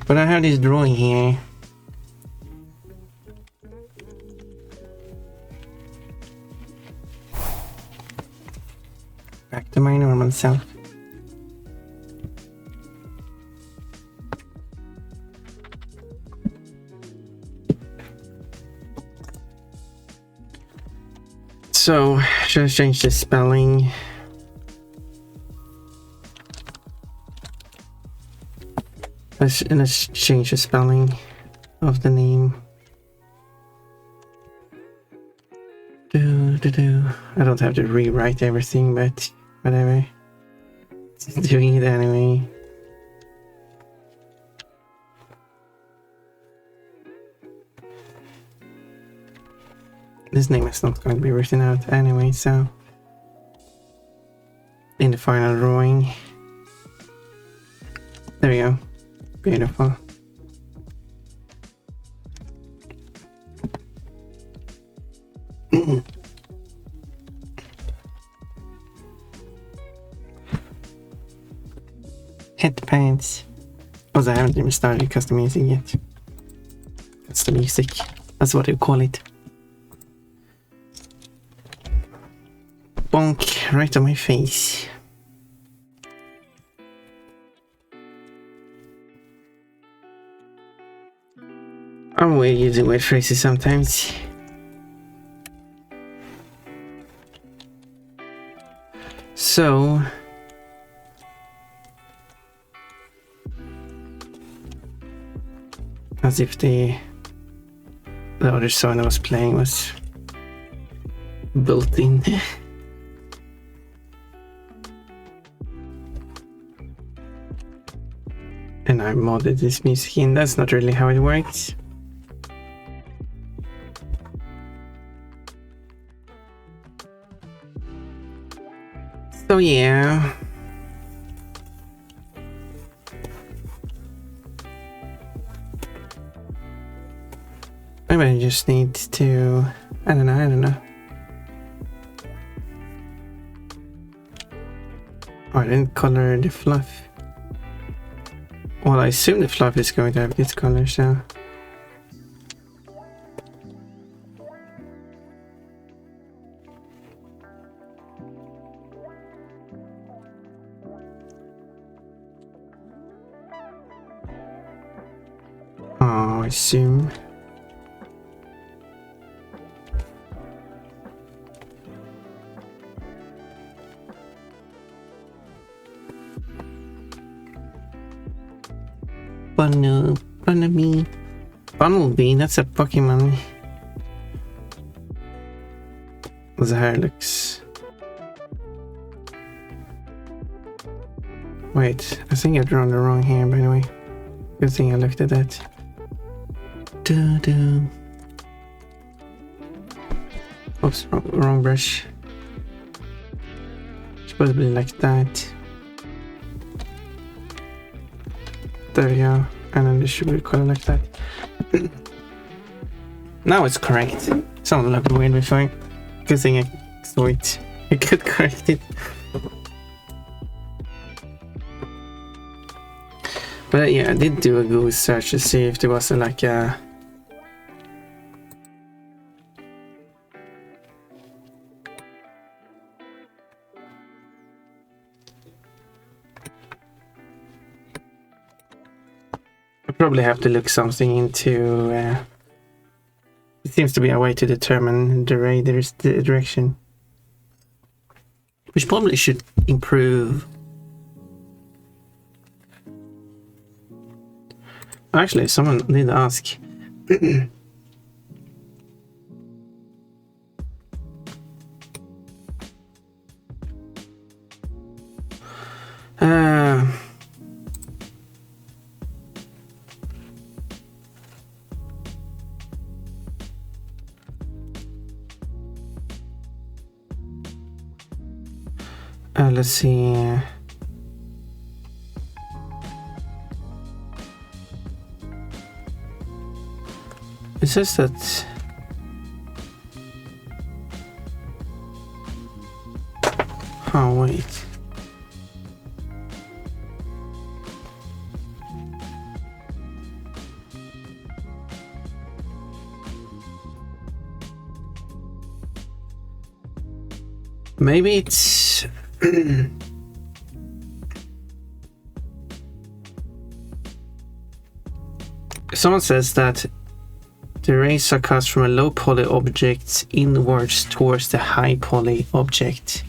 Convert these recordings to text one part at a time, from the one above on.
But I have this drawing here. Back to my normal self. So, should I change the spelling? Let's change the spelling of the name. I don't have to rewrite everything, but whatever. Just doing it anyway. This name is not going to be written out anyway, so in the final drawing. There we go. Beautiful. Headpants. Also, I haven't even started customizing yet. That's the music. That's what you call it. Bonk, right on my face. I'm weird using weird phrases sometimes. So as if the other song I was playing was built in. And I modded this music in. That's not really how it works. So yeah. Maybe I just need to, I don't know. Oh, I didn't color the fluff. Well, I assume the fluff is going to have this color, so. Oh, I assume. Bunnelby, that's a Pokemon. The hair looks... Wait, I think I've drawn the wrong hair, by the way. Good thing I looked at that. Oops, wrong brush. Supposed to be like that. There we go. And then this should be color like that. Now it's correct. Someone looked weird before. Good thing I saw it. I could correct it. But yeah, I did do a Google search to see if there was like a... I probably have to look something into... it seems to be a way to determine the radar's direction. Which probably should improve. Actually, someone did ask. Let's see. It says that oh wait. Maybe it's someone says that the rays are cast from a low poly object inwards towards the high poly object,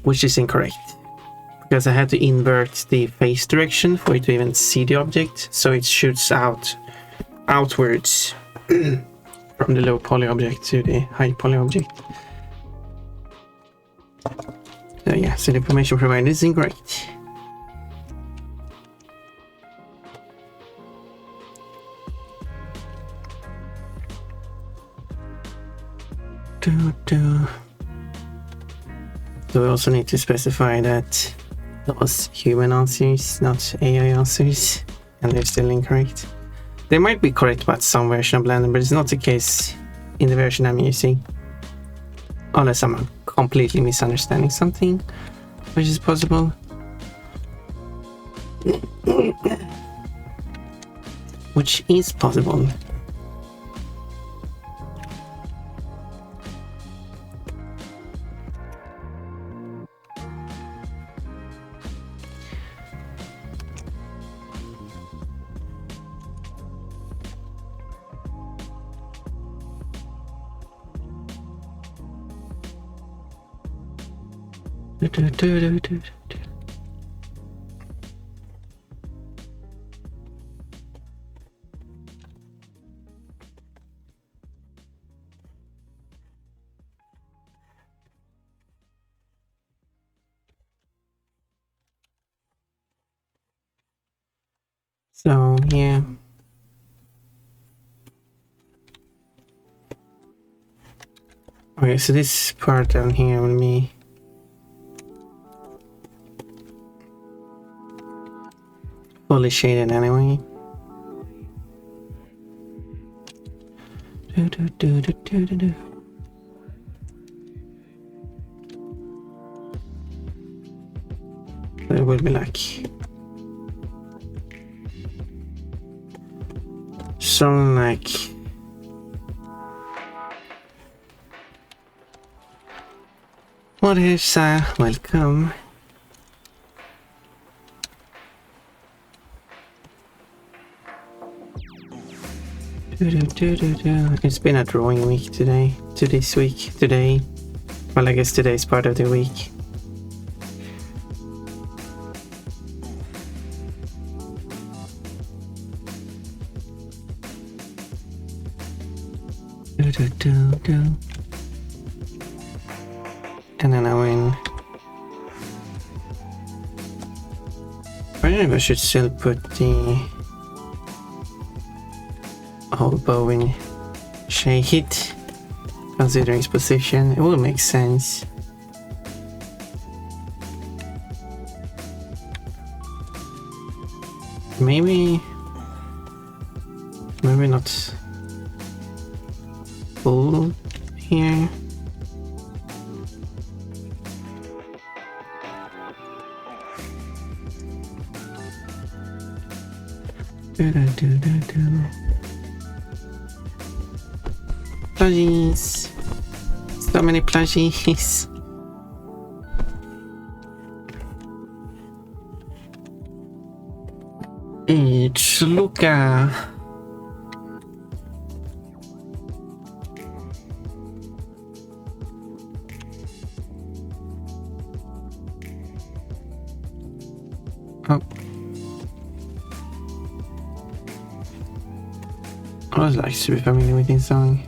which is incorrect because I had to invert the phase direction for it to even see the object, so it shoots outwards from the low poly object to the high poly object. So yeah, so the information provided is incorrect. So we also need to specify that those human answers, not AI answers, and they're still incorrect. They might be correct about some version of Blender, but it's not the case in the version I'm using. Unless I'm completely misunderstanding something, which is possible. Which is possible. So yeah. Okay, so this part down here will be fully shaded anyway. It will be like something like what is welcome. It's been a drawing week today. Today. Well, I guess today is part of the week. And then I win. I don't know if I should still put the whole bow in shade, considering its position. It will make sense. Maybe not full here. Plushies. So many plushies. It's Luca. Oh. I was like to be familiar with this song.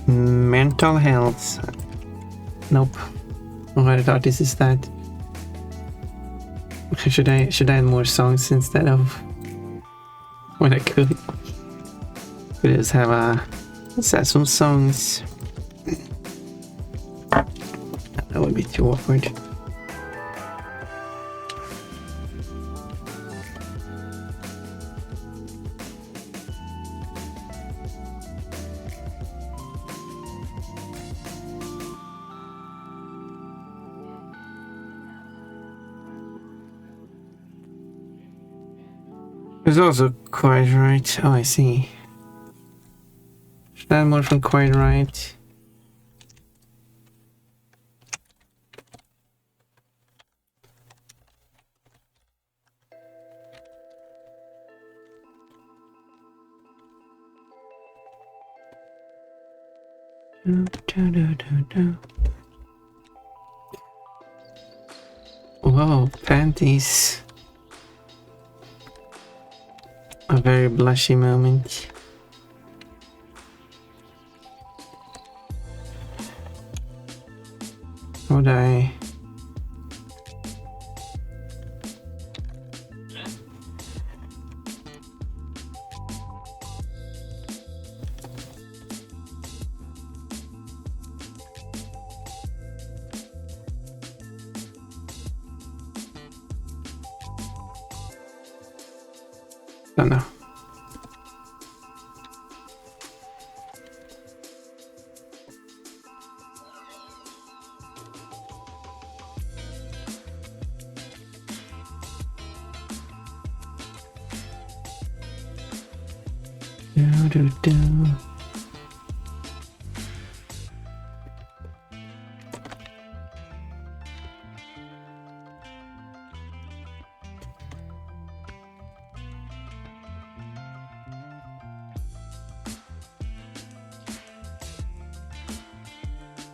Mental health. Nope. Oh, I thought this is that. Should I add more songs instead of what I could? Could just have let's add some songs. That would be too awkward. It's also quite right. Oh, I see. Landmark from quite right. Whoa, panties. A very blushy moment. Would I? Don't know. Do.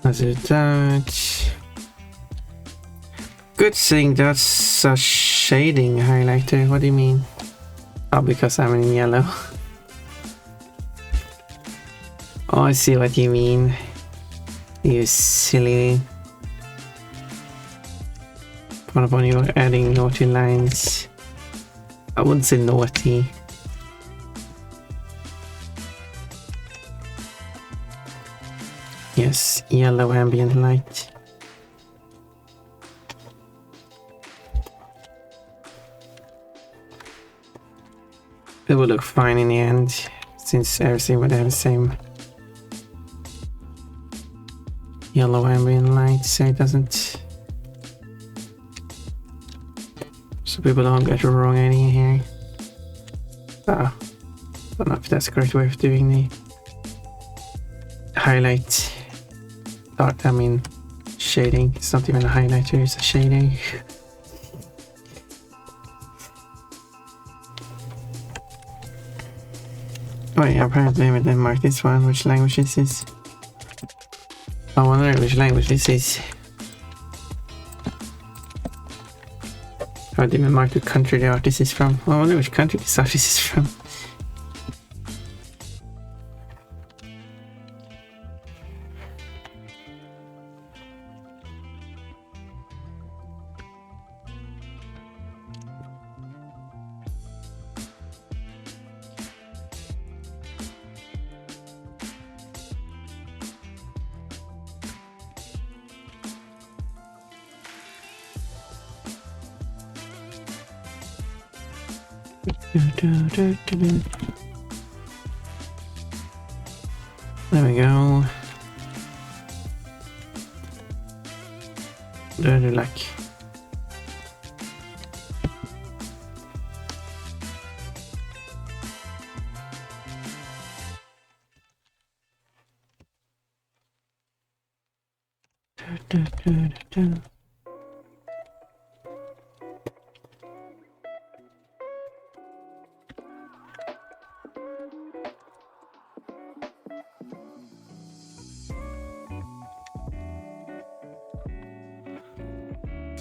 As it that. Good thing that's a shading highlighter. What do you mean? Oh, because I'm in yellow. Oh, I see what you mean. You silly. What about you adding naughty lines? I wouldn't say naughty. Yes, yellow ambient light. It will look fine in the end, since everything would have the same yellow ambient light, so it doesn't, so people don't get the wrong idea here. I don't know if that's the correct way of doing the highlight. I mean shading. It's not even a highlighter, it's a shading. Oh yeah, apparently we didn't mark this one. Which language is this? I wonder which language this is. I didn't even mark the country the artist is from. I wonder which country this artist is from. There we go. Dirty luck.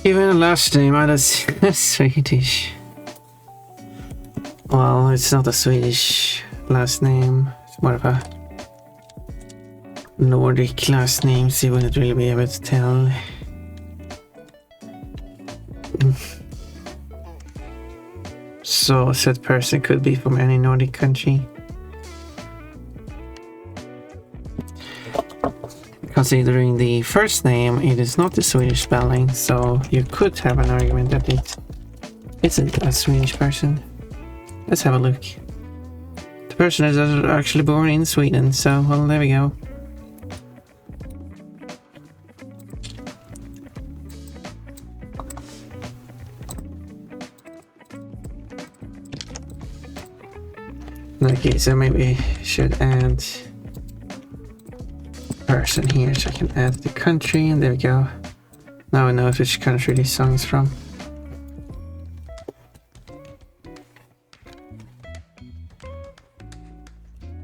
Even the last name, that's Swedish. Well, it's not a Swedish last name. It's more of a Nordic last name, so you wouldn't really be able to tell. So said person could be from any Nordic country. Considering the first name, it is not the Swedish spelling, so you could have an argument that it isn't a Swedish person. Let's have a look. The person is actually born in Sweden, so well, there we go. Okay, so maybe should add person here so I can add the country, and there we go. Now I know which country this song is from.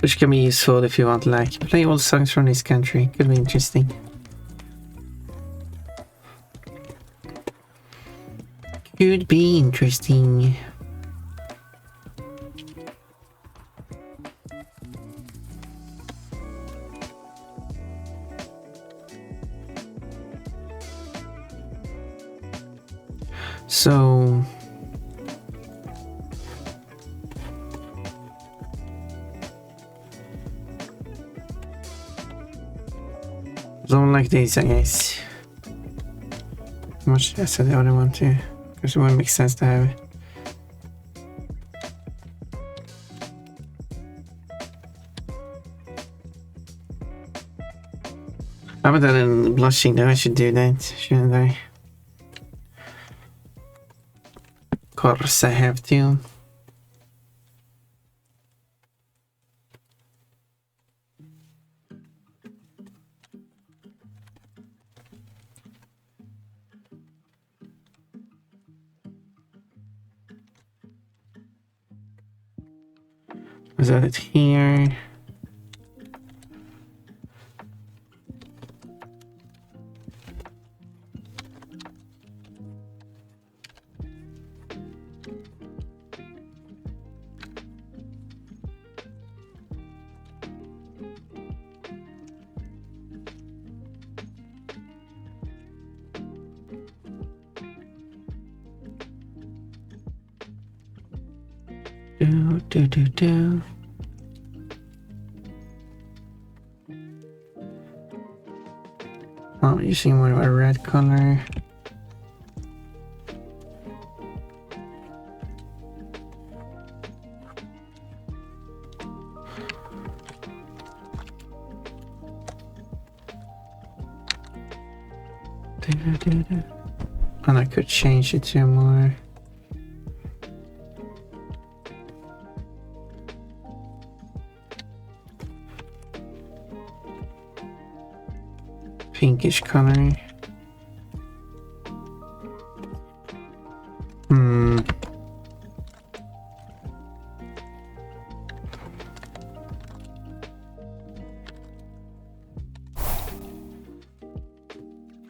Which can be useful if you want to like play all songs from this country. Could be interesting. Could be interesting. So don't like these, I guess. How much less of the other one too? Because it won't make sense to have it. I haven't done any blushing though, I should do that, shouldn't I? Of course I have to. Is that it here? Do. I'm using more of a red color. And I could change it to more pinkish color.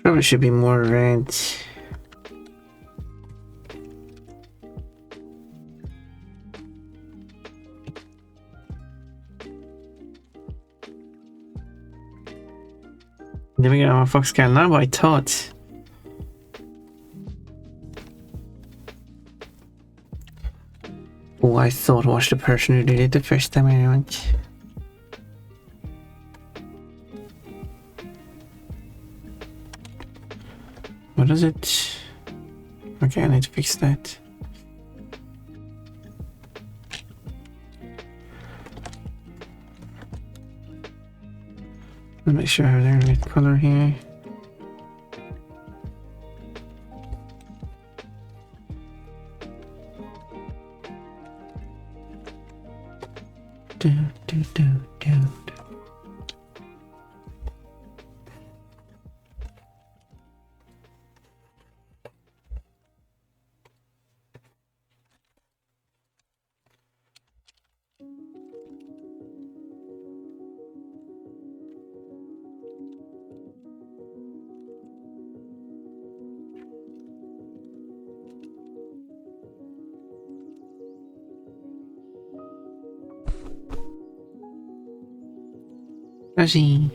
Probably should be more red. There we go, my fox cat. Now I thought. Oh, I thought was the person who did it the first time I went. What is it? Okay, I need to fix that. Let's make sure I have the right color here. Do. Flashy.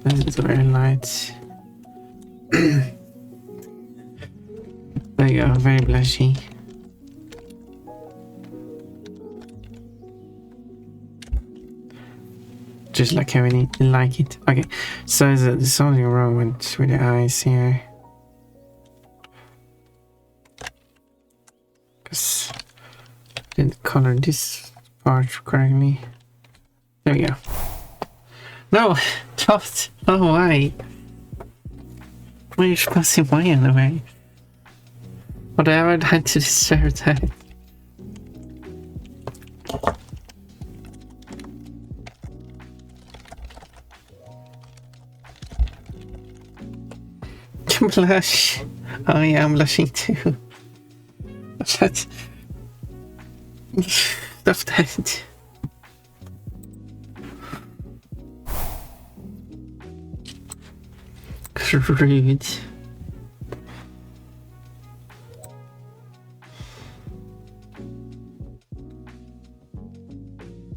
This is very light. There you go, very blushy. Just like how we like it. Okay, so there's something wrong with the eyes here. Because I didn't color this part correctly. There we go. No, don't. Oh, why? Why are you passing my in the way? Whatever I done to deserve that? can blush. Oh yeah, I'm blushing too. Stop that. Rude.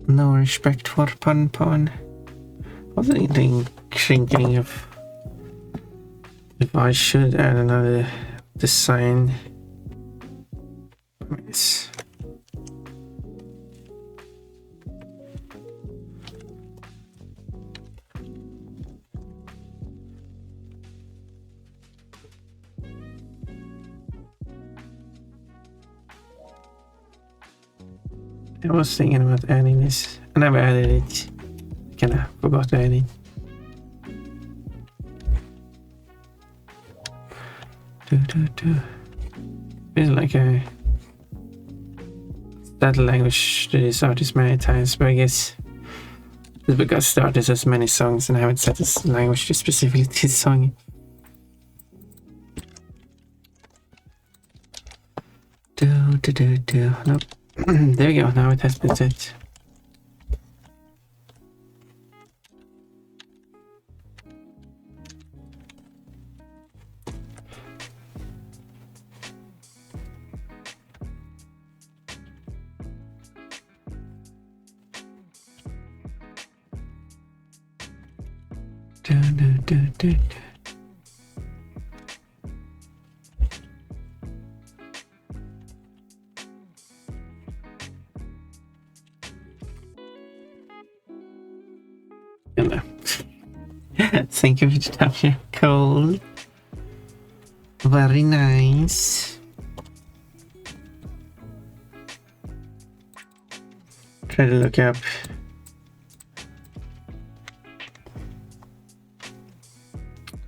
No respect for pun. I was thinking of if I should add another design. Yes. I was thinking about adding this. I never added it. Kinda forgot to add it. It's like a that language to this artist many times, but I guess it's because the artist has many songs and I haven't set this language to specifically this song. Nope. There we go, now it has been set. Hello. Thank you for the tapture. Cool. Very nice. Try to look up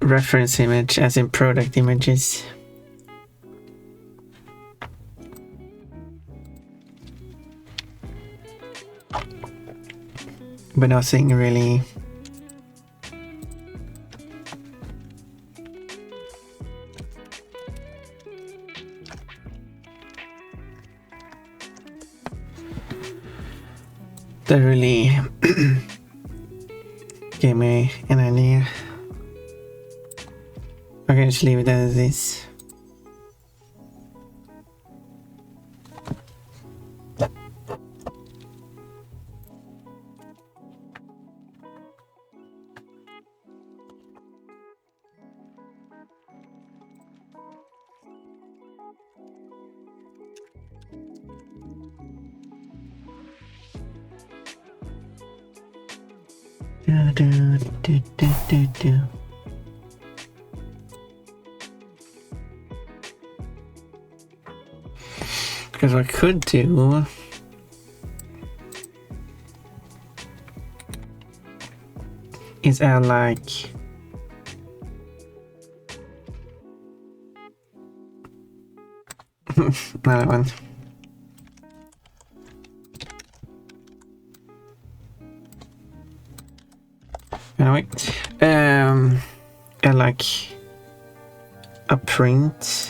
reference image as in product images. But nothing really that really gave me an idea. I can just leave it as this. Because what I could do is add like another one. Anyway, add like a print.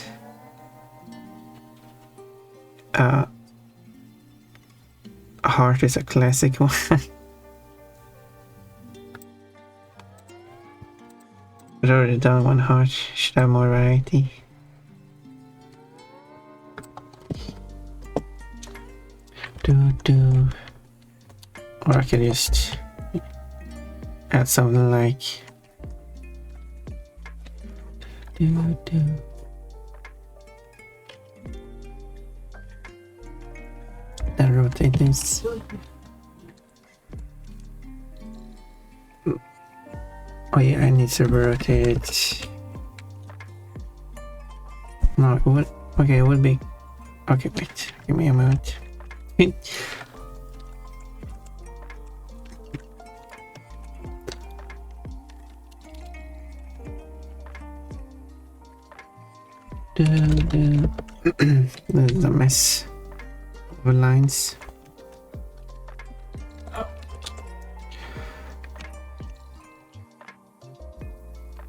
Heart is a classic one. I've already done one heart, should have more variety. Or I could just add something like then rotate this. Oh yeah, I need to rotate it. No, it would. Okay, it would be. Okay, wait. Give me a moment. There's a mess of lines.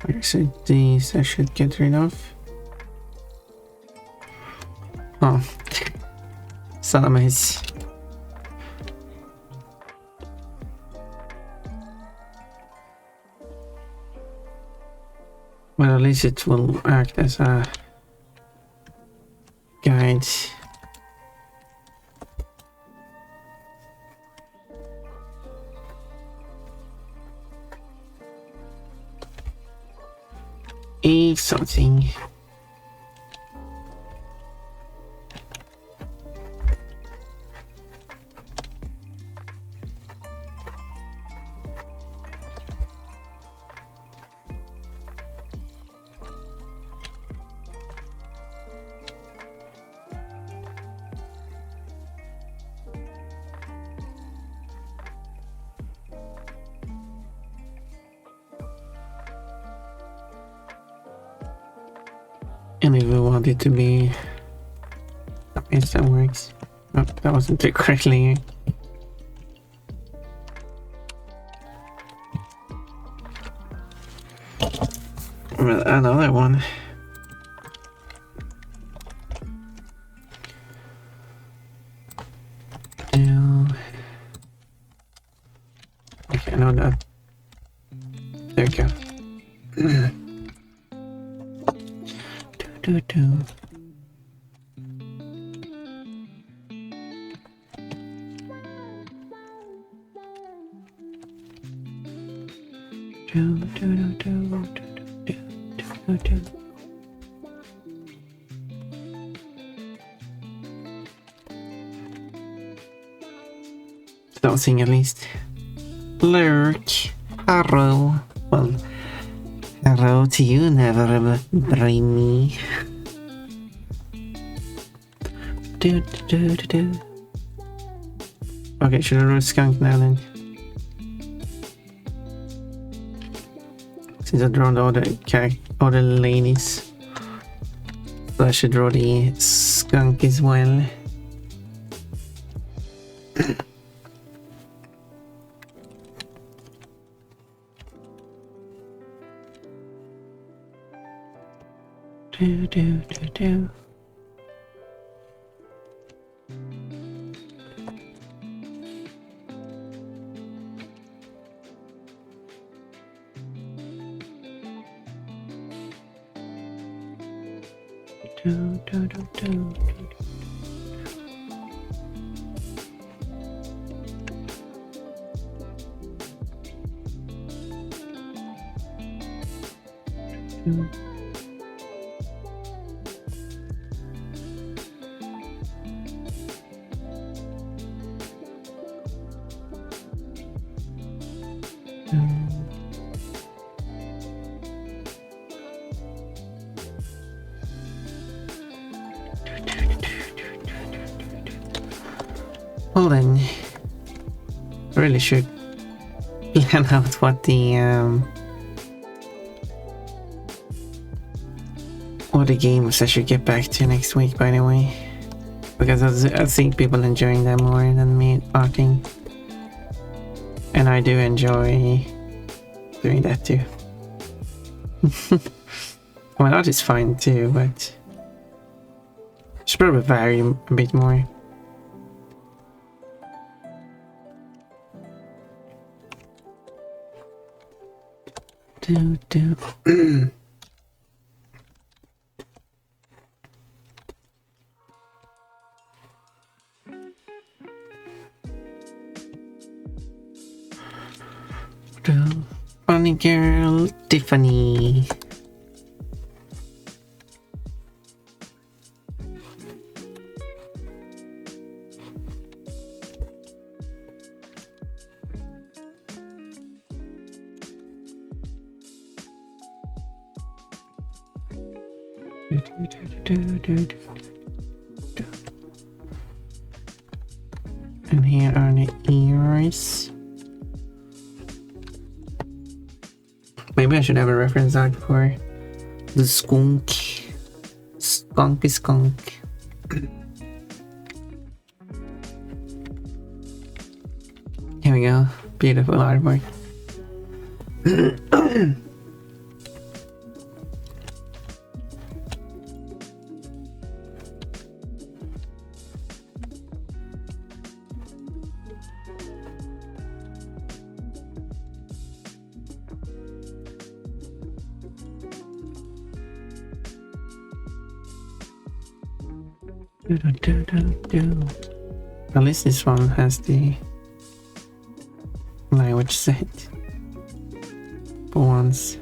Okay, so these I should get rid of. Oh, Salamis. Well, at least it will act as a guide. Eat something. And if we want it to be... Yes, that works. Oh, that wasn't too correctly. Well, another one. Okay, I know that. There we go. do. Something at least. Lurk. Hello. Well, hello to you, never brain me. Okay, should I roll skunk now then? Since I drawn all the ladies, so I should draw the skunk as well. do. Well then, I really should plan out what the games I should get back to next week, by the way, because I think people enjoying them more than me arting, and I do enjoy doing that too. Well, art is fine too, but should probably vary a bit more. Funny girl, Tiffany. And here are the ears. Maybe I should have a reference art for the skunk. Skunk is skunk. Here we go. Beautiful artwork. At least this one has the language set for once.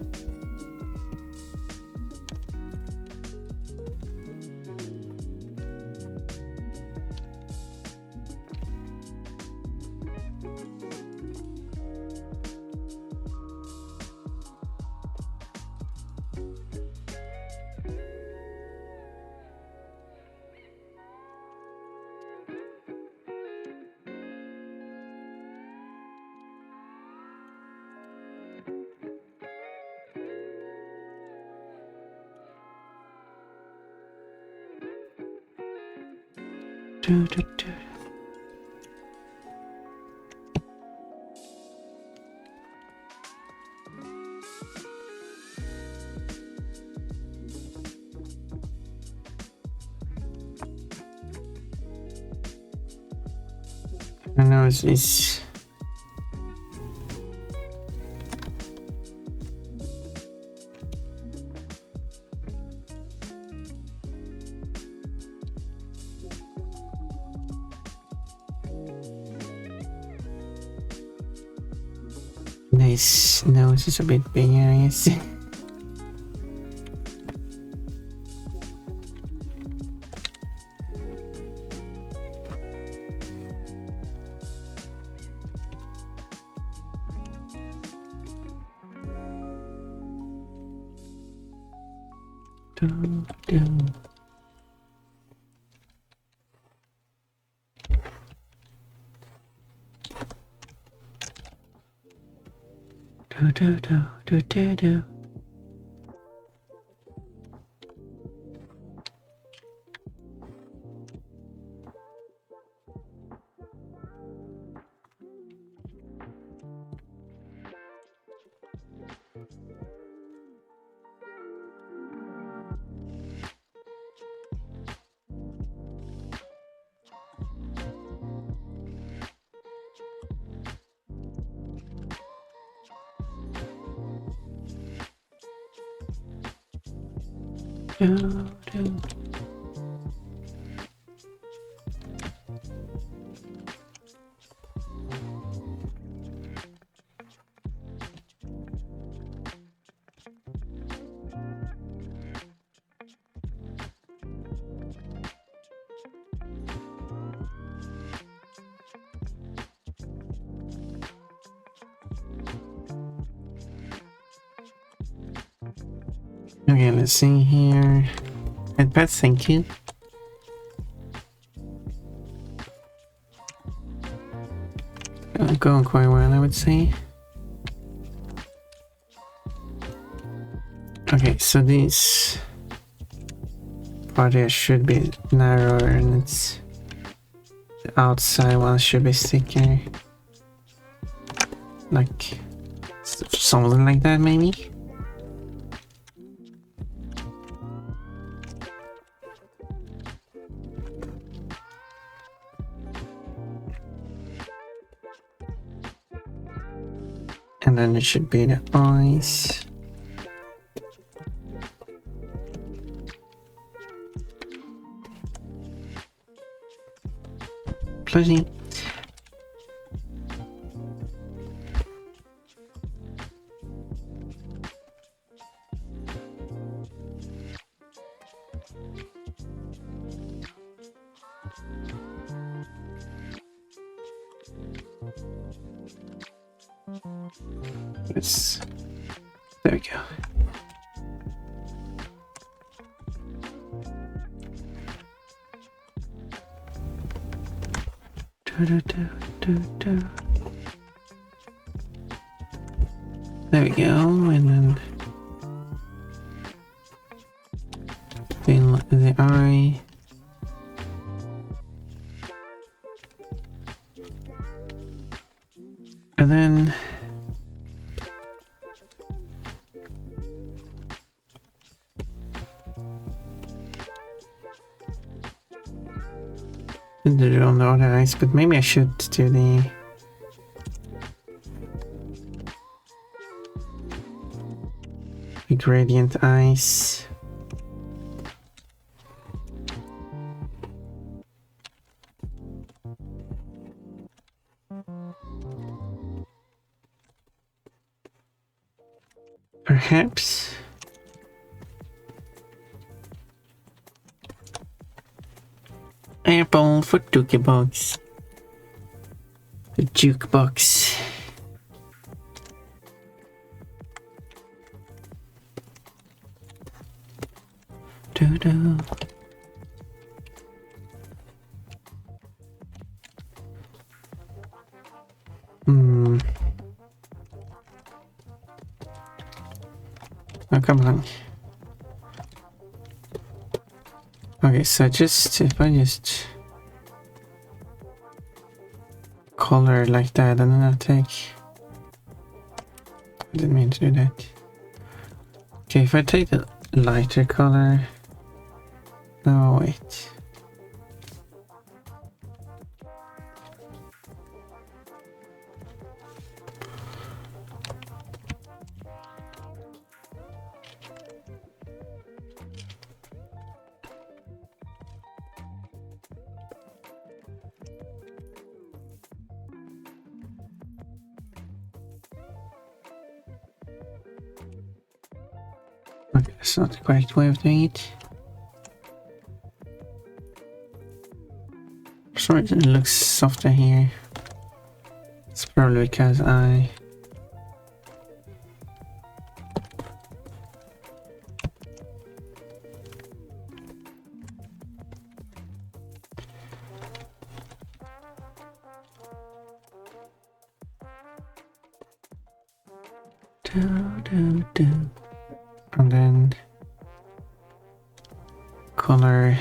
I know it's nice. Nose is a bit bigger, I guess. Okay, let's see here. And pets, thank you. Going quite well, I would say. Okay, so this part here should be narrower and it's the outside one should be thicker. Like something like that, maybe. And then it should be the eyes. Plenty. Yes. There we go. There we go, and then fill the eye. And then do it on the other eyes, but maybe I should do the gradient eyes. Perhaps. Apple for Jukebox. The jukebox. Do-do. Oh, come on. Okay, so if I just color like that and then I didn't mean to do that. Okay, if I take the lighter color, no wait. Okay, that's not the correct way of doing it. For some reason it looks softer here. It's probably because I... And then color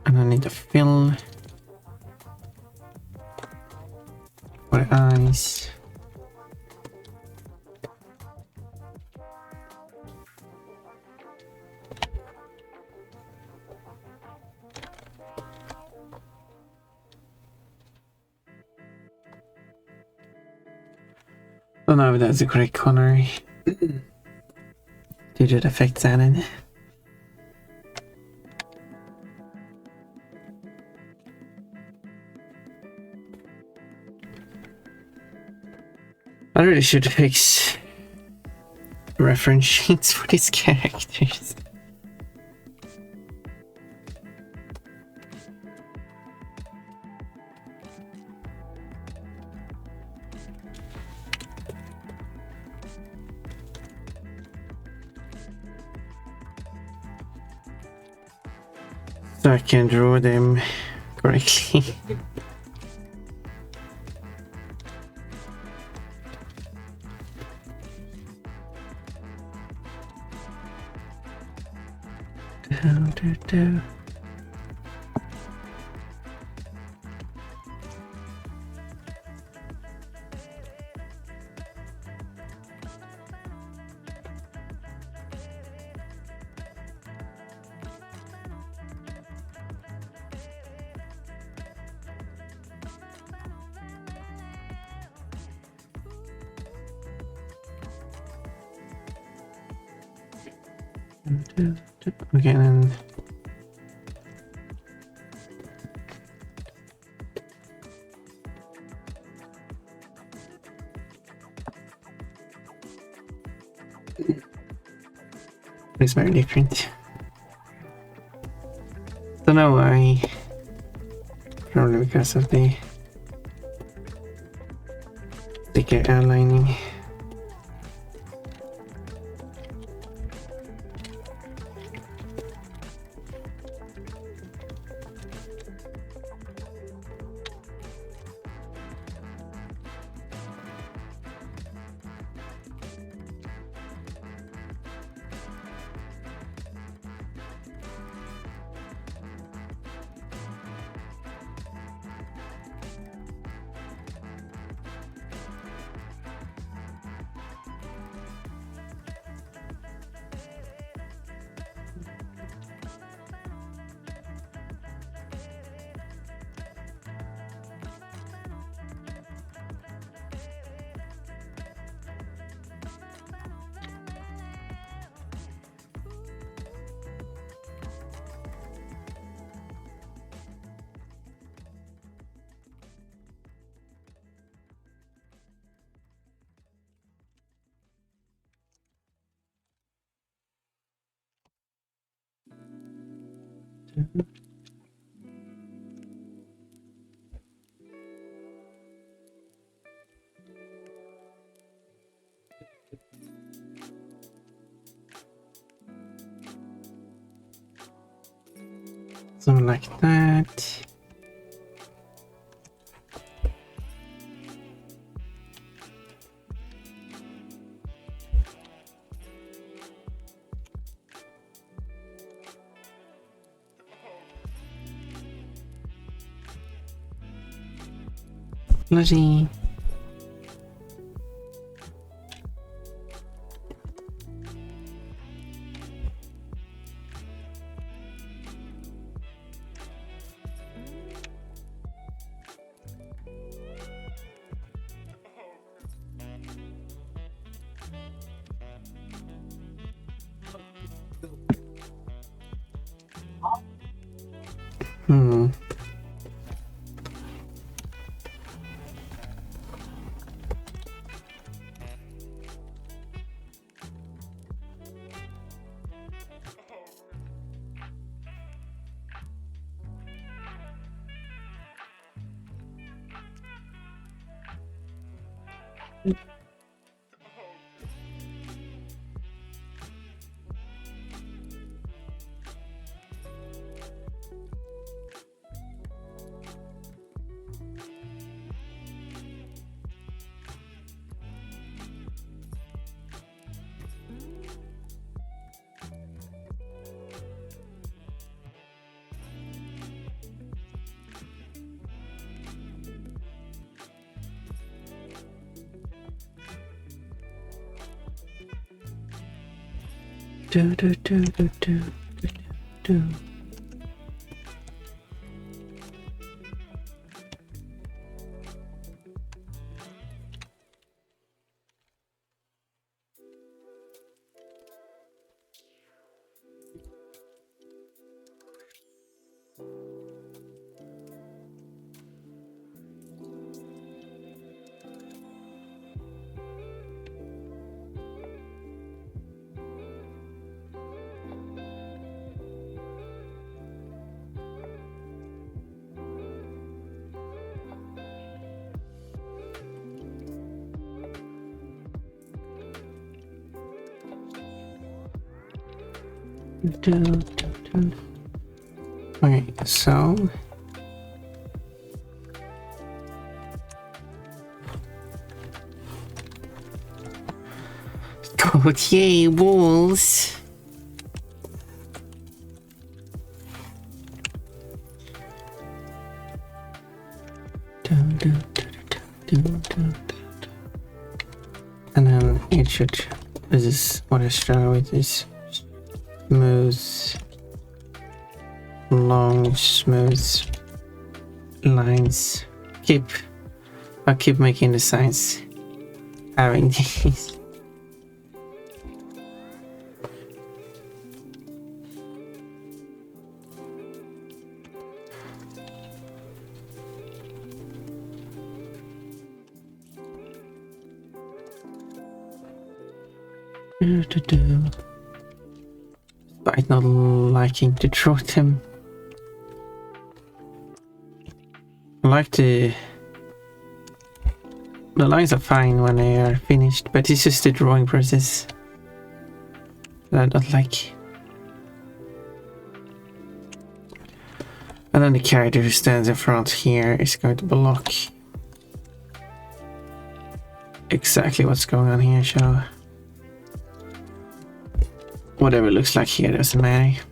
and I need to fill for the eyes. Don't know if that's the correct color due to the effects added. I really should fix reference sheets for these characters. So I can draw them correctly. Okay, then it's very different. Don't know why. Probably because of the thicker outlining. Something like that. Bloody. Hmm. Do, do, do, do, do, do, do. Okay, so okay, walls. And then it should. This is what I start with. Is smooth, long, smooth lines. I'll keep making the signs. Having these. Despite not liking to draw them. I like the lines are fine when they are finished, but it's just the drawing process that I don't like. And then the character who stands in front here is going to block exactly what's going on here, so whatever it looks like here doesn't matter.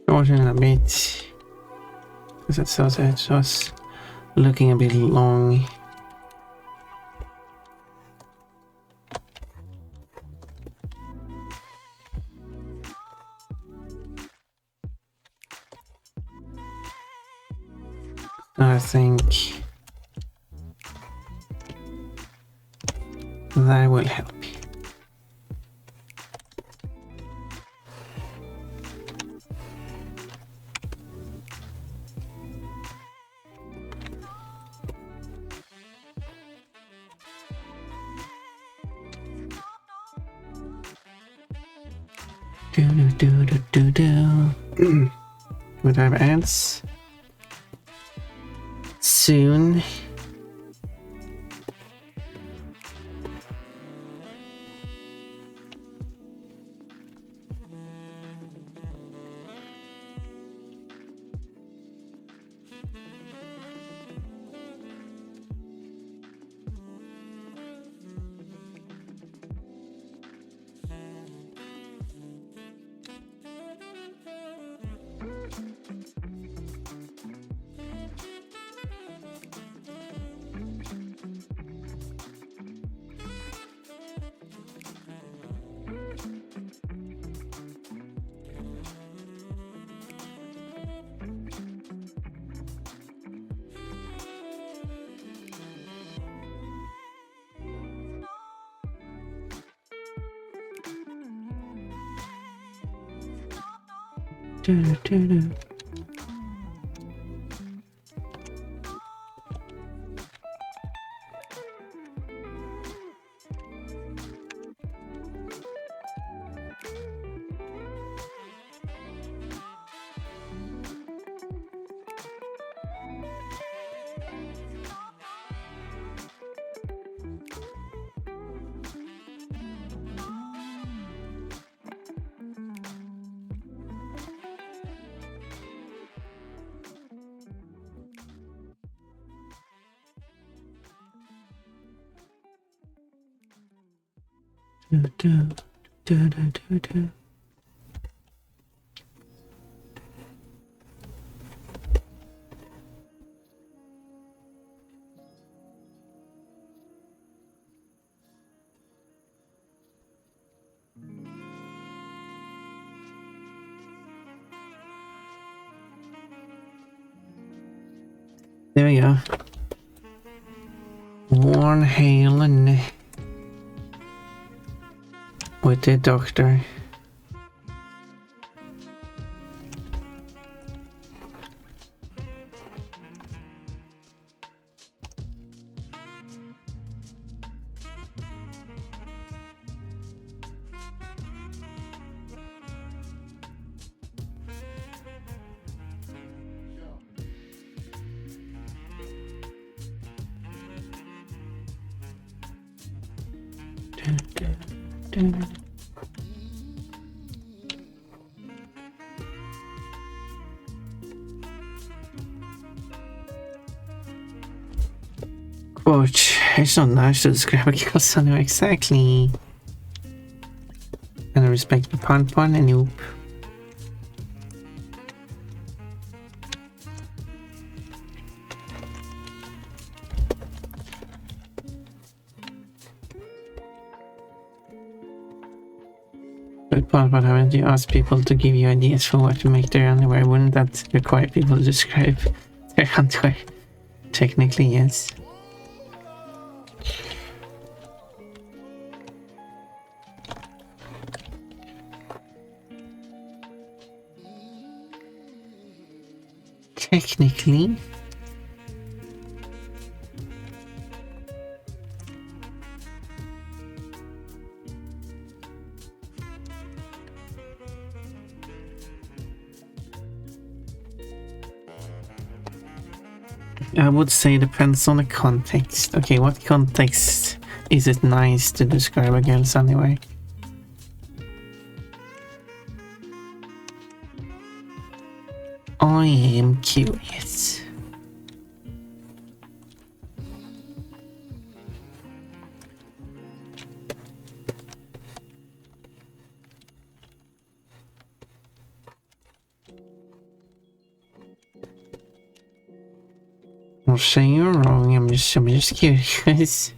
Shorten a bit because it says it was looking a bit long. I think that will help. Would have ads soon. There we go. Warren Halen with the doctor. Quote, it's not nice to describe it because I know exactly. And I respect the pun and nope. But haven't you asked people to give you ideas for what to make their underwear? Wouldn't that require people to describe their underwear? Technically, yes. Technically. I would say depends on the context. Okay, what context is it nice to describe a girl's anyway? I am curious. I'm saying you're wrong. I'm just curious.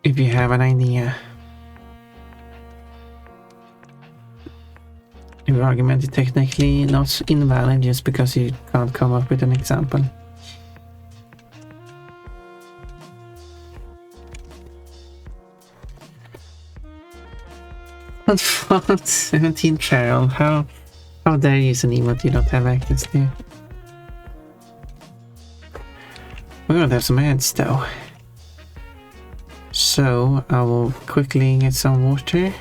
If you have an idea. Your argument is technically not invalid just because you can't come up with an example. What font? 17 Cheryl. How dare you use an emote you don't have access to? We're gonna have some ads though. So I will quickly get some water.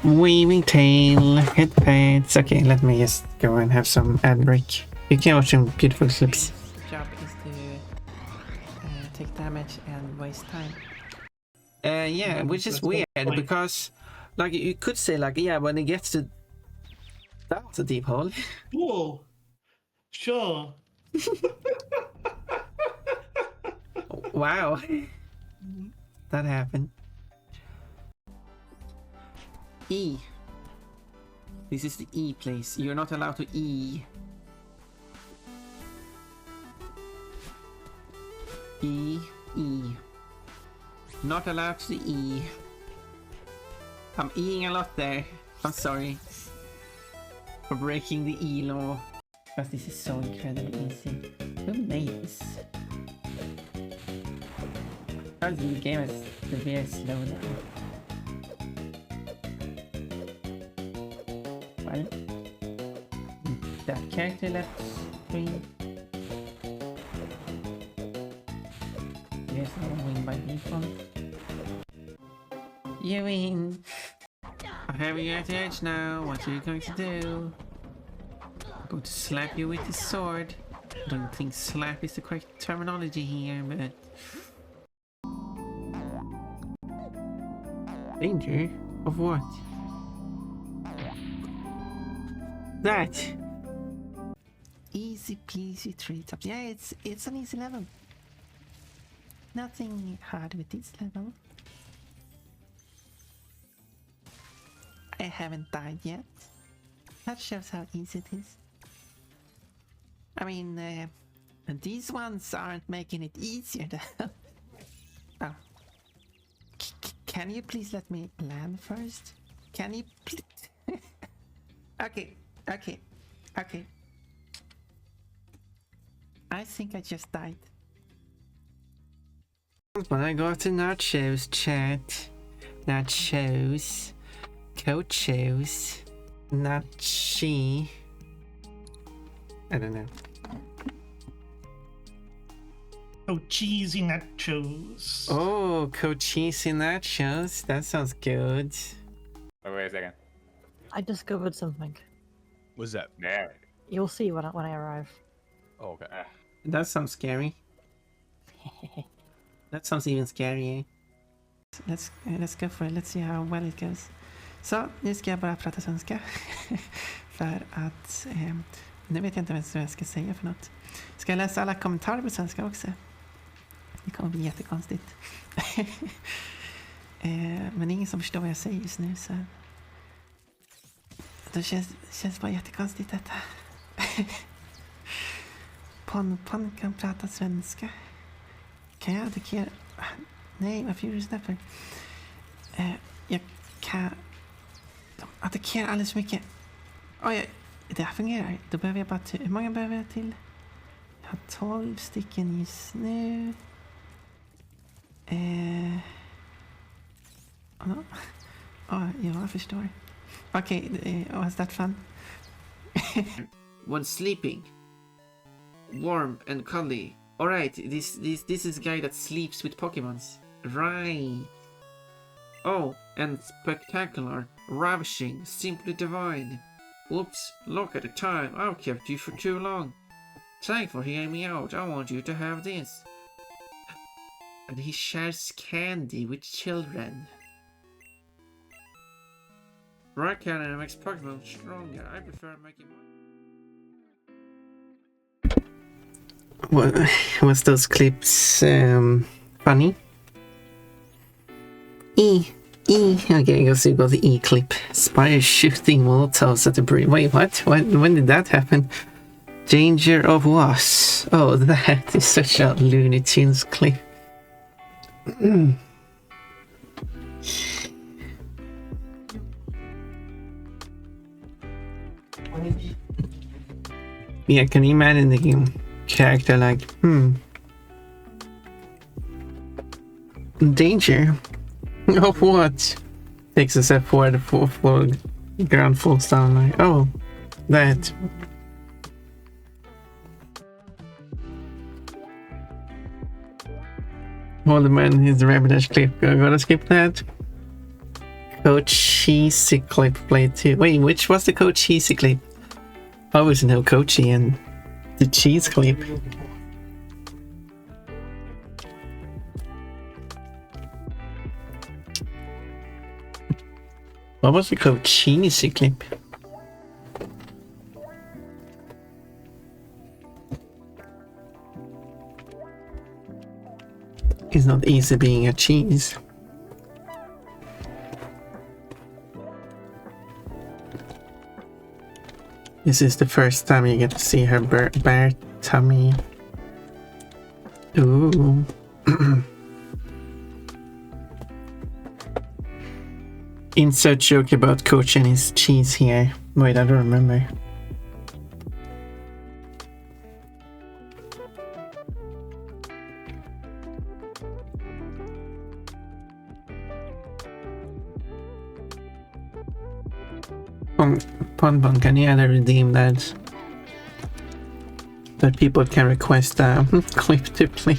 Weaving tail, head pads. Okay, let me just go and have some ad break. You can watch some beautiful clips. The job is to take damage and waste time. Yeah, which is weird because, like, you could say like, yeah, when it gets to that's a deep hole. Cool. Sure. Wow, that happened. E. This is the E place. You're not allowed to E. E. Not allowed to E. I'm Eing a lot there. I'm sorry for breaking the E law. Because this is so incredibly easy. Who made this? How the game is very slow now. Well, that character left screen. There's no win by default. You win! I have you at the edge now. What are you going to do? I'm going to slap you with the sword. I don't think slap is the correct terminology here, but... Danger? Of what? That! Easy peasy 3 tops. Yeah, it's an easy level. Nothing hard with this level. I haven't died yet. That shows how easy it is. I mean, these ones aren't making it easier though. Oh. Can you please let me land first? Can you please? Okay. I think I just died. When I got to nachos chat. Nachos. Coachos. Nachi. I don't know. Oh, cheesy nachos. Oh, cheesy nachos. That sounds good. Wait a second. I discovered something. What's that? There. You'll see when I arrive. Oh, okay. That sounds scary. That sounds even scary. Let's go for it. Let's see how well it goes. Så, nu ska jag bara prata svenska. För att... nu vet jag inte vad jag ska säga för något. Ska jag läsa alla kommentarer på svenska också? Det kommer bli jättekonstigt. Men det är ingen som förstår vad jag säger just nu, så... Det känns bara jättekonstigt detta. Pon kan prata svenska. Kan jag attackera? Nej, varför gjorde du sådär för? Jag kan... De attackerar alldeles för mycket. Oj, det här fungerar. Då behöver jag bara... Hur många behöver jag till? Jag har 12 stycken just nu. Ja, jag förstår. Okay, was that fun? When sleeping, warm and cuddly. All right, this is a guy that sleeps with Pokemons. Right. Oh, and spectacular, ravishing, simply divine. Oops, look at the time, I've kept you for too long. Thanks for hearing me out, I want you to have this. And he shares candy with children. Right candy makes Pokemon stronger, I prefer making was those clips funny? Okay, I guess you got the E clip. Spire shooting Molotovs at the breeze. Wait, what? When did that happen? Danger of what? Oh, that is such a Looney Tunes clip. Yeah, can you imagine the character like, danger of what? Takes a step forward, for ground falls down like, oh, that. Hold the man, his Rapidash clip. I gotta skip that. Coach Cheesy clip played too. Wait, which was the Coach Cheesy clip? I always know Coachy and the cheese clip. What was the Coach Cheesy clip? It's not easy being a cheese. This is the first time you get to see her bare tummy. Ooh. Insert joke about Coach and his cheese here. Wait, I don't remember. Pon, can you either redeem that people can request a clip to play?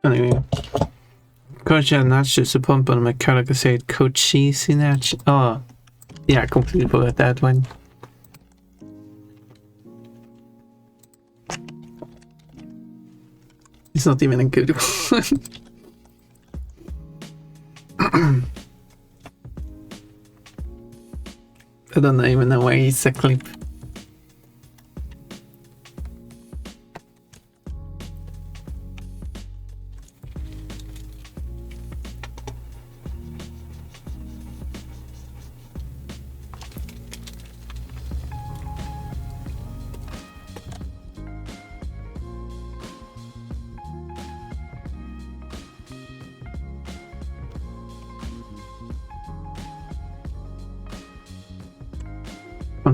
Anyway, Coach had nachos to pump on my car, like I said, Coach Cheesy nachos. Oh, yeah, I completely forgot that one. It's not even a good one. I don't even know why it's a clip.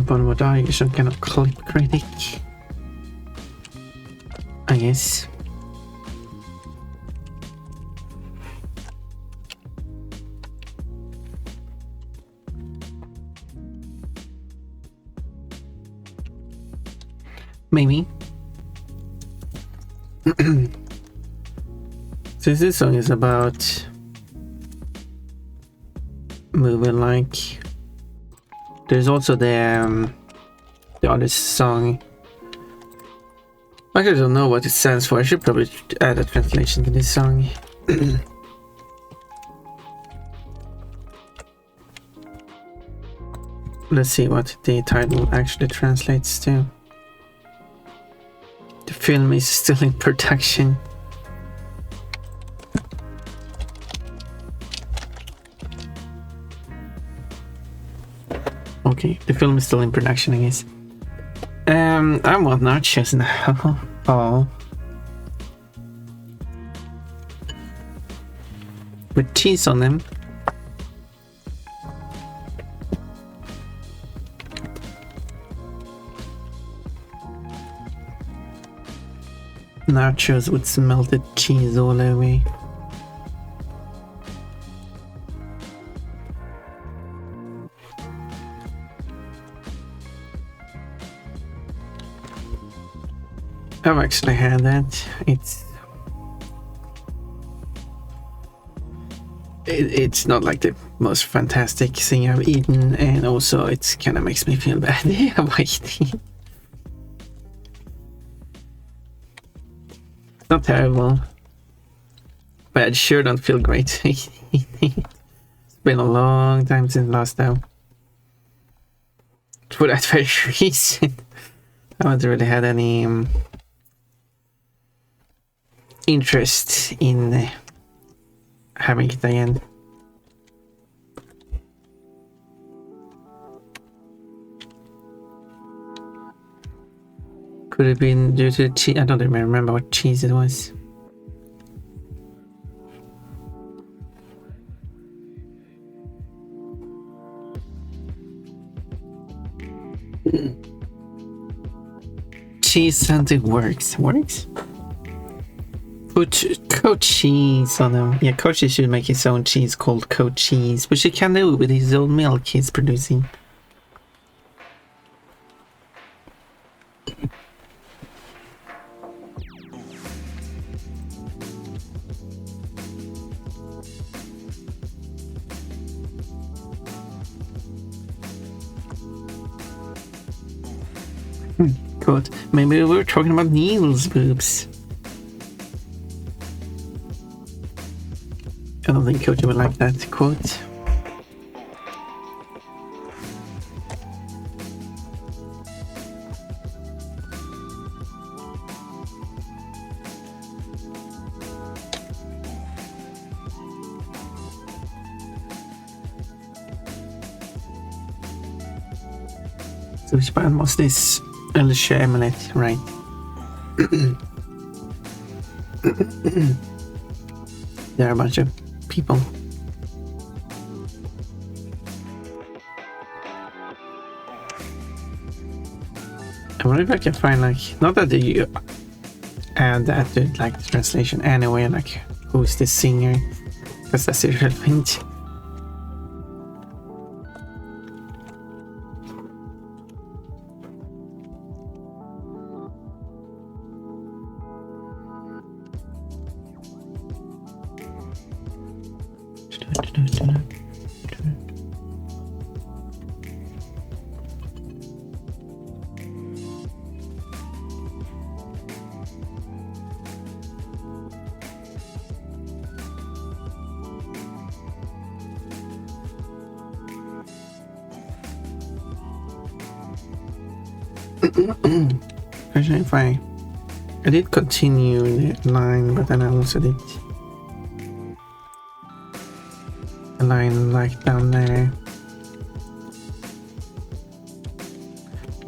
På vad dagar som kan ha clip critic, I guess. Maybe. So this song is about moving like. There's also the other song. I don't know what it stands for. I should probably add a translation to this song. Let's see what the title actually translates to. The film is still in production. Okay, the film is still in production, I guess. I want nachos now. Oh. With cheese on them. Nachos with melted cheese all over. I've actually had that. It's not like the most fantastic thing I've eaten, and also it kind of makes me feel bad about eating. It's not terrible, but I sure don't feel great eating. It's been a long time since last time. For that very reason, I haven't really had any interest in having it again. Could have been due to cheese. I don't even remember what cheese it was. Cheese scented works. Put coat cheese on them. Yeah, coat cheese should make his own cheese called coat cheese, which he can do with his own milk he's producing. Good. Maybe we were talking about Neil's boobs. I don't think Koji would like that quote. So which band was this? Alicia Emelet, right? There are a bunch of people. I wonder if I can find, like, not that you add that to like the translation anyway, like who's the singer, because that's irrelevant. Actually, if I did continue the line, but then I also did a line like down there.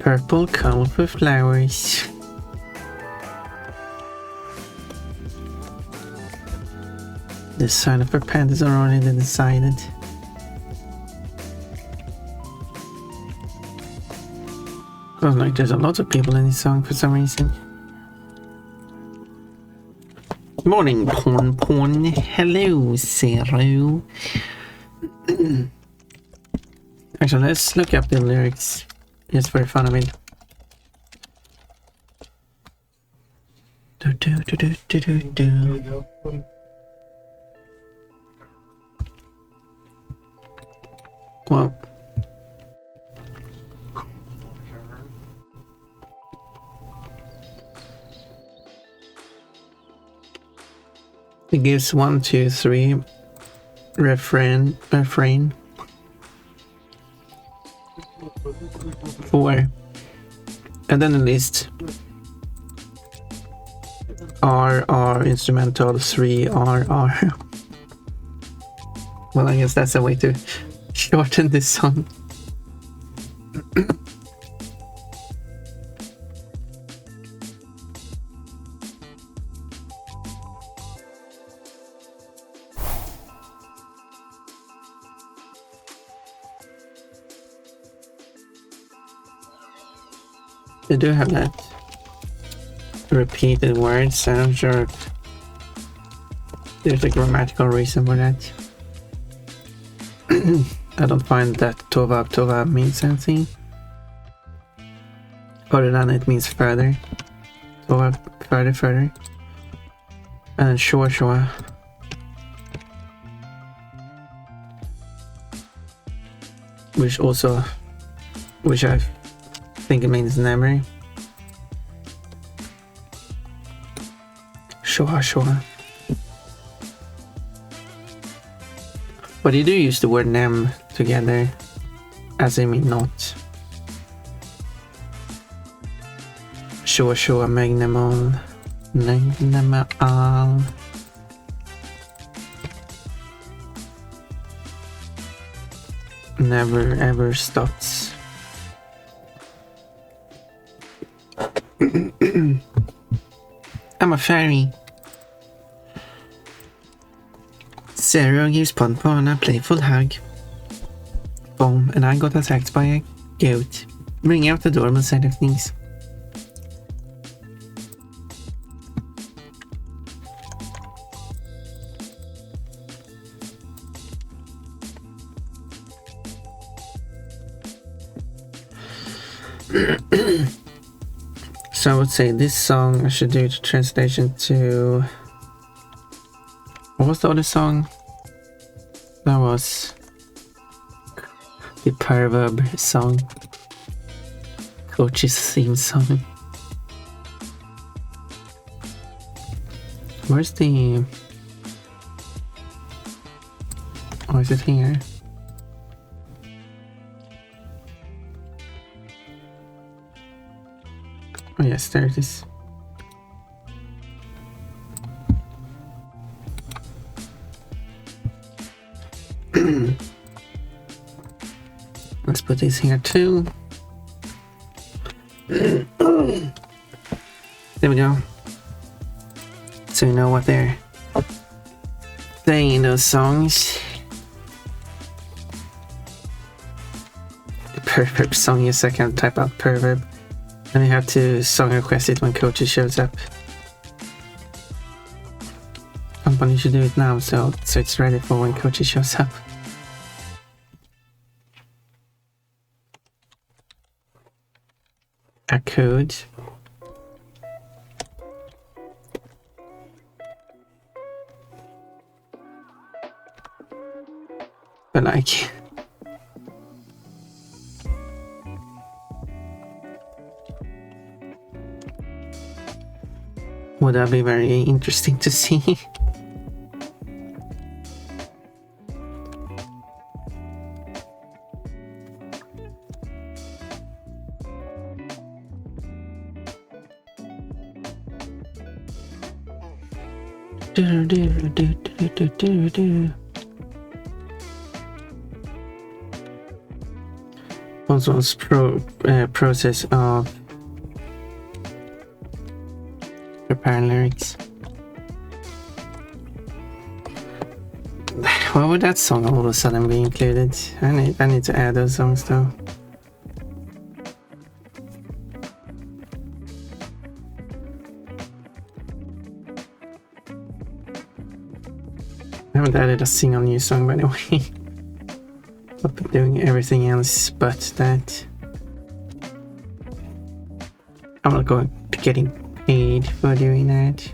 Purple colorful flowers. The sign of her panties are already decided. Sounds like there's a lot of people in this song for some reason. Morning, Porn. Hello, Zero. Actually, let's look up the lyrics just for the fun of it. Well, it gives 1, 2, 3 refrain 4, and then a list. R instrumental, 3 R. Well, I guess that's a way to shorten this song. They do have that repeated words, and I'm sure there's a grammatical reason for that. I don't find that tova means anything other than it means further. Tova, further. And shua. Which I think it means never. Shua. But you do use the word nem together, as I mean not. Shua, magnemal. Never ever stops. I'm a fairy. Zero gives Pon a playful hug. Boom, and I got attacked by a goat. Bring out the normal side of things. So I would say this song I should do the translation to... What was the other song? That was the Perverb song. Coach's theme song. Where's the... Oh, is it here? Oh yes, there it is. Let's put this here too. There we go. So you know what they're saying in those songs. The perverb song is I can type out perverb. And you have to song request it when Coachy shows up. Company should do it now so it's ready for when Coachy shows up. A code. But like... Would that be very interesting to see? Also, process of prepare lyrics. Why would that song all of a sudden be included? I need to add those songs though. I haven't added a single new song by the way. I've been doing everything else but that. I'm not going to getting paid for doing that.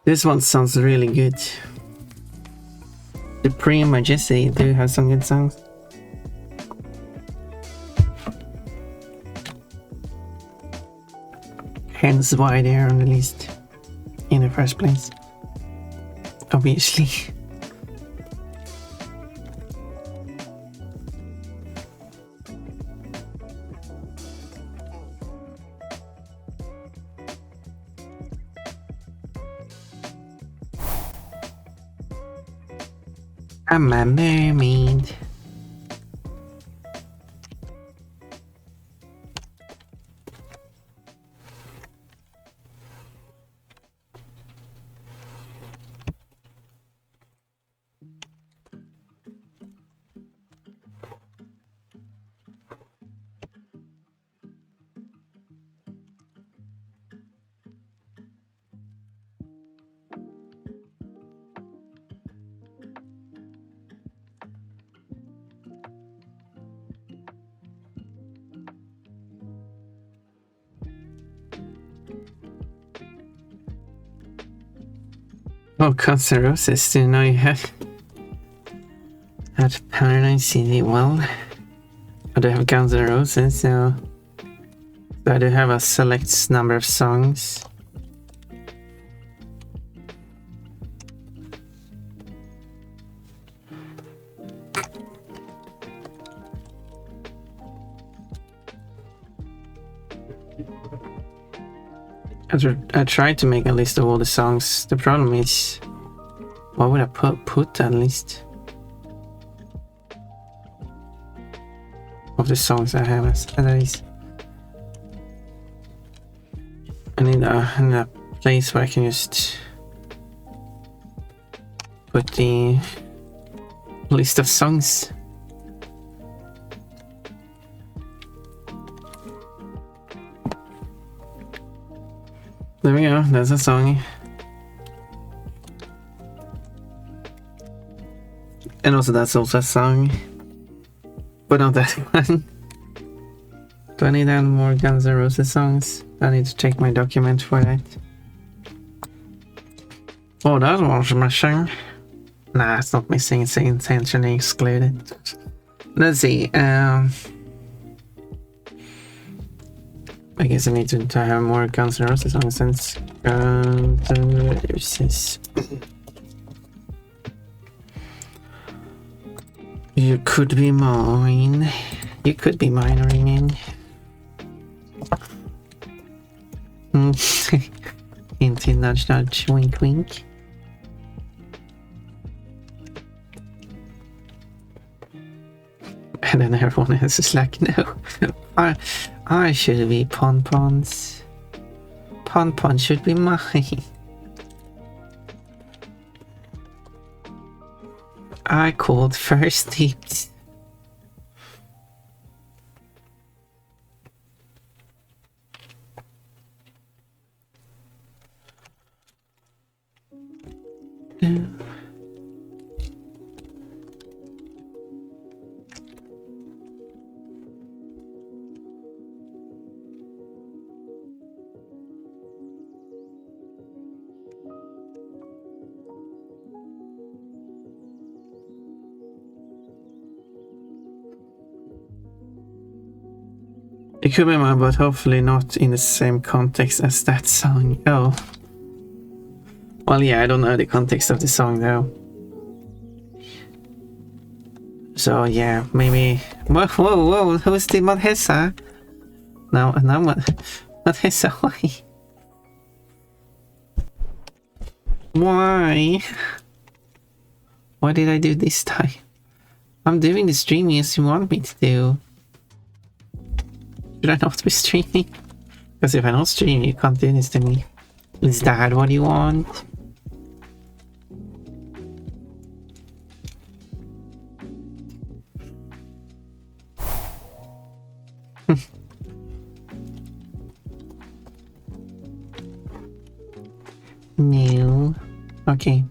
This one sounds really good. The Supreme Majesty do have some good songs. Hence why they are on the list in the first place. Obviously. I'm a mermaid. Oh, Guns N' Roses, do you know you have at Paradise City? Well, I do have Guns N' Roses, so I do have a select number of songs. I tried to make a list of all the songs. The problem is, what would I put that list of the songs I have as is? I need a place where I can just put the list of songs. There we go, that's a song. And also that's also a song. But not that one. Do I need any more Guns N' Roses songs? I need to check my document for that. Oh, that was missing. Nah, it's not missing, it's intentionally excluded. Let's see, I guess I need to have more Guns N' Roses songs since Guns N' Roses. You could be mine. You could be mine, I mean. Hinty, nudge, nudge, wink, wink. And then everyone else is like, no. I should be Pon-Pons. Pon-Pon should be mine. I called first tips. It could be mine, but hopefully not in the same context as that song. Oh. Well, yeah, I don't know the context of the song though. So yeah, maybe. Whoa! Who's the Madhessa? No, Madhessa, why? Why? Why did I do this time? I'm doing the streaming as you want me to do. Should I not be streaming? Because if I'm not streaming, you can't do this to me. Is that what you want? No. Okay.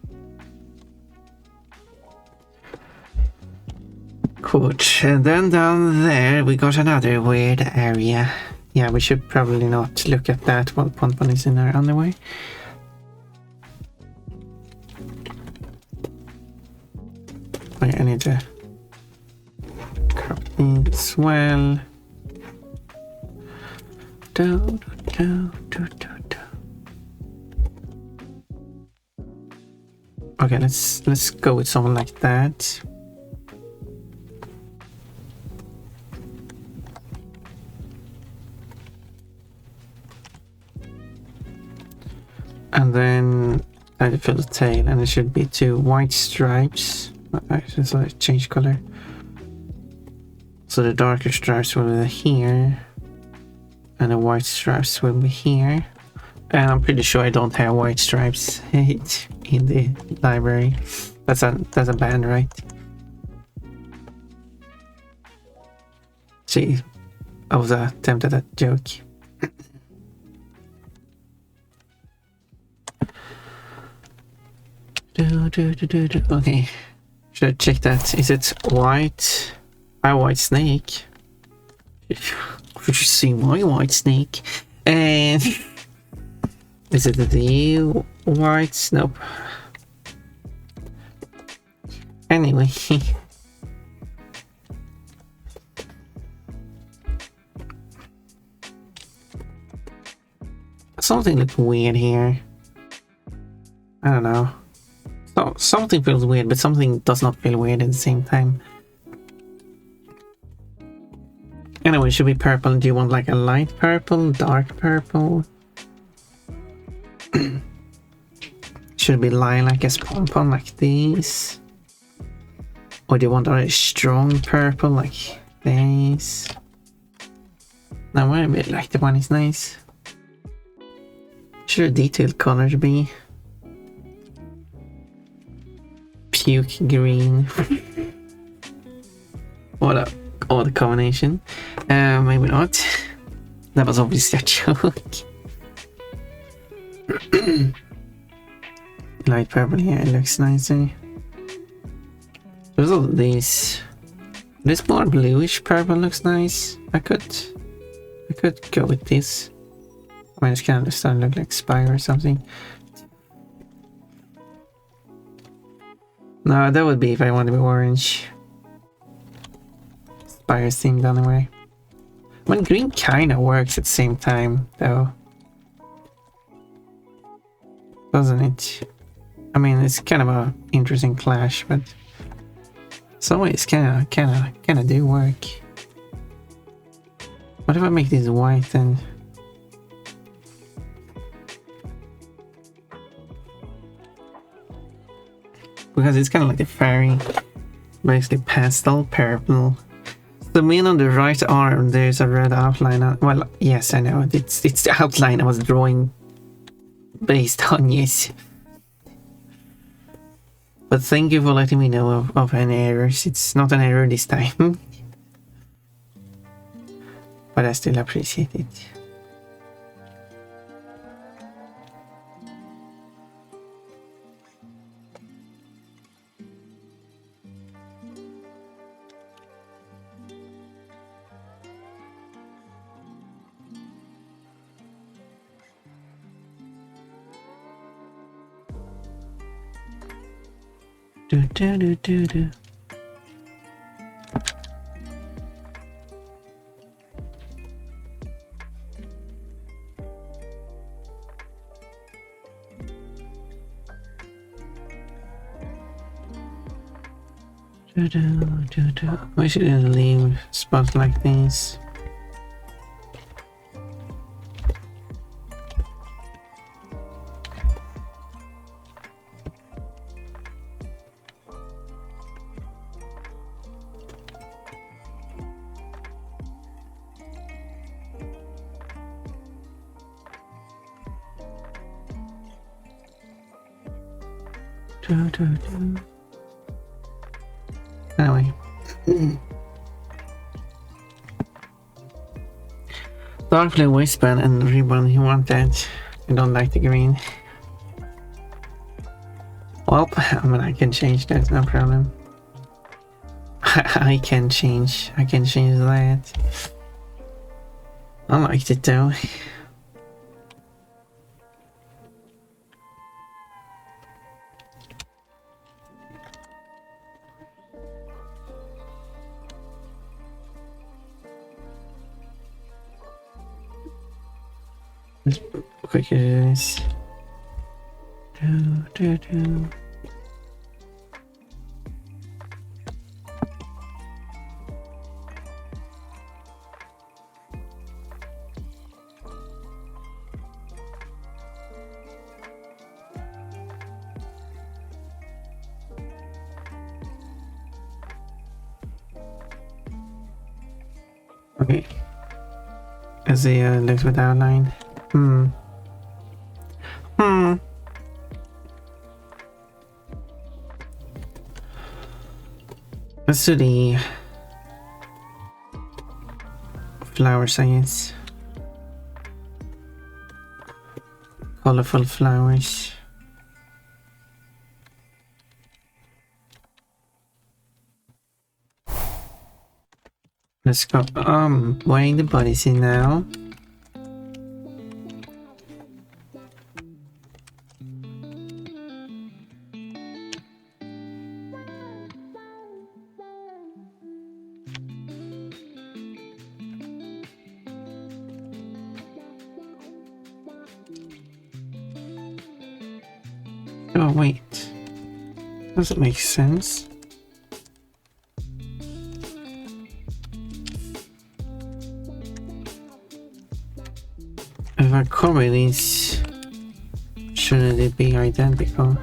Good. And then down there we got another weird area. Yeah, we should probably not look at that while Pon-Pon is in our underwear. Okay, I need to crop it as well. Okay, let's go with someone like that. And then I fill the tail, and it should be 2 white stripes. Actually, so I change color. So the darker stripes will be here, and the white stripes will be here. And I'm pretty sure I don't have white stripes in the library. That's a band, right? See, I was attempted at joke. Okay, should I check that? Is it white? A white snake? Could you see my white snake? And is it the white? Nope. Anyway. Something looks weird here. I don't know. So, something feels weird, but something does not feel weird at the same time. Anyway, it should be purple. Do you want like a light purple, dark purple? Should be lilac as pom-pom like this? Or do you want a strong purple like this? No, I a bit like the one is nice. Should a detailed color be? Puke green. What a odd combination. Maybe not. That was obviously a joke. Light purple here, it looks nicer. There's all these. This more bluish purple looks nice. I could go with this. I mean, it's kind of starting to look like Spire or something. No, that would be if I want to be orange. Spire themed anyway. When green kind of works at the same time, though. Doesn't it? I mean, it's kind of a interesting clash, but some ways kind of do work. What if I make this white then? Because it's kind of like a fairy, basically pastel purple. The man on the right arm, there's a red outline. Well, yes, I know. It's the outline I was drawing based on, yes. But thank you for letting me know of any errors. It's not an error this time. But I still appreciate it. Do do do do do. Do do do do. We should leave spots like this. Anyway. Dark blue waistband and ribbon, you want that? I don't like the green. Well, I mean, I can change that, no problem. I can change that. I liked it though. Let's quickly do this. Do. Okay. As it looks with outline. Let's do the flower science. Colorful flowers. Let's go. Wearing the bodysuit now. Oh, wait. Doesn't make sense. If I copy these, shouldn't it be identical?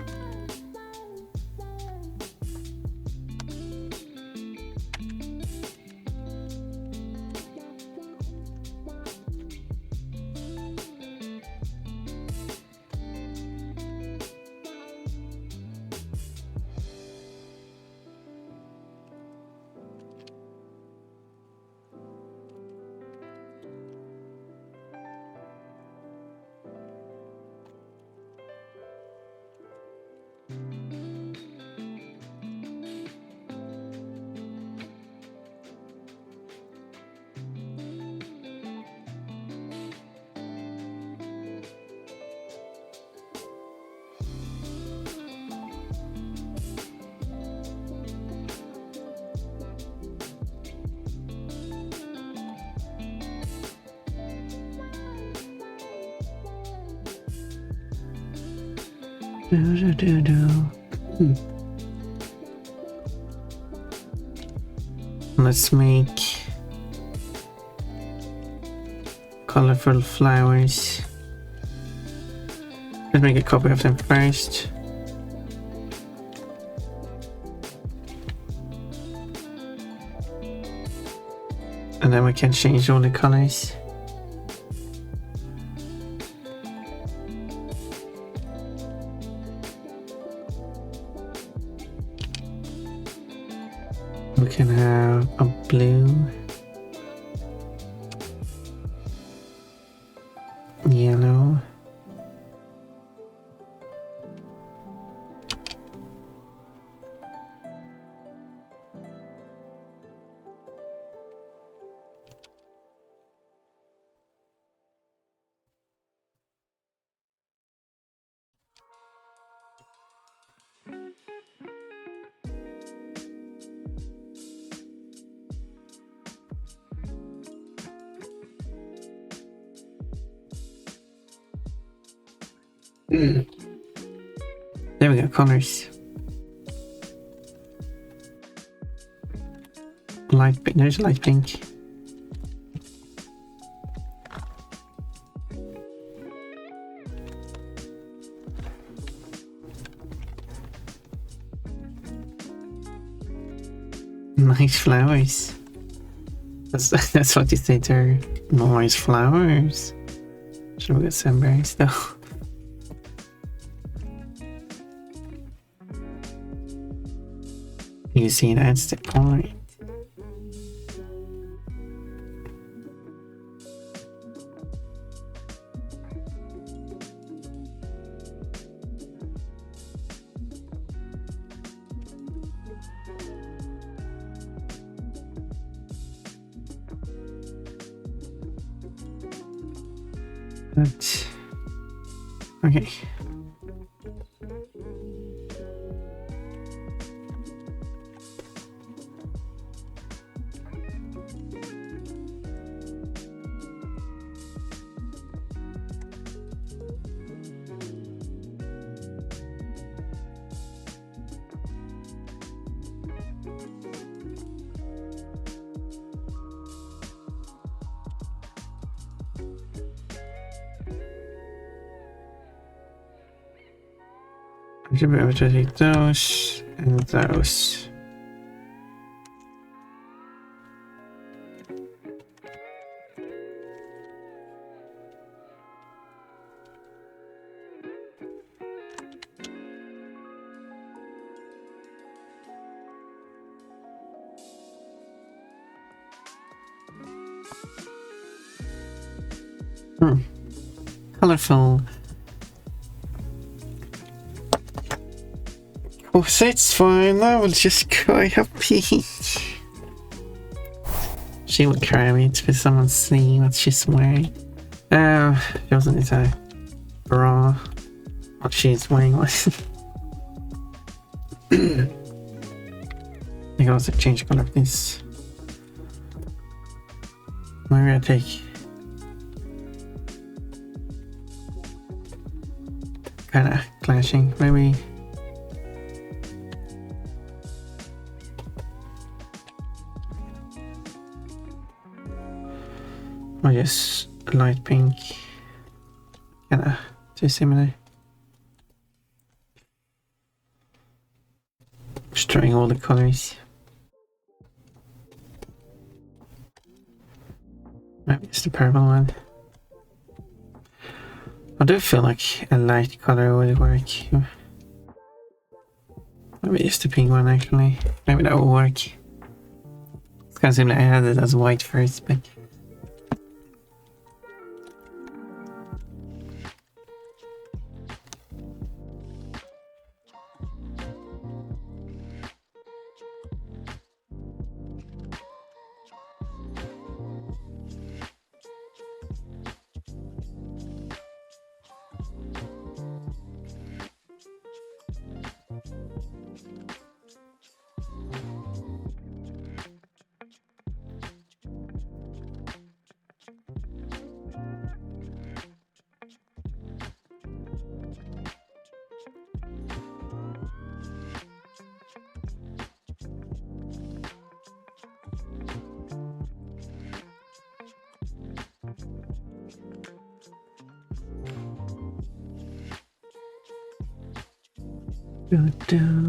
Let's make colorful flowers. Let's make a copy of them first. And then we can change all the colors. We can have a blue, yellow, There we go, colors. Light pink, there's light pink. Nice flowers. That's what you say there. Nice flowers. Should we get some berries though? You see, that's the point. But, okay. I should be able to take those and those. Colorful. Oh, that's fine. I will just cry happy. She would cry me to someone see what she's wearing. She wasn't into a bra. What she's wearing was. I can also change the color of this. Maybe I take kind of clashing. Maybe. Or just light pink. Kinda too similar. Just trying all the colors. Maybe it's the purple one. I do feel like a light color would work. Maybe it's the pink one actually. Maybe that will work. It's kind of similar. I had it as white first, but do.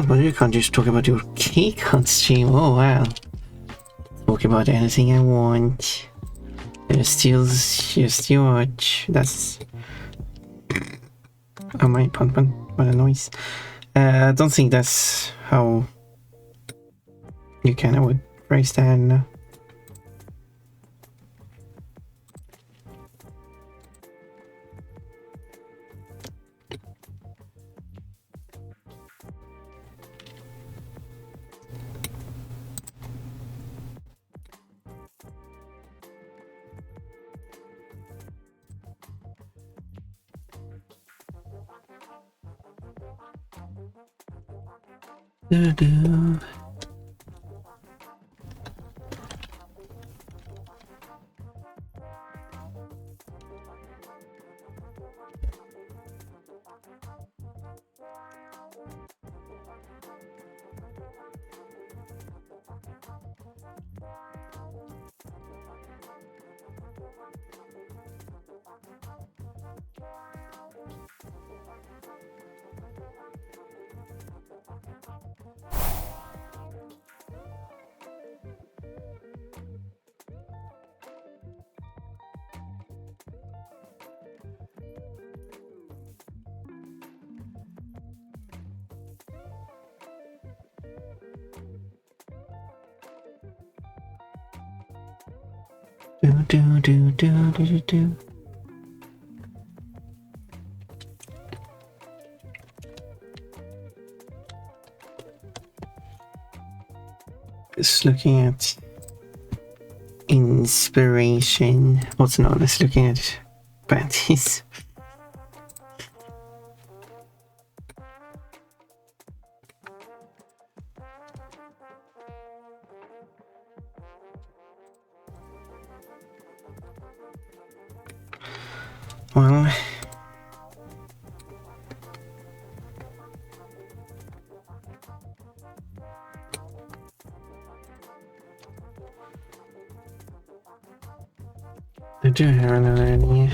But you can't just talk about your cake on stream. Oh wow. Talk about anything I want. Just watch. That's oh my pun. What a noise. I don't think that's how you kinda would phrase that now. Do. Just looking at inspiration, also known as looking at panties. Well, I do have another idea.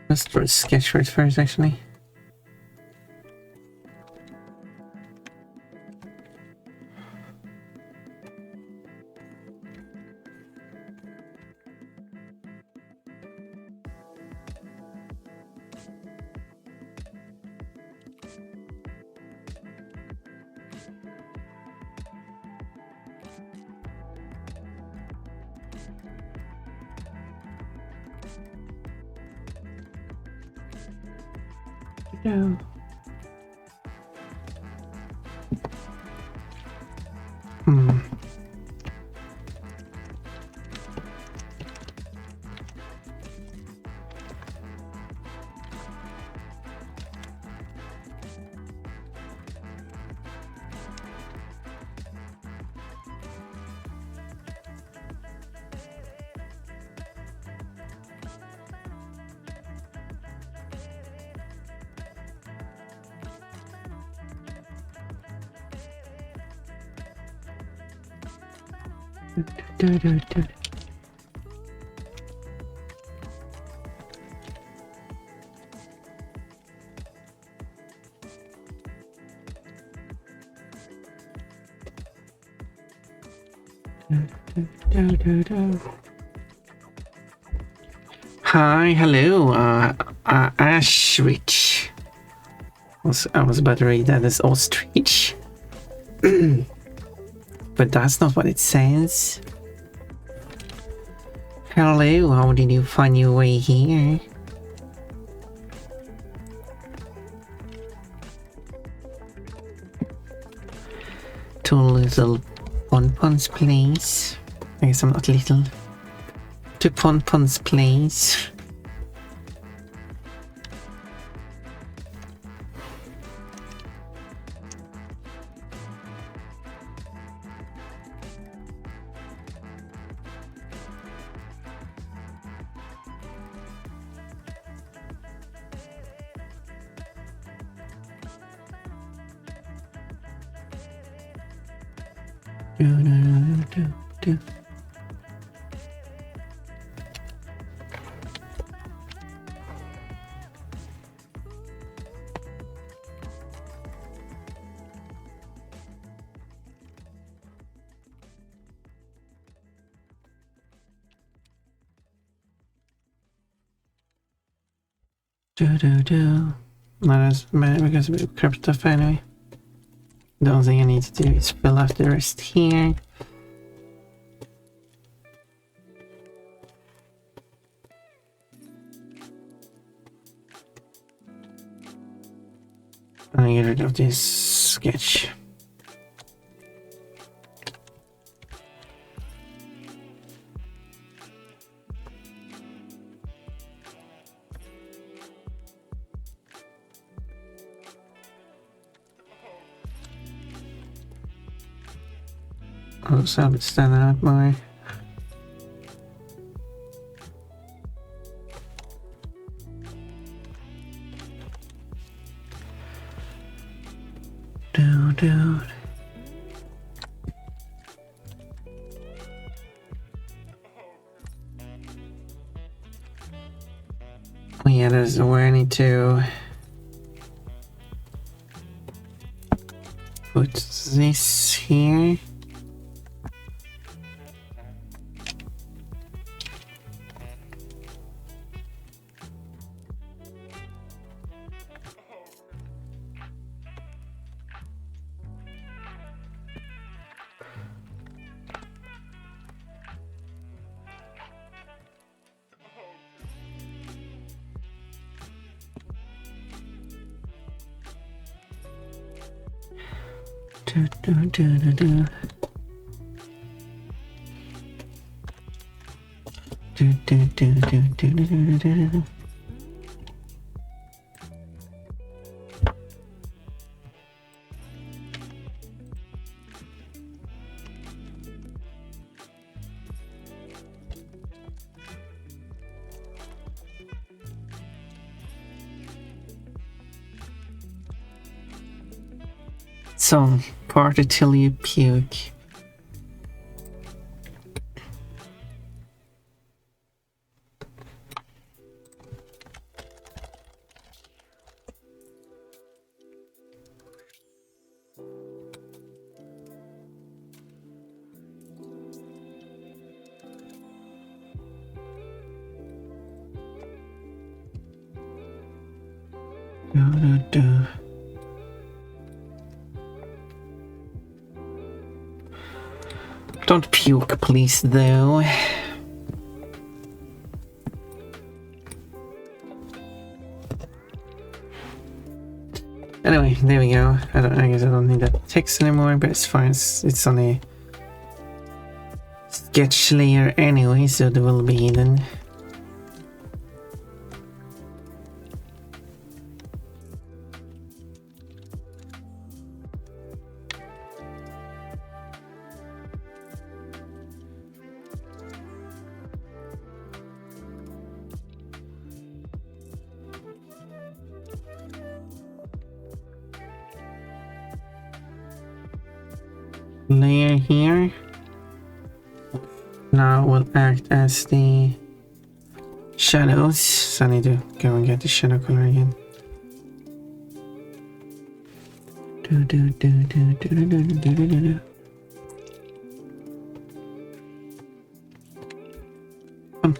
Let's do a sketch for it first, actually. No. Do. Hi, hello, Ashwich. I was about to read that as ostrich. But that's not what it says. Hello, how did you find your way here? To little Ponpon's place. I guess I'm not little. To Ponpon's place. Do. No, that's because we crap stuff anyway. The only thing I need to do is fill out the rest here. I get rid of this sketch. Also, have it stand out more. Do. Oh yeah, there's where I need to put this here. Do, do, do, do, do. Do, do, do, do, do, do, do, do, do. Song, party till you puke. Do, do, do. Don't puke, please, though. Anyway, there we go. I guess I don't need that text anymore, but it's fine. It's on a sketch layer anyway, so there will be hidden. Layer here now will act as the shadows, so I need to go and get the shadow color again. Do, do, do, do, do, do, do, do, do, do.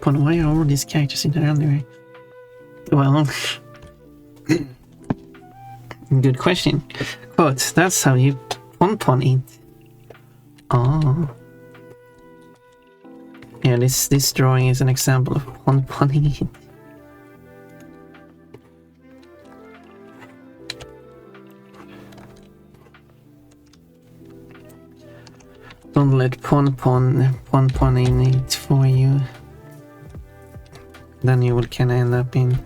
Why are all these characters in their underwear? Well, good question. But that's how you pon eat. Oh. Yeah, this drawing is an example of pon-ponning it. Don't let pon-ponning it for you. Then you will kinda end up in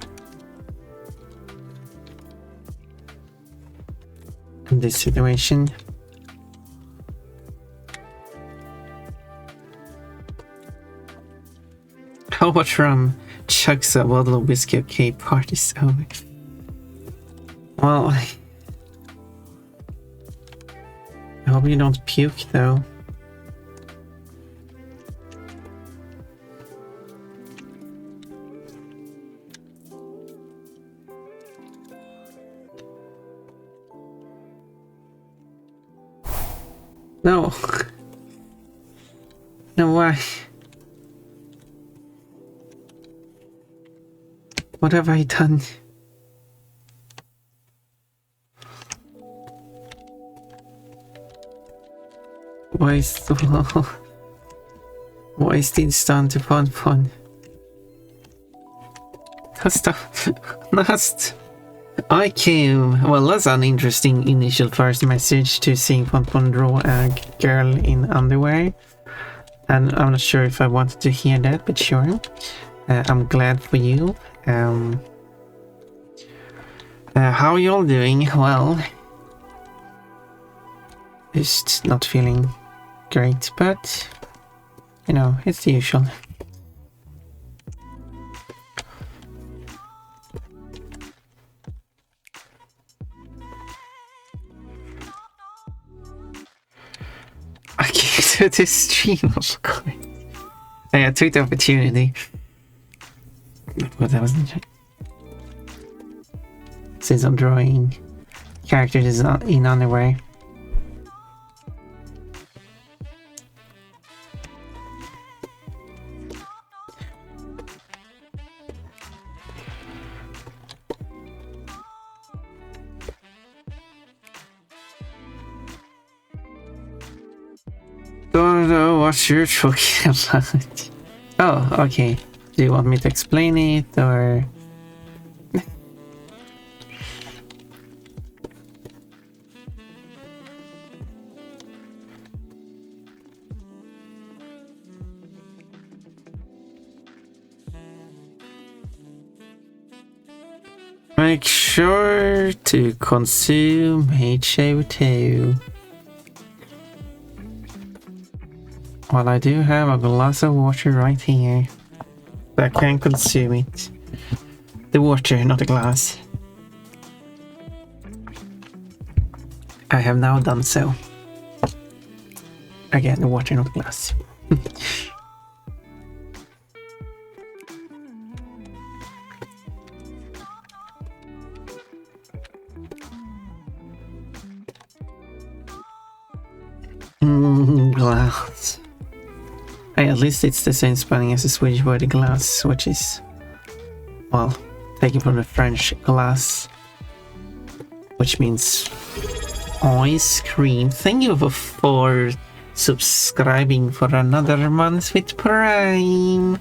this situation. How much rum chugs a bottle of whiskey? Okay, party's over. Well, I hope you don't puke though. No. No, why? What have I done? Why is this done to pon? That's I came. Well, that's an interesting initial first message to seeing pon draw a girl in underwear, and I'm not sure if I wanted to hear that, but sure. I'm glad for you. How are y'all doing? Well, just not feeling great, but you know, it's the usual. I came to this stream, of course. I took the opportunity. But that wasn't. Since I'm drawing characters in underwear. Don't know what you're talking about. Oh, okay. Do you want me to explain it, or... Make sure to consume HO2. Well, I do have a glass of water right here. But I can consume it. The water, not the glass. I have now done so. Again, the water, not glass. Glass. Hey, at least it's the same spelling as the Swedish word glass, which is, well, taken from the French glace, which means ice cream. Thank you for subscribing for another month with Prime.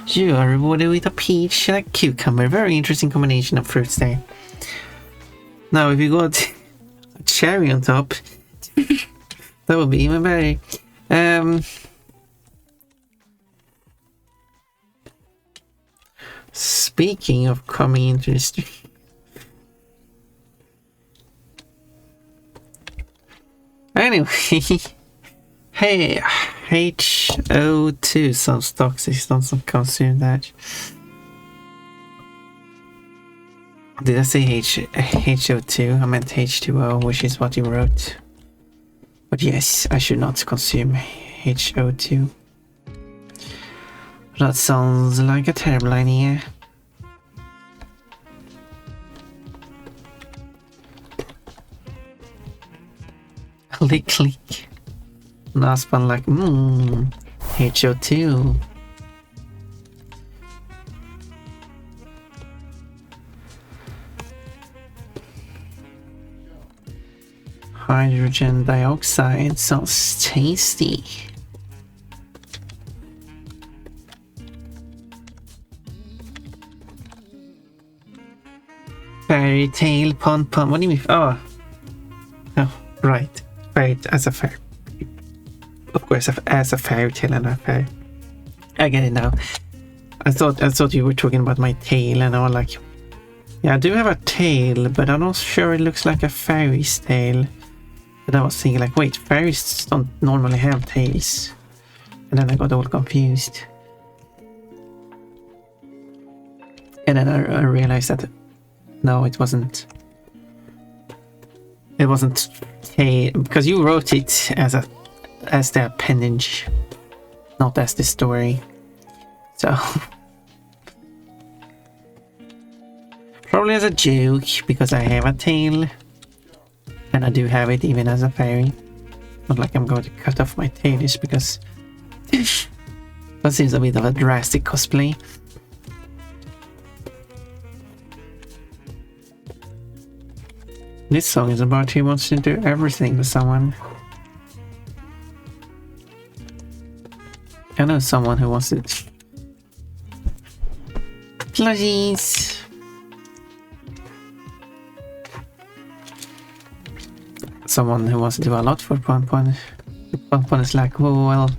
You are rewarded with a peach and a cucumber. Very interesting combination of fruits there. Now, if you got a cherry on top, that would be even better. Speaking of coming into the street. Anyway, hey, HO2 sounds toxic, don't consume that. Did I say HO2? I meant H2O, which is what you wrote. But yes, I should not consume HO2. That sounds like a terrible idea. Click, click. Last one like, HO2. Hydrogen dioxide sounds tasty. Fairy tale pon. What do you mean? Oh, right. Fairy as a fairy. Of course, as a fairy tale and a fairy. I get it now. I thought you were talking about my tail, and I was like, yeah, I do have a tail, but I'm not sure it looks like a fairy's tail. But I was thinking like, wait, fairies don't normally have tails. And then I got all confused. And then I realized that no, it wasn't. It wasn't tail, because you wrote it as the appendage, not as the story. So probably as a joke, because I have a tail. And I do have it even as a fairy. Not like I'm going to cut off my tail just because that seems a bit of a drastic cosplay. This song is about he wants to do everything for someone. I know someone who wants to... Plushies! Someone who wants to do a lot for Pon. Pon is like, oh, well,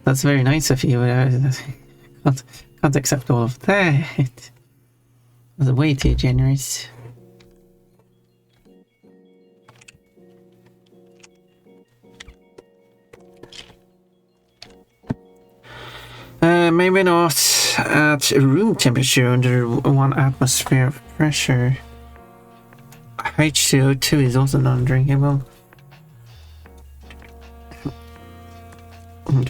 that's very nice of you. Can't accept all of that. That's way too generous. Maybe not at room temperature under 1 atmosphere of pressure. H2O2 is also non-drinkable.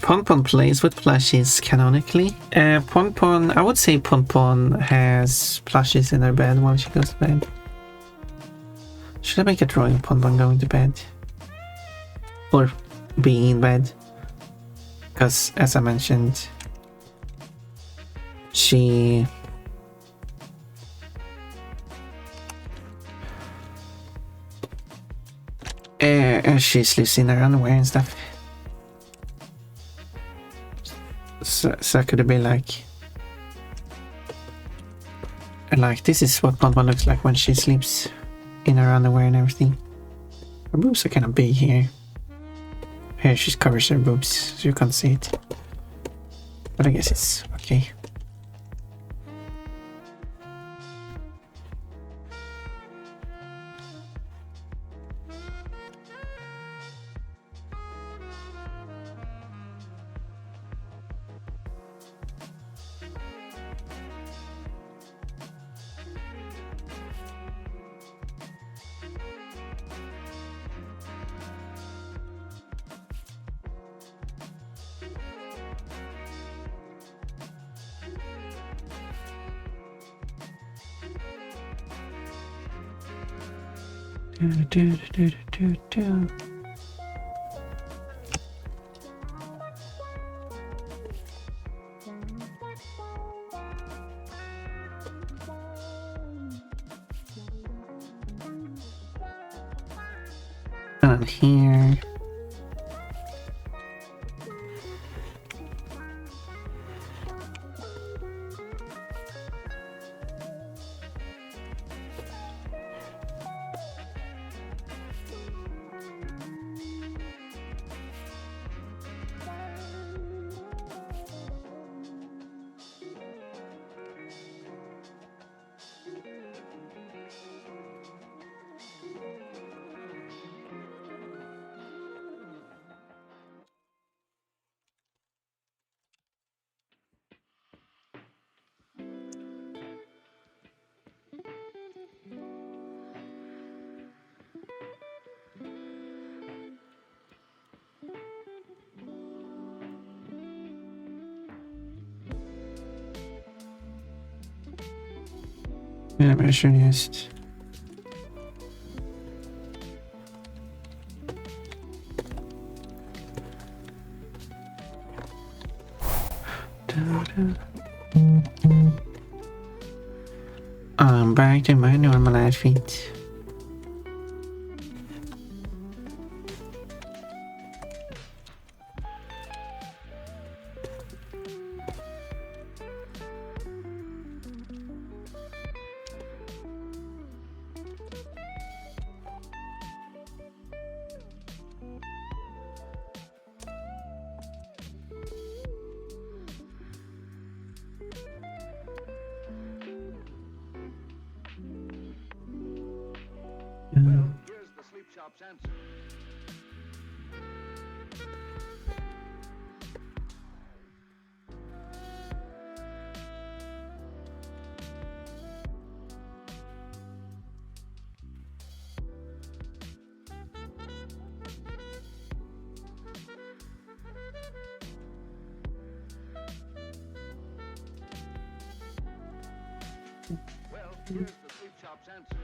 Pon plays with plushies canonically. Pon, I would say Pon has plushies in her bed while she goes to bed. Should I make a drawing of Pon going to bed? Or being in bed? Because, as I mentioned, she sleeps in her underwear and stuff. So could it be like this is what Pon looks like when she sleeps in her underwear and everything. Her boobs are kind of big here. Here she covers her boobs so you can't see it. But I guess it's okay. Do. And here. Animationist. I'm back to my normal outfit. Here's the sleep shop's answer. Well, here's the sleep shop's answer.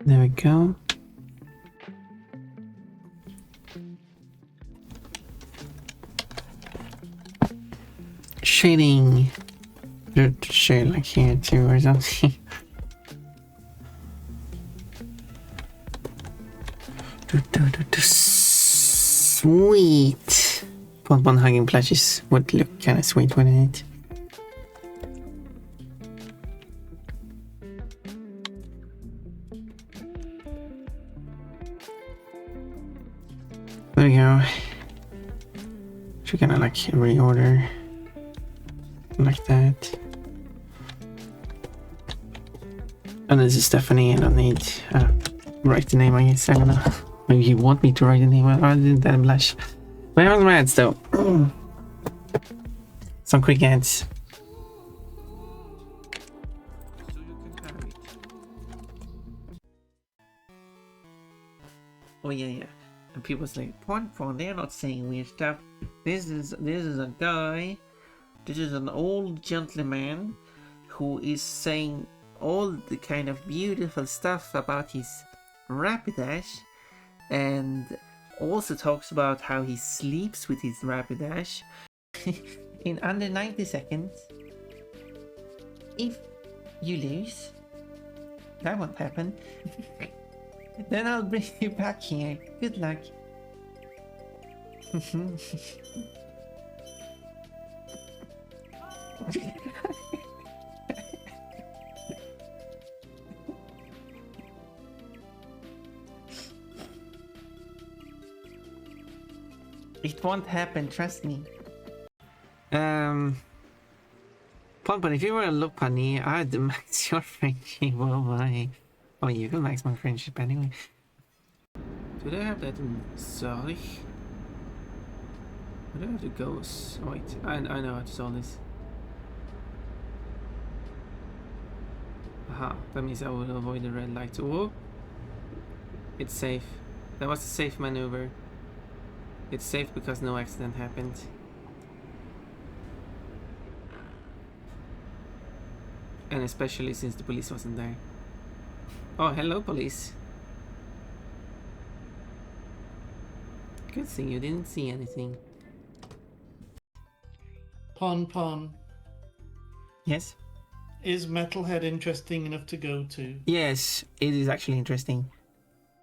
There we go. Shading. Shade like here too or something. Sweet. Bonbon hugging plushies would look kind of sweet, wouldn't it? There we go. Should kind of like reorder like that. And this is Stephanie. I don't need write the name. I guess I don't know. Maybe you want me to write the name. I did that blush. But I have some ads though. Some quick ads. Oh yeah. And people say, "Point, they're not saying weird stuff. This is a guy. This is an old gentleman who is saying all the kind of beautiful stuff about his Rapidash, and also talks about how he sleeps with his Rapidash in under 90 seconds. If you lose, that won't happen. Then I'll bring you back here. Good luck." It won't happen, trust me. Pompan, if you were a Lopani, I'd max your friendship. Oh my. Oh, you can max my friendship anyway. Do they have that in Zurich? Do they have the ghosts? Oh, wait, I know how to solve this. Aha, that means I will avoid the red light. Oh! It's safe. That was a safe maneuver. It's safe because no accident happened. And especially since the police wasn't there. Oh, hello police. Good thing you didn't see anything. Pon. Yes? Is Metalhead interesting enough to go to? Yes, it is actually interesting.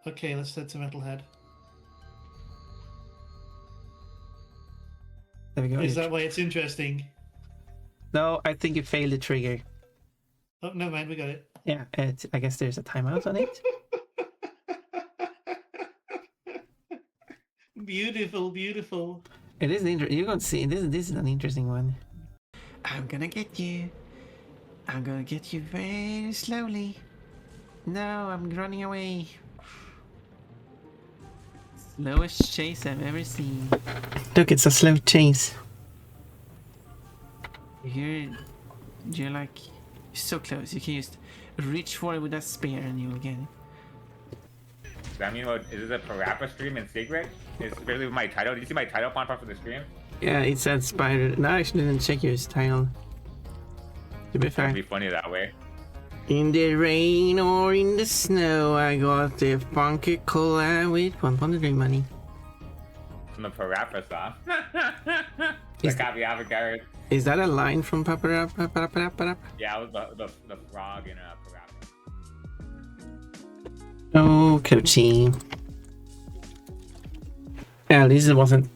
Okay, let's head to Metalhead. There we go. Is that why it's interesting? No, I think you failed the trigger. Oh, never mind, we got it. Yeah, I guess there's a timeout on it. Beautiful, beautiful. It is interesting. You're gonna see. This is an interesting one. I'm gonna get you. I'm gonna get you very slowly. No, I'm running away. Slowest chase I've ever seen. Look, it's a slow chase. You're like so close. You can just reach for it with a spear and you will get it. Does that mean is this a Parappa stream in secret? It's really my title. Did you see my title pop up for the stream? Yeah, it said spider. No, I actually didn't check your title. To be fair. It'd be funny that way. In the rain or in the snow, I got the funky collab with $100 money. From the Parappa song. Is The copy avant-garde. Is that a line from Paparap? Yeah, it was the frog in Parappa. Oh, Coachy. At least it wasn't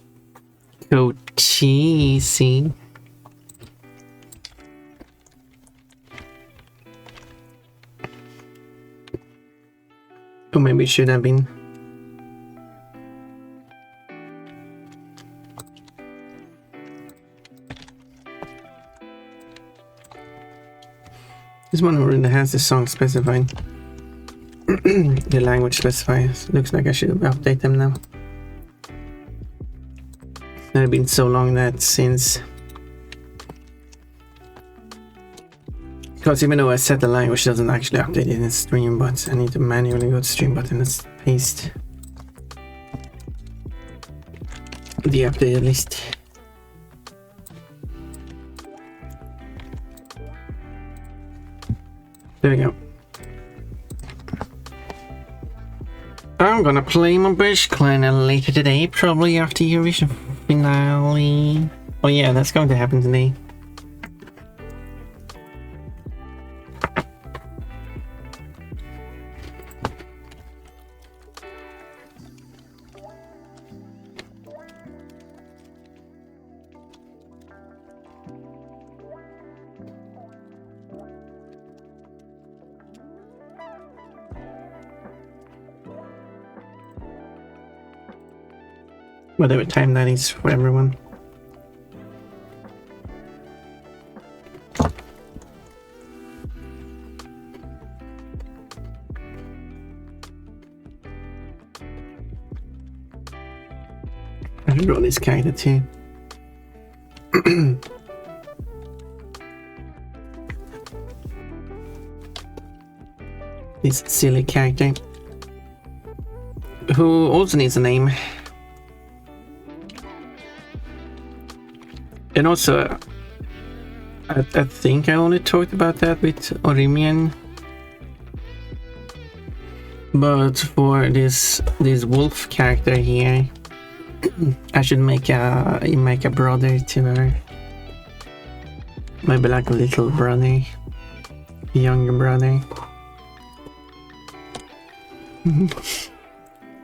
Coachy, see? Or maybe it should have been. This one already has the song specified. The language specified. Looks like I should update them now. It's been so long that since. Because even though I set the language, it doesn't actually update it in the stream, but I need to manually go to stream button and paste the updated list. There we go. I'm gonna play my British clan later today, probably after Eurovision finale. Oh yeah, that's going to happen today. Whatever time that is for everyone. I should draw this character too. This silly character. Who also needs a name. And also, I think I only talked about that with Orimian. But for this wolf character here, I should make a brother to her. Maybe like a little brother, younger brother.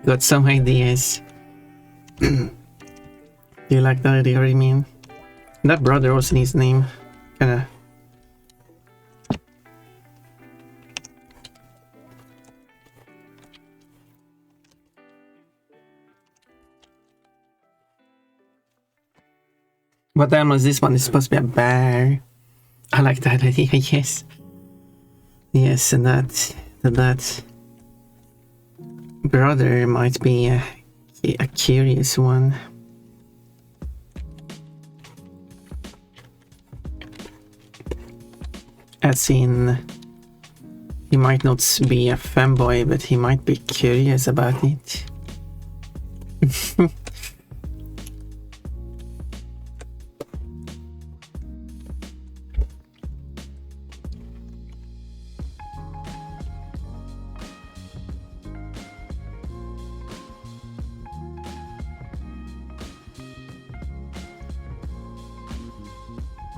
Got some ideas. Do you like that idea, Orimian? That brother also needs a name. Kinda. What animal is this one? It's supposed to be a bear. I like that idea, yes. Yes, and that brother might be a curious one. As in, he might not be a fanboy, but he might be curious about it.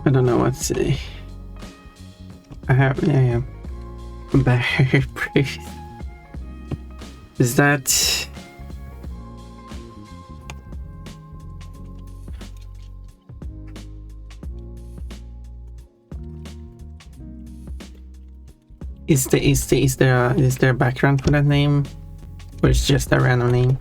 I don't know what's I have bear breath. Is that is there a background for that name, or it's just a random name?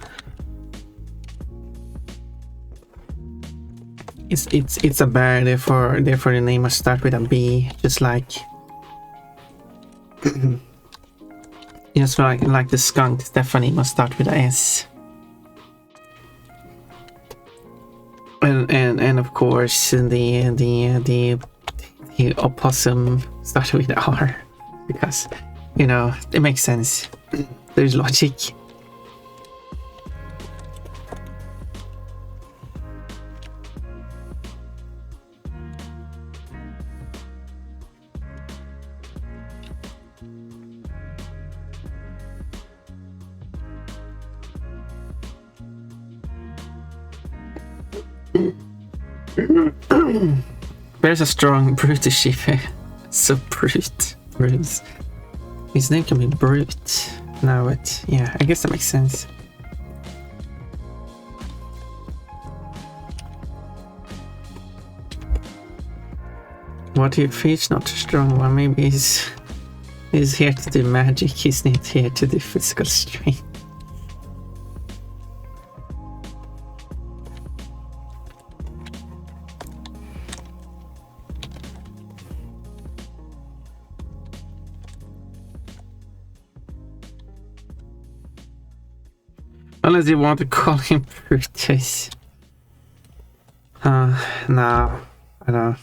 It's a bear, therefore the name must start with a B, just like just like the skunk Stephanie must start with a S. And of course the opossum started with R, because you know it makes sense. There's logic. There's a strong bruteship. So Bruce. His name can be Brute. No, but yeah, I guess that makes sense. What if he's not a strong one? Maybe he's here to do magic. He's not here to do physical strength. Unless you want to call him Brutus. No, I don't.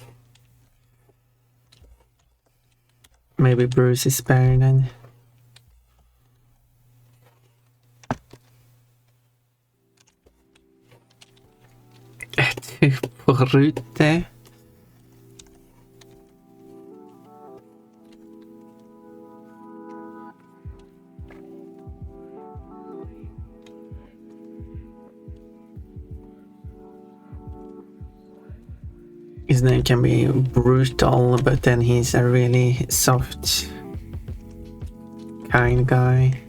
Maybe Bruce is better then. Brute. His name can be brutal, but then he's a really soft, kind guy.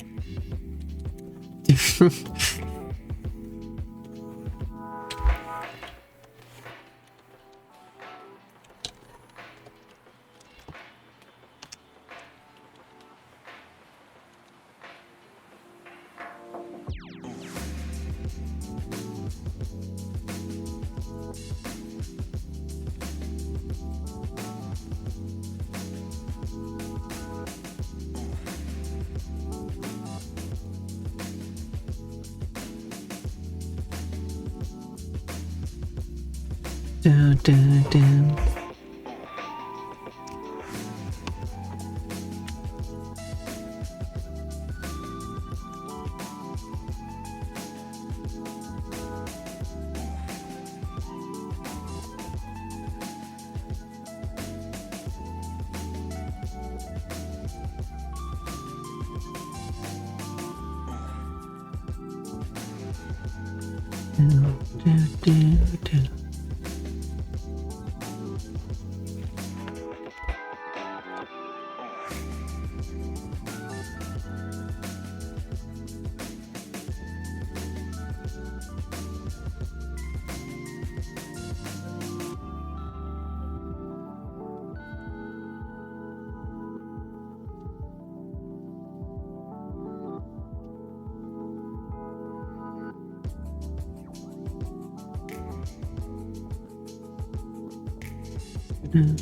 Get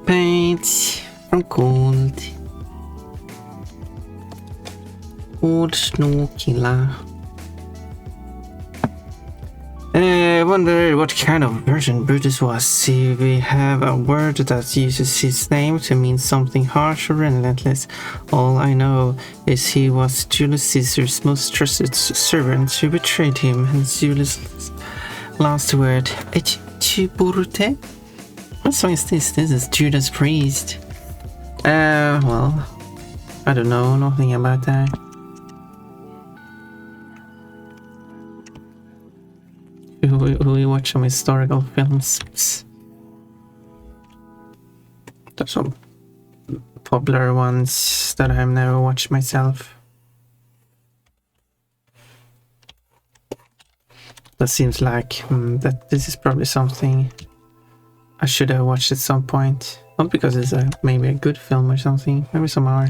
paint from gold. Old snow killer. I wonder what kind of version Brutus was. We have a word that uses his name to mean something harsh or relentless. All I know is he was Julius Caesar's most trusted servant who betrayed him, and Julius' last word, attribution-free. What song is this? This is Judas Priest. Well, I don't know nothing about that. We watch some historical films. There's some popular ones that I've never watched myself. That seems like that this is probably something I should have watched at some point. Not because it's maybe a good film or something. Maybe some are.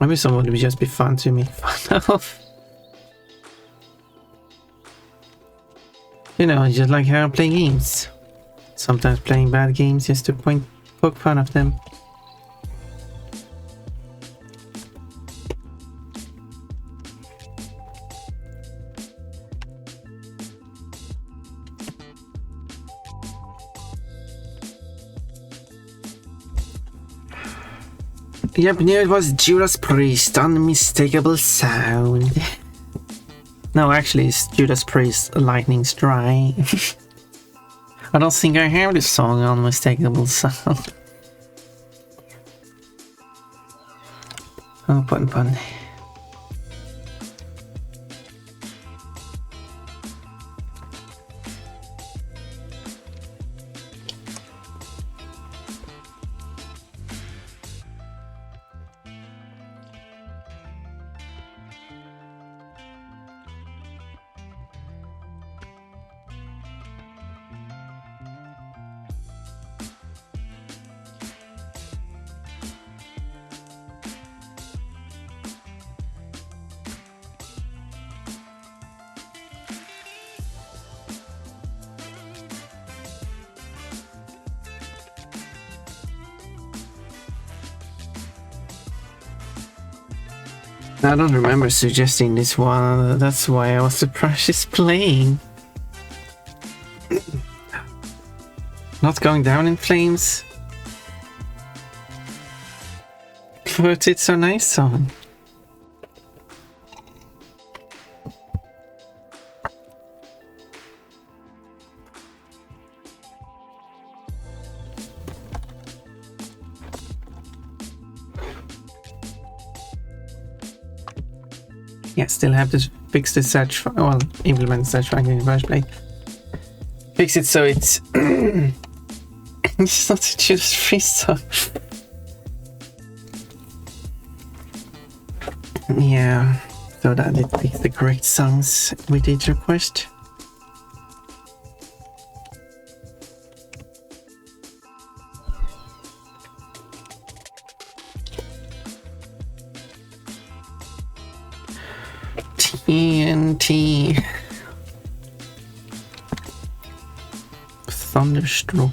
Maybe some would just be fun to make fun of. You know, just like how I play games. Sometimes playing bad games just to poke fun of them. Yep, knew it was Judas Priest, unmistakable sound. No, actually, it's Judas Priest, Lightning Strike. I don't think I have this song, Unmistakable Sound. Oh, pun. I don't remember suggesting this one, that's why I was surprised it's playing. Not going down in flames. But it's a nice song. Yeah, still have to fix the search, well, implement search function in the first place. Fix it so it's it's not a Judas Priest song. Yeah, so that it picks the correct songs with each request. TNT. Thunderstruck.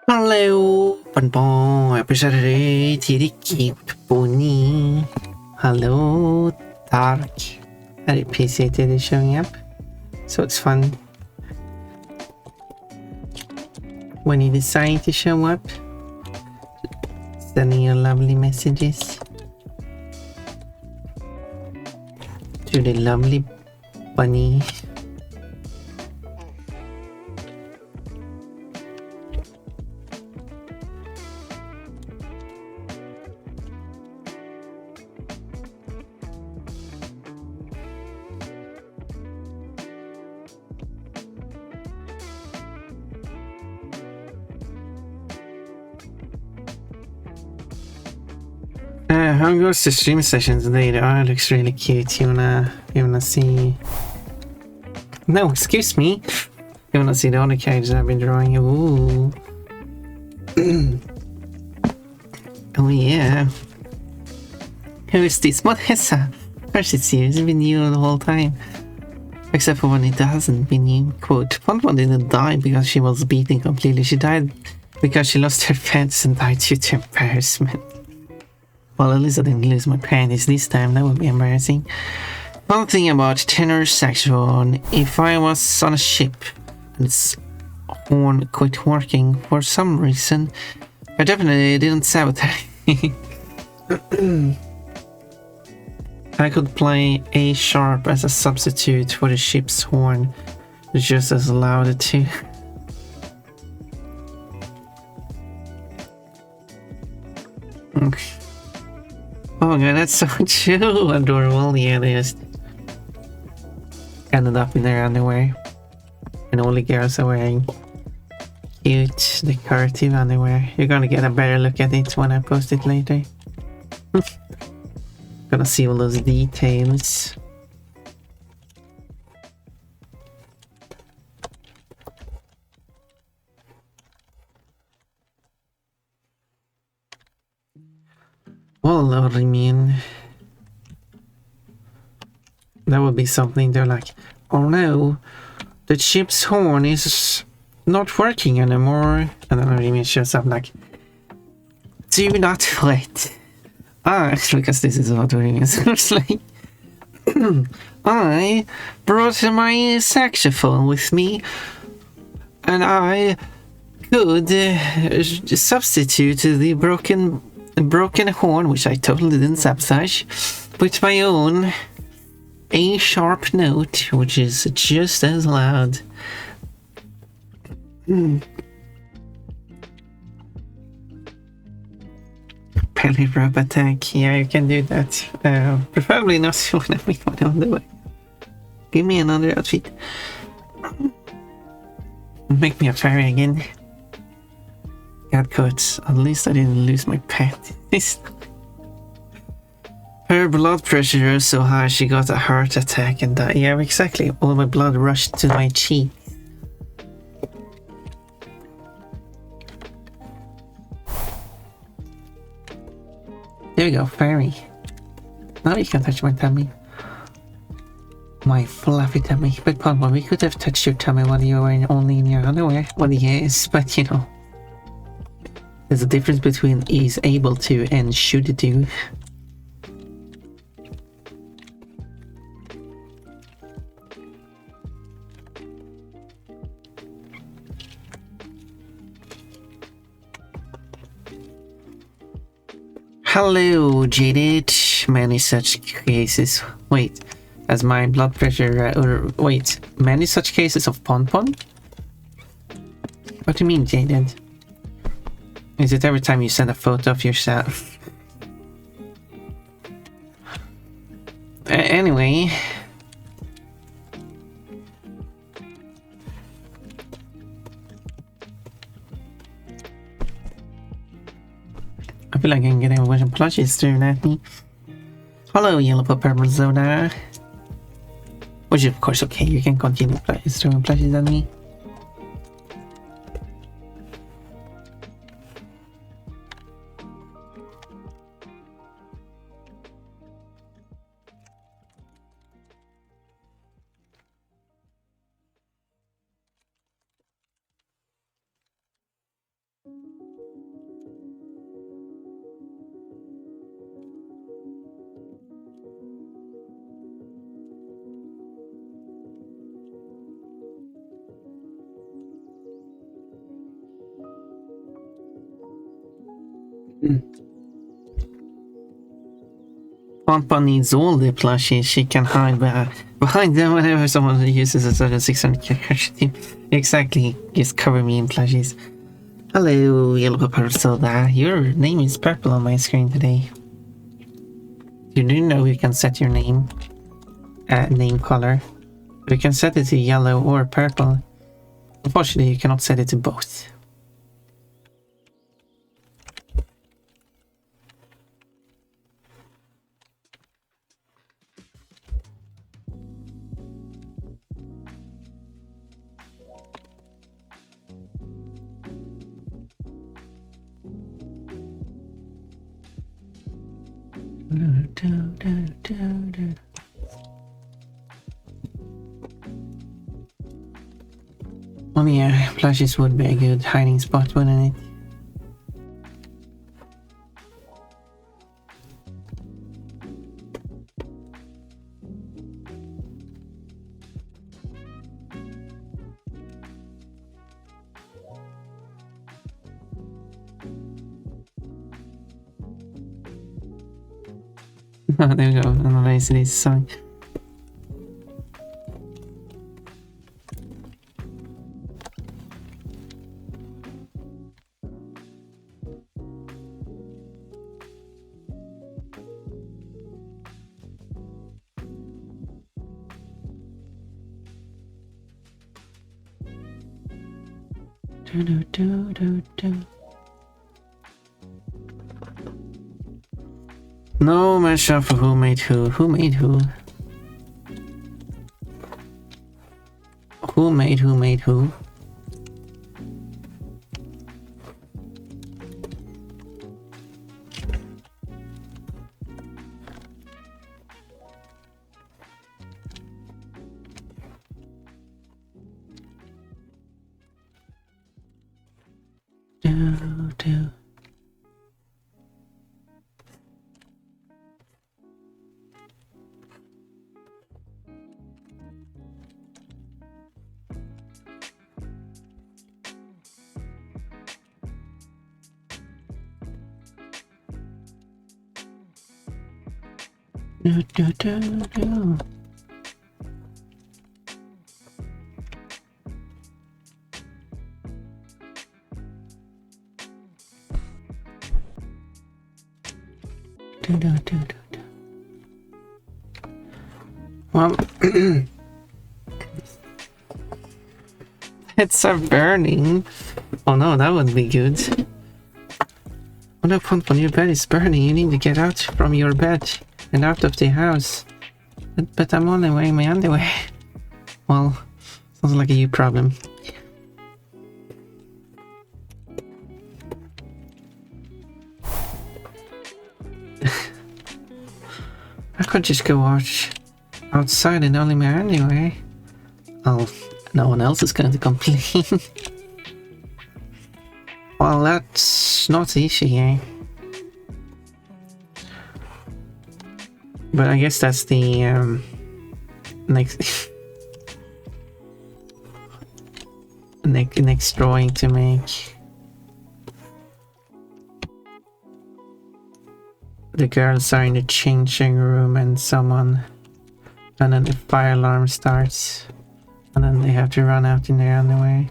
Hello. Bonbon, episode 3 tidigt cute bunny. Hello, Dark. I appreciated it showing up. So it's fun when you decide to show up, sending your lovely messages to the lovely bunny. How goes the stream session today? Oh, it looks really cute. You wanna see? No, excuse me. You wanna see the other characters I've been drawing? Ooh. Oh yeah. Who is this? Monessa? First it's you. It's been you the whole time. Except for when it hasn't been you. Quote, Ponpon didn't die because she was beaten completely. She died because she lost her pants and died due to embarrassment. Well, at least I didn't lose my panties this time. That would be embarrassing. One thing about tenor saxophone. If I was on a ship and its horn quit working for some reason, I definitely didn't sabotage. I could play A sharp as a substitute for the ship's horn, just as loud too. Oh god, that's so true. Adorable. Yeah, they just ended up in their underwear. And only girls are wearing cute, decorative underwear. You're gonna get a better look at it when I post it later. Gonna see all those details. Well, I mean, that would be something. They're like, oh no, the ship's horn is not working anymore. And then Remy shows up like, do not fret. Because this is what Remy sounds like. I brought my saxophone with me, and I could substitute the broken horn, which I totally didn't sabotage, with my own A sharp note, which is just as loud. Belly rub attack. Yeah, you can do that. Preferably not when I'm in my underwear. Give me another outfit. Make me a fairy again. God cuts. At least I didn't lose my pet. Her blood pressure was so high she got a heart attack and died. Yeah, exactly. All my blood rushed to my cheek. There you go, fairy. Now you can touch my tummy. My fluffy tummy. But Ponpon, we could have touched your tummy while you were only in your underwear. Well, yes, but you know. There's a difference between is able to and should do. Hello, Jaded. Many such cases. Wait, as my blood pressure. Wait, many such cases of Ponpon? What do you mean, Jaded? Is it every time you send a photo of yourself? Anyway. I feel like I can get a bunch of plushies thrown at me. Hello, Yellow Purple Soda. Which is of course okay, you can continue throwing plushies at me. Pampa needs all the plushies. She can hide behind them whenever someone uses a certain 600 character team. Exactly. Just cover me in plushies. Hello, Yellow Pepper Soda. Your name is purple on my screen today. You do know you can set your name color. You can set it to yellow or purple. Unfortunately, you cannot set it to both. Well, yeah, plushies would be a good hiding spot, wouldn't it? Oh, there we go. Analyze this song. No mashup for who made who. Who made who? Who made who? Do. Do. Well, it's a burning. Oh no, that would be good. Oh no, Pompon, your bed is burning. You need to get out from your bed and out of the house. But I'm only wearing my underwear. Well, sounds like a you problem. I could just go watch outside and only my underwear. Oh, no one else is going to complain. Well, that's not easy, eh? But I guess that's the next drawing to make. The girls are in the changing room and then the fire alarm starts and then they have to run out in their underwear.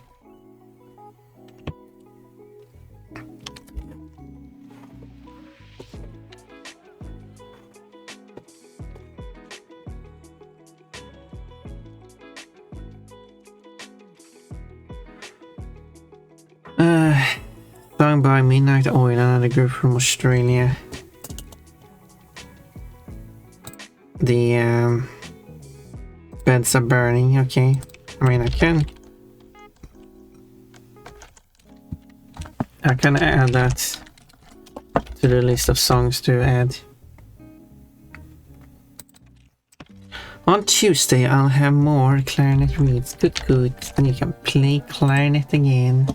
Sung by Midnight Oil, another group from Australia. The beds are burning, okay. I mean, I can add that to the list of songs to add. On Tuesday, I'll have more clarinet reads. Good. Then you can play clarinet again.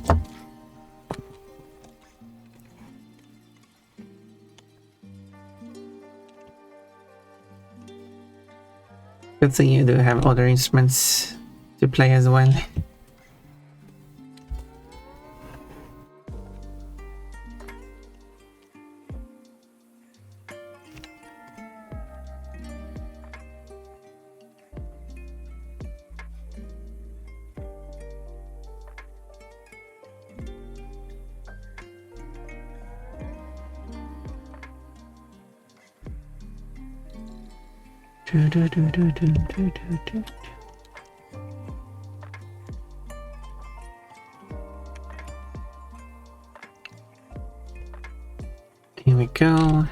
Good thing you do have other instruments to play as well. Here we go.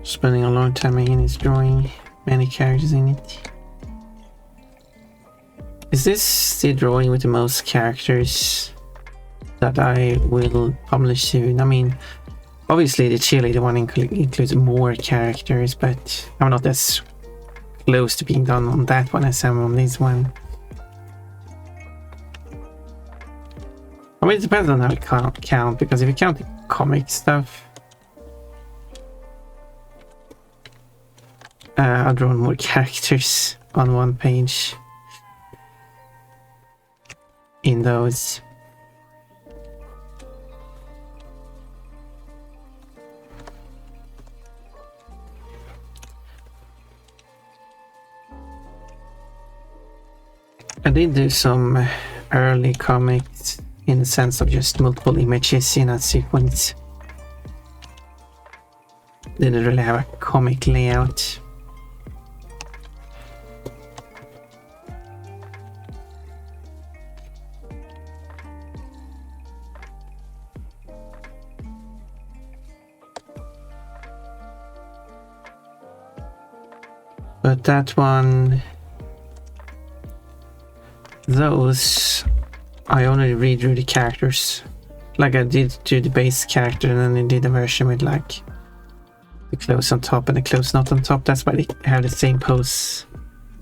Spending a long time in his drawing, many characters in it. Is this the drawing with the most characters that I will publish soon? I mean, obviously the cheerleader one includes more characters, but I'm not as close to being done on that one as I'm on this one. I mean, it depends on how you count, because if you count the comic stuff, I've drawn more characters on one page in those. I did do some early comics in the sense of just multiple images in a sequence. Didn't really have a comic layout. But that one, those, I only redrew the characters. Like I did do the base character and then I did a version with like the clothes on top and the clothes not on top. That's why they have the same pose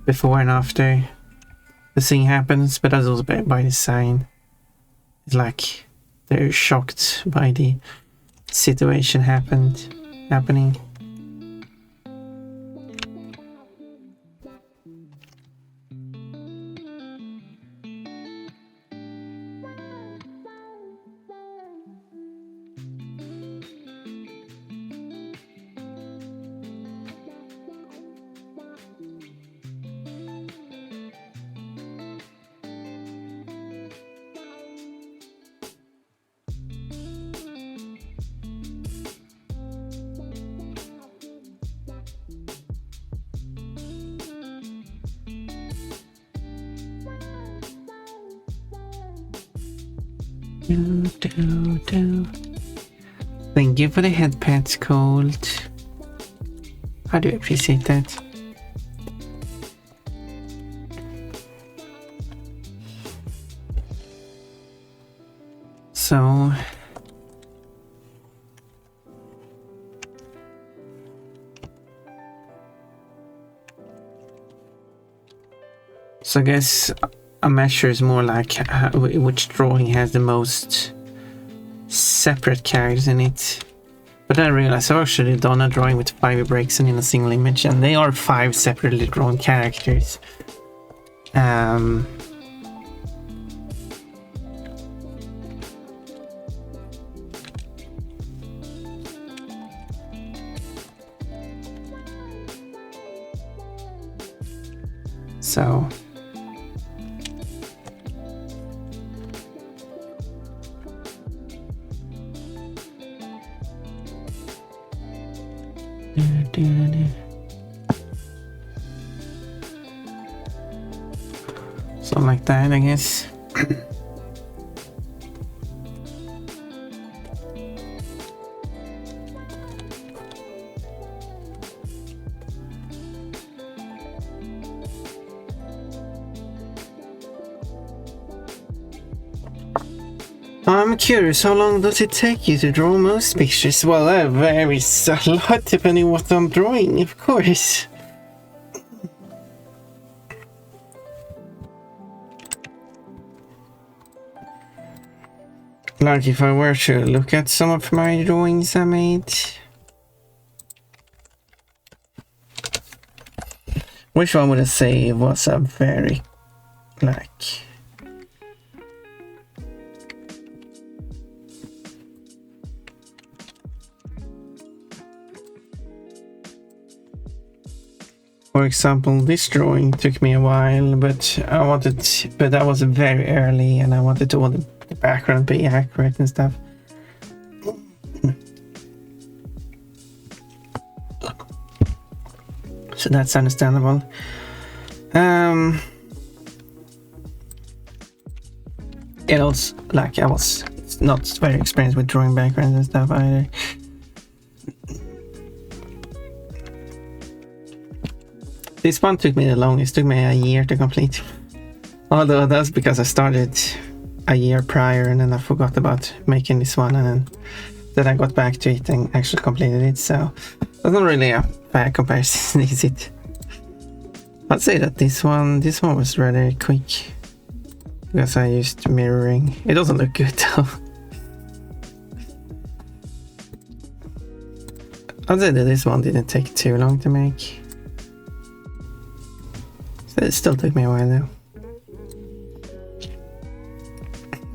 before and after the thing happens, but that's also by design. It's like they're shocked by the situation happening. Thank you for the head pats, Cold. I do appreciate that. So I guess a measure is more like which drawing has the most separate characters in it. But I realized I've actually done a drawing with 5 breaks and in a single image, and they are 5 separately drawn characters. So something like that, I guess. I'm curious, how long does it take you to draw most pictures? Well, that varies a lot depending on what I'm drawing, of course. Like if I were to look at some of my drawings I made. Which one would I say was a very, like... For example, this drawing took me a while, but that was very early and I wanted all the background be accurate and stuff. that's understandable. It also, like, I was not very experienced with drawing backgrounds and stuff either. This one took me the longest, took me a year to complete. Although that's because I started a year prior and then I forgot about making this one, and then I got back to it and actually completed it, so that's not really a fair comparison, is it? I'd say that this one was rather quick because I used mirroring. It doesn't look good though. I'd say that this one didn't take too long to make. So it still took me a while though.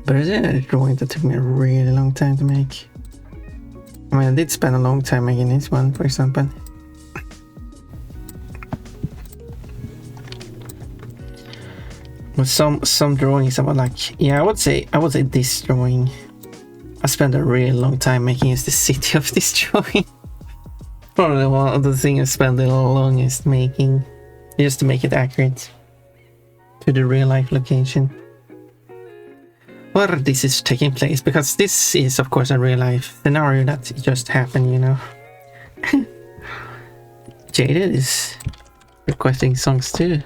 But it's a drawing that took me a really long time to make. I mean, I did spend a long time making this one, for example. But some drawings I would like, yeah, I would say this drawing I spent a really long time making is the city of this drawing. Probably one of the things I spent the longest making, just to make it accurate to the real life location where this is taking place, because this is of course a real life scenario that just happened, you know. Jaded is requesting songs too.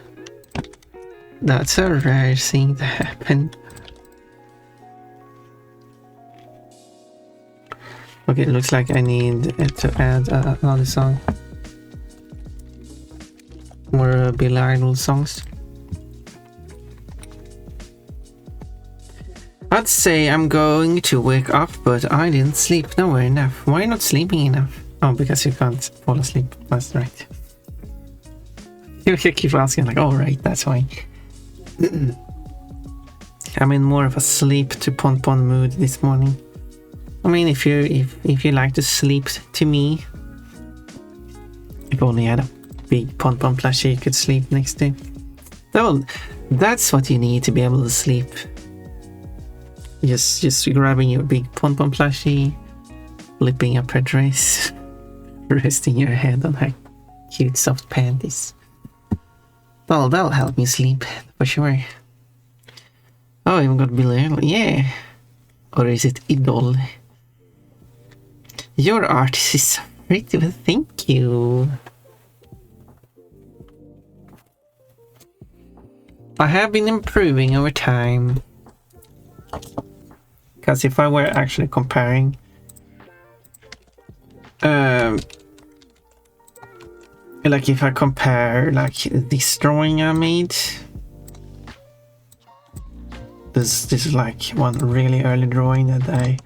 That's a rare thing to happen. Okay, it looks like I need to add another song. More Billy Idol songs. I'd say I'm going to wake up, but I didn't sleep nowhere enough. Why not sleeping enough? Oh, because you can't fall asleep. That's right. You keep asking, like, oh right, that's why. I'm in more of a sleep to pon pon mood this morning. I mean, if you like to sleep to me, if only I had a big pon pon plushie you could sleep next to. Well, that's what you need to be able to sleep. Just grabbing your big pon pon plushie, flipping up her dress, resting your head on her cute soft panties. Well, that'll help me sleep for sure. Oh, I even got Billy Idol. Yeah. Or is it Idol? Your art is so pretty. Well, thank you. I have been improving over time. Because if I were actually comparing like if I compare like this drawing I made, this is like one really early drawing that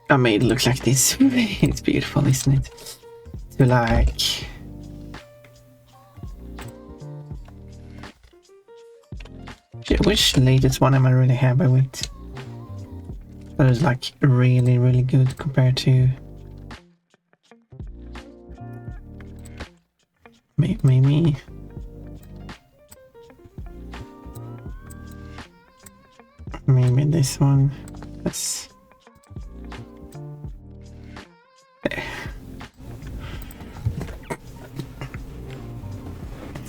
I made look like this. It's beautiful, isn't it? To like which latest one am I really happy with? That is like really good compared to maybe this one. That's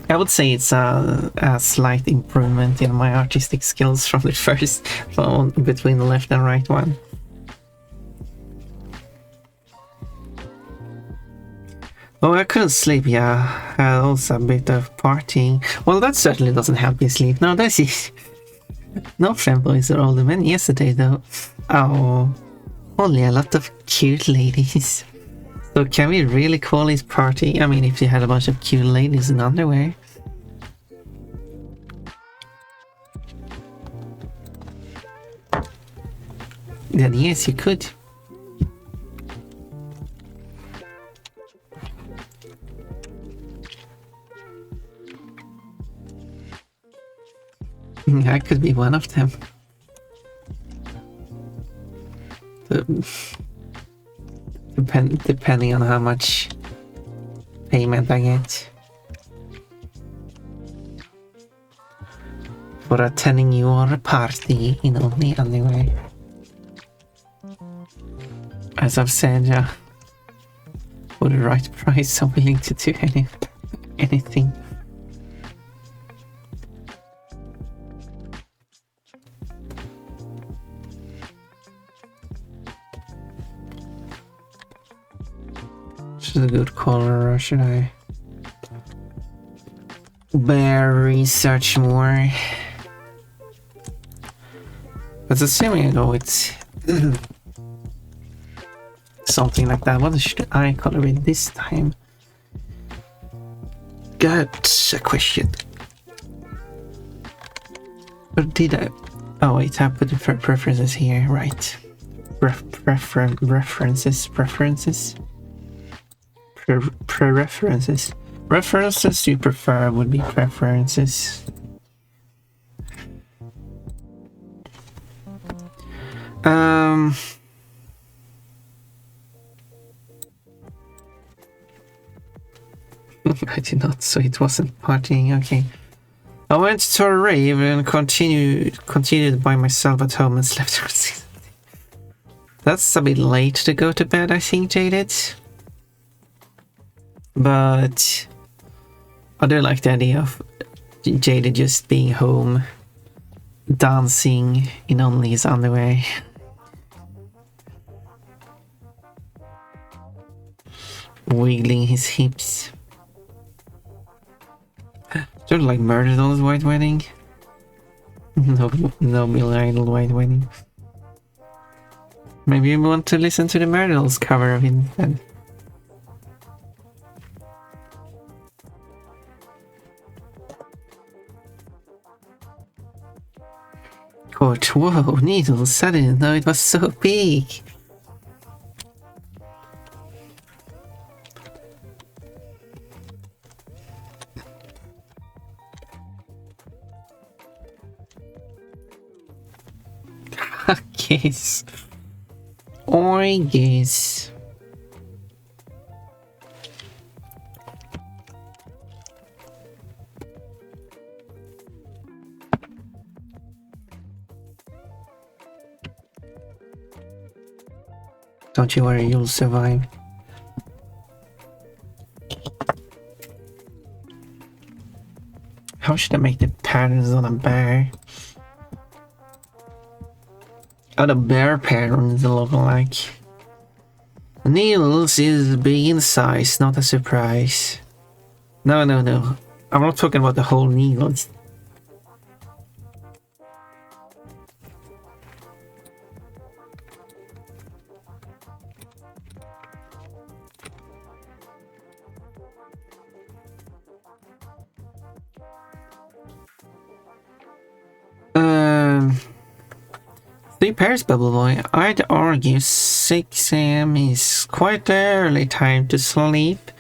I would say it's a slight improvement in my artistic skills from the first one, between the left and right one. Oh, I couldn't sleep, yeah. I had also a bit of partying. Well, that certainly doesn't help you sleep. No, that's it. No fanboys or older men yesterday, though. Oh, only a lot of cute ladies. So can we really call it party? I mean, if you had a bunch of cute ladies in underwear. Then yes, you could. I could be one of them. Depending on how much payment I get for attending your party in only underwear. As I've said, for the right price, I'm willing to do anything. This is a good color, or should I bear research more? But assuming I go with something like that, what should I color it this time? That's a question. But did I? Oh wait, I put the preferences here, right? Preferences. References you prefer would be preferences. I did not, so it wasn't partying. Okay. I went to a rave and continued by myself at home and slept. That's a bit late to go to bed, I think, Jaded. But I do like the idea of Jaded just being home, dancing in only his underwear. Wiggling his hips. Sort of like Murder Doll's White Wedding. No Billy Idol White Wedding. Maybe you want to listen to the Murder Dolls cover of it instead. Quote, whoa, needles, I didn't know it was so big. Guess. I guess. Don't you worry, you'll survive. How should I make the patterns on a bear? How the bear patterns look like? Needles is big in size, not a surprise. No. I'm not talking about the whole needles. Three pairs, Bubble Boy. I'd argue 6 AM is quite the early time to sleep,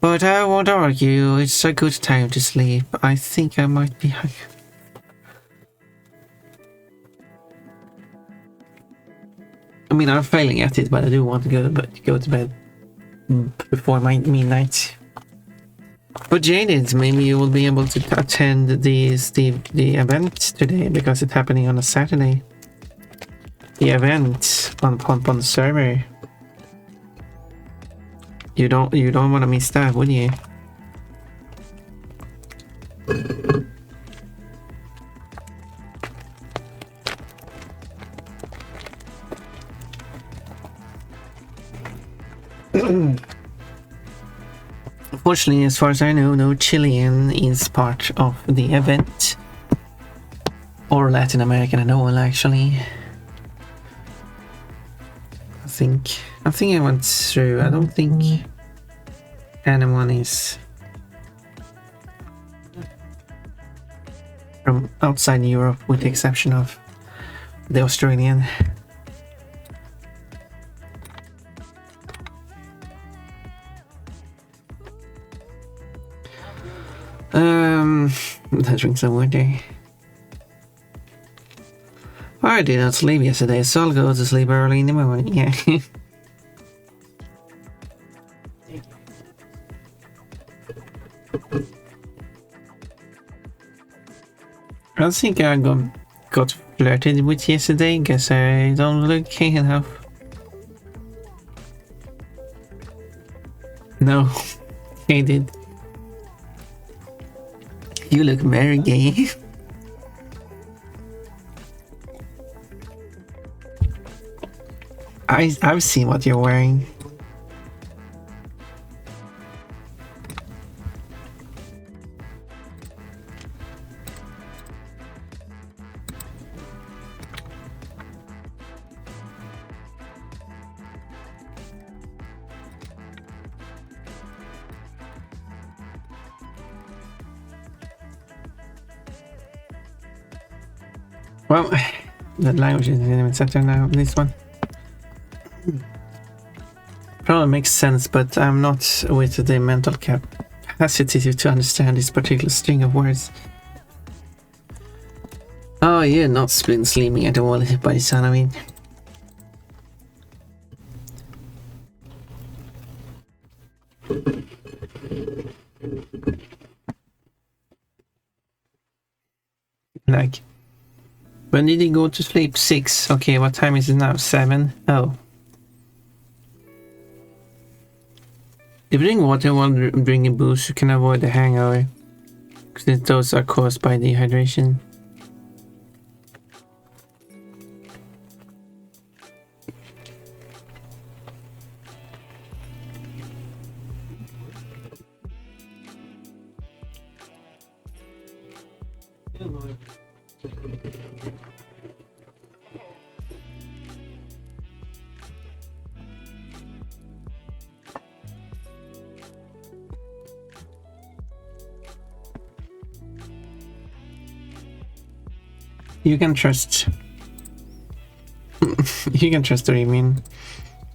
but I won't argue it's a good time to sleep. I think I might be. I mean, I'm failing at it, but I do want to go to bed before midnight. But Jaded, maybe you will be able to attend the event today because it's happening on a Saturday. The event on the server. You don't want to miss that, would you? Unfortunately, as far as I know, no Chilean is part of the event. Or Latin American at all, actually. I think I went through. I don't think anyone is from outside Europe, with the exception of the Australian. Let's drink some water. I did not sleep yesterday, so I'll go to sleep early in the morning. Yeah. I think I got flirted with yesterday. Guess I don't look gay enough. No, he did. You look very gay. I've seen what you're wearing. Well, the language isn't even set there now, this one. Probably makes sense, but I'm not with the mental capacity to understand this particular string of words. Oh, you're not slim-slimming at all, by the sound of it. Like, when did he go to sleep? 6. Okay, what time is it now? 7? Oh. If you drink water while drinking booze, you can avoid the hangover, because those are caused by dehydration. You can trust. You can trust Raymin,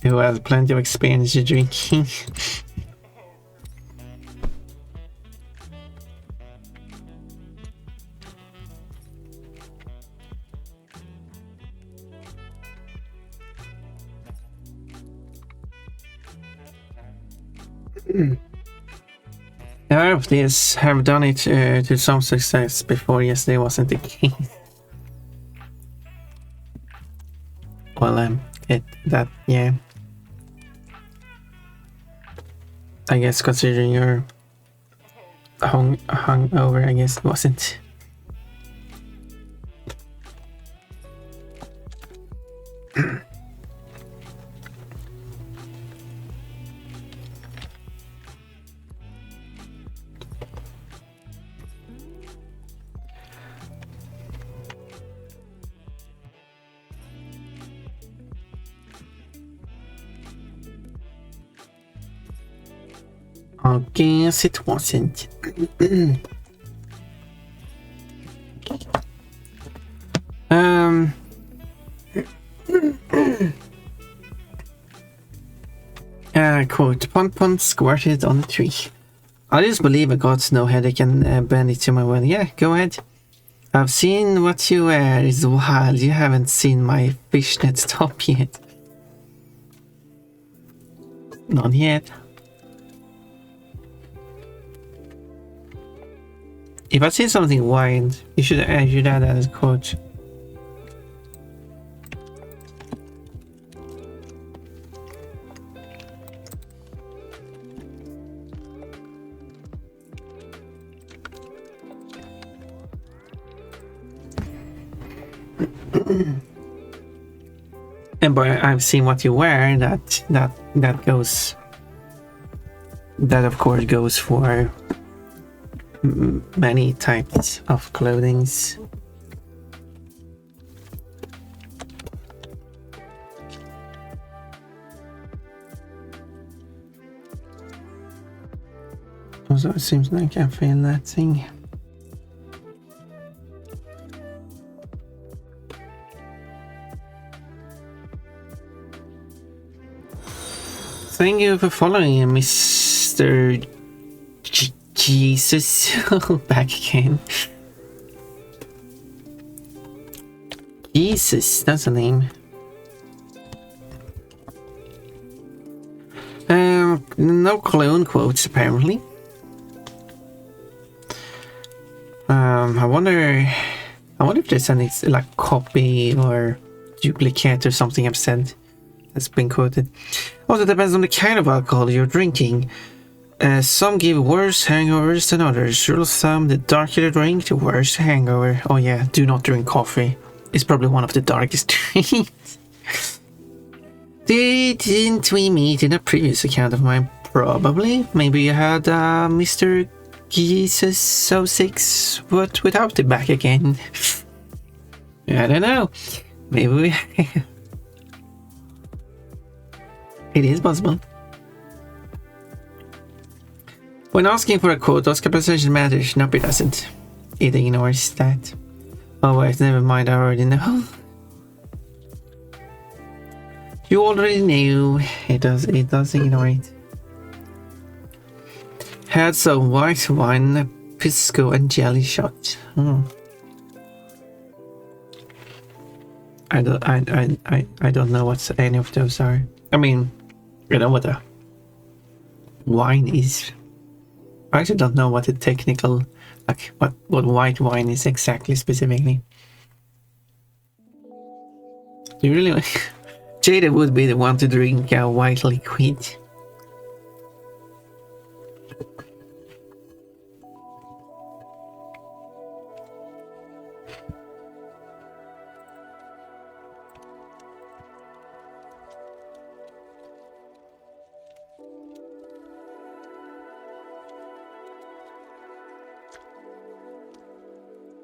who has plenty of experience in drinking. I hope these have done it to some success before. Yesterday wasn't the case. Well, yeah. I guess considering you're hungover, I guess it wasn't. I guess it wasn't. Quote, Pon squirted on the tree. I just believe I got no headache and bend it to my will. Yeah, go ahead. I've seen what you wear is wild. You haven't seen my fishnet top yet. Not yet. If I see something wild, you should add that as a quote. And by I've seen what you wear, that goes. That of course goes for many types of clothings. Also, it seems like I feel that thing. Thank you for following, Mr. Jesus. Back again. Jesus, that's a name. No clone quotes apparently. I wonder if there's any like copy or duplicate or something I've said that's been quoted. Also, depends on the kind of alcohol you're drinking. Some give worse hangovers than others. Rule of thumb, the darker the drink, the worse the hangover. Oh yeah, do not drink coffee. It's probably one of the darkest drinks. Didn't we meet in a previous account of mine? Probably. Maybe you had Mr. Jesus 06, but without the back again. I don't know. Maybe we... It is possible. When asking for a quote, Oscar precision matters. Nope, it doesn't. It ignores that. Oh wait, never mind, I already know. You already knew. It does ignore it. Had some white wine, pisco and jelly shot. I don't know what any of those are. I mean, you know what a wine is. I actually don't know what the technical, like what white wine is exactly specifically. You really Jada would be the one to drink a white liquid.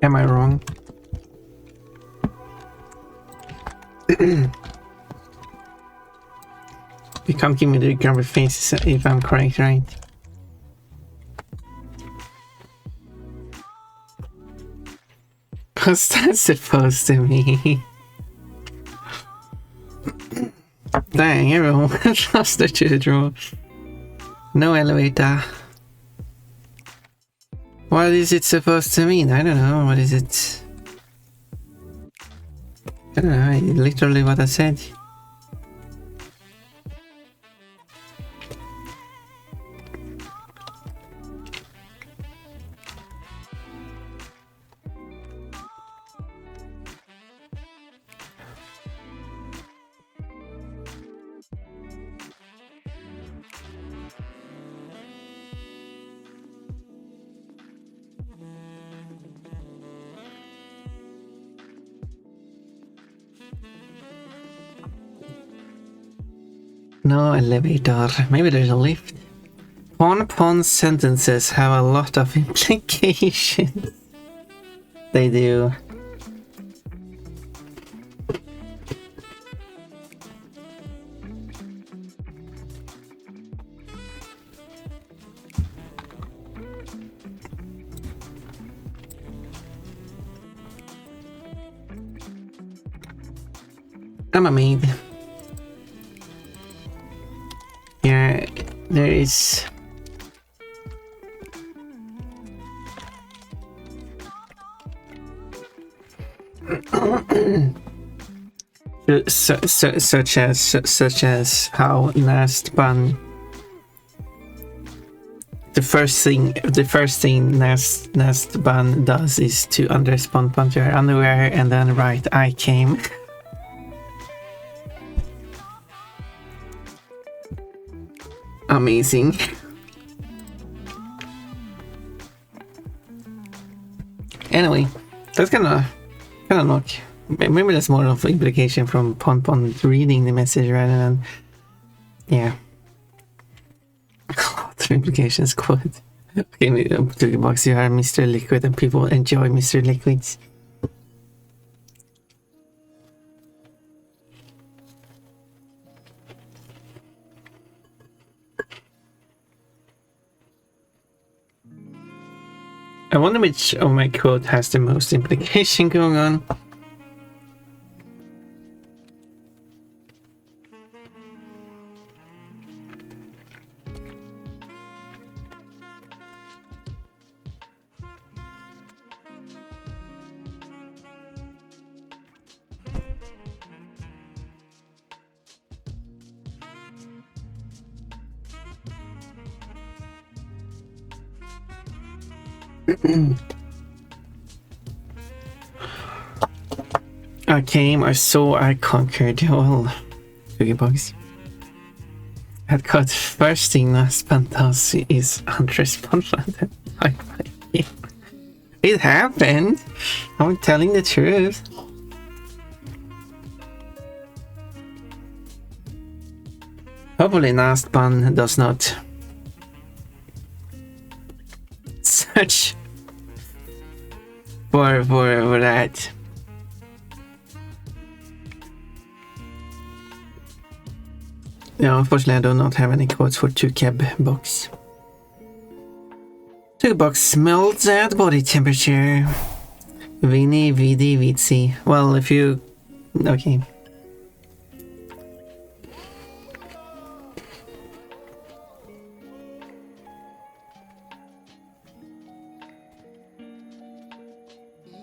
Am I wrong? You can't give me the grubby faces if I'm correct, right? What's that supposed to mean? Dang, everyone lost their children. No elevator. What is it supposed to mean? I don't know. What is it? I don't know. Literally what I said. No elevator. Maybe there's a lift. Pon sentences have a lot of implications. They do. I'm a maid. Yeah, there is. Such as how Nast Bun. The first thing Nast Bun does is to underrespond punch your underwear and then write "I came." Amazing. Anyway, that's kind of knock. Maybe that's more of implication from Pon reading the message rather than, yeah. A lot of implications. Quote. Okay, to the box. You are Mr. Liquid, and people enjoy Mr. Liquids. I wonder which of my quote has the most implication going on. I came, I saw, I conquered. Well, cookie bugs. That got first thing Naspan does is unresponsive. It happened. I'm telling the truth. Hopefully Naspan does not search for that. Yeah, unfortunately I do not have any codes for 2keb box. 2 box smells at body temperature. Vini, vidi, vitsi. Well, if you... Okay.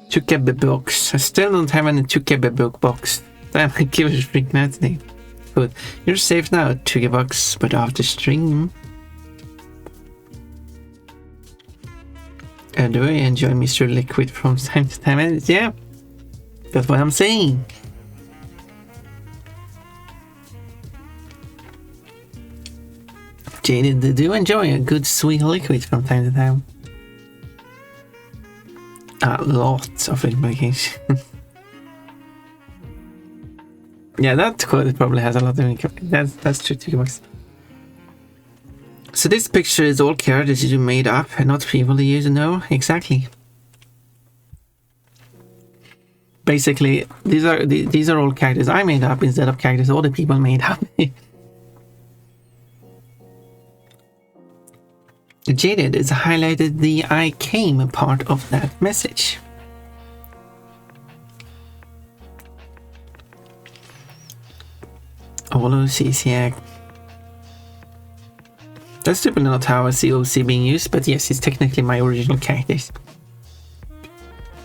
Tukebe box. I still don't have any Tukebe box. Damn, I give it a freak now today. Good. You're safe now, Tukebe box, but after stream. Do I enjoy Mr. Liquid from time to time? Yeah, that's what I'm saying. Jaded, do enjoy a good sweet liquid from time to time. A lot of implication. Yeah, that code probably has a lot of implication. That's true, Tukebox. So this picture is all characters you made up and not people you use. No, exactly. Basically, these are all characters I made up instead of characters other people made up. Jaded is highlighted the I came part of that message. All OCs, yeah. That's typically not how I see OC being used, but yes, it's technically my original characters.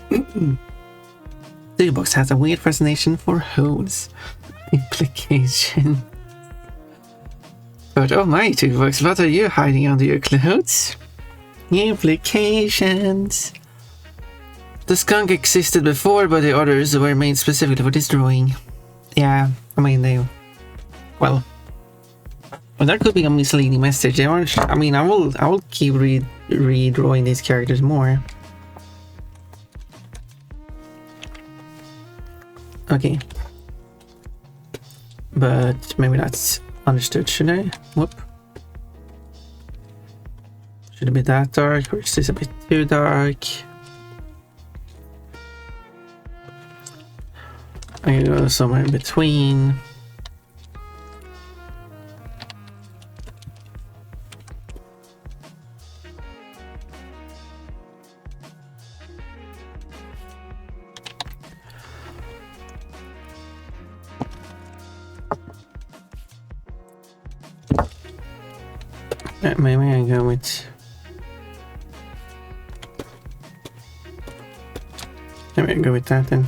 The box has a weird fascination for holes. Implication. But oh my, Tukebox, what are you hiding under your clothes? Implications. The skunk existed before, but the others were made specifically for this drawing. Yeah, I mean they... Well, that could be a misleading message. They aren't... I mean, I will keep redrawing these characters more. Okay. But maybe that's understood, should I? Whoop. Should it be that dark, or is this a bit too dark? I go somewhere in between. Maybe I go with... Maybe I go with that then.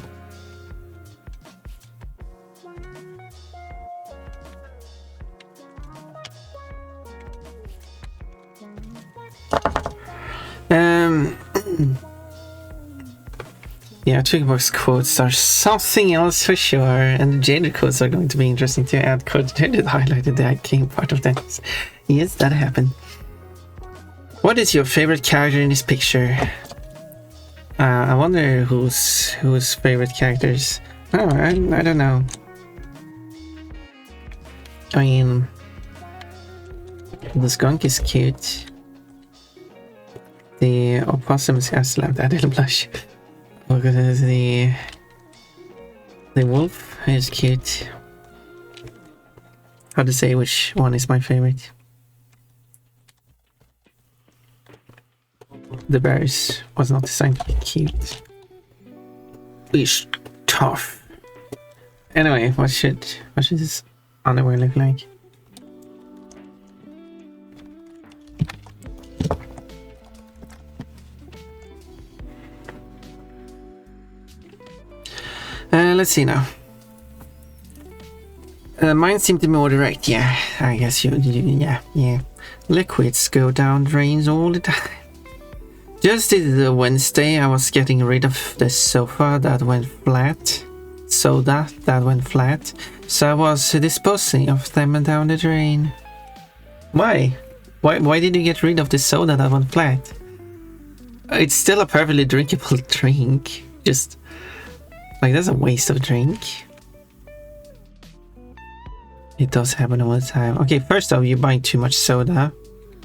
Yeah, Trickbox quotes are something else for sure, and the Jaded quotes are going to be interesting to add. Code Jaded highlighted the I came part of that. Yes, that happened. What is your favorite character in this picture? I wonder whose favorite characters. Oh, I don't know. I mean, the skunk is cute. The opossum is aslant. That little blush. Look at the wolf is cute. Hard to say which one is my favorite. The bears was not designed to be cute. It's tough. Anyway, what should this underwear look like? Let's see now. Mine seem to be more direct. Yeah, I guess yeah. Liquids go down drains all the time. Just the Wednesday, I was getting rid of the sofa that went flat. Soda that went flat. So I was disposing of them down the drain. Why? Why did you get rid of the soda that went flat? It's still a perfectly drinkable drink. Just like that's a waste of drink. It does happen all the time. Okay, first off, you buy too much soda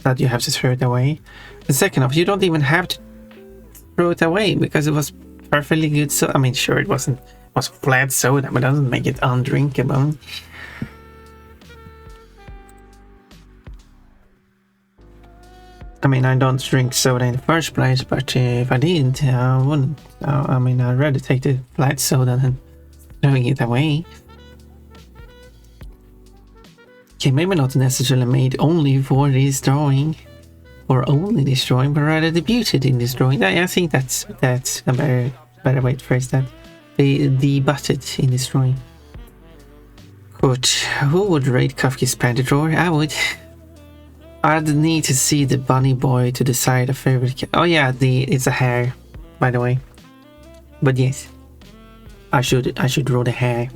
that you have to throw it away. And second off, you don't even have to throw it away because it was perfectly good. So I mean, sure, it was flat soda, but it doesn't make it undrinkable. I mean, I don't drink soda in the first place, but if I did, I wouldn't. I mean, I'd rather take the flat soda than throwing it away. Okay, maybe not necessarily made only for this drawing, or only this drawing, but rather debuted in this drawing. I think that's a better way to phrase that. They debuted in this drawing. Quote, who would rate Kafka's panty drawer? I would. I'd need to see the bunny boy to decide a favorite. Oh yeah, it's a hair, by the way. But yes, I should draw the hair.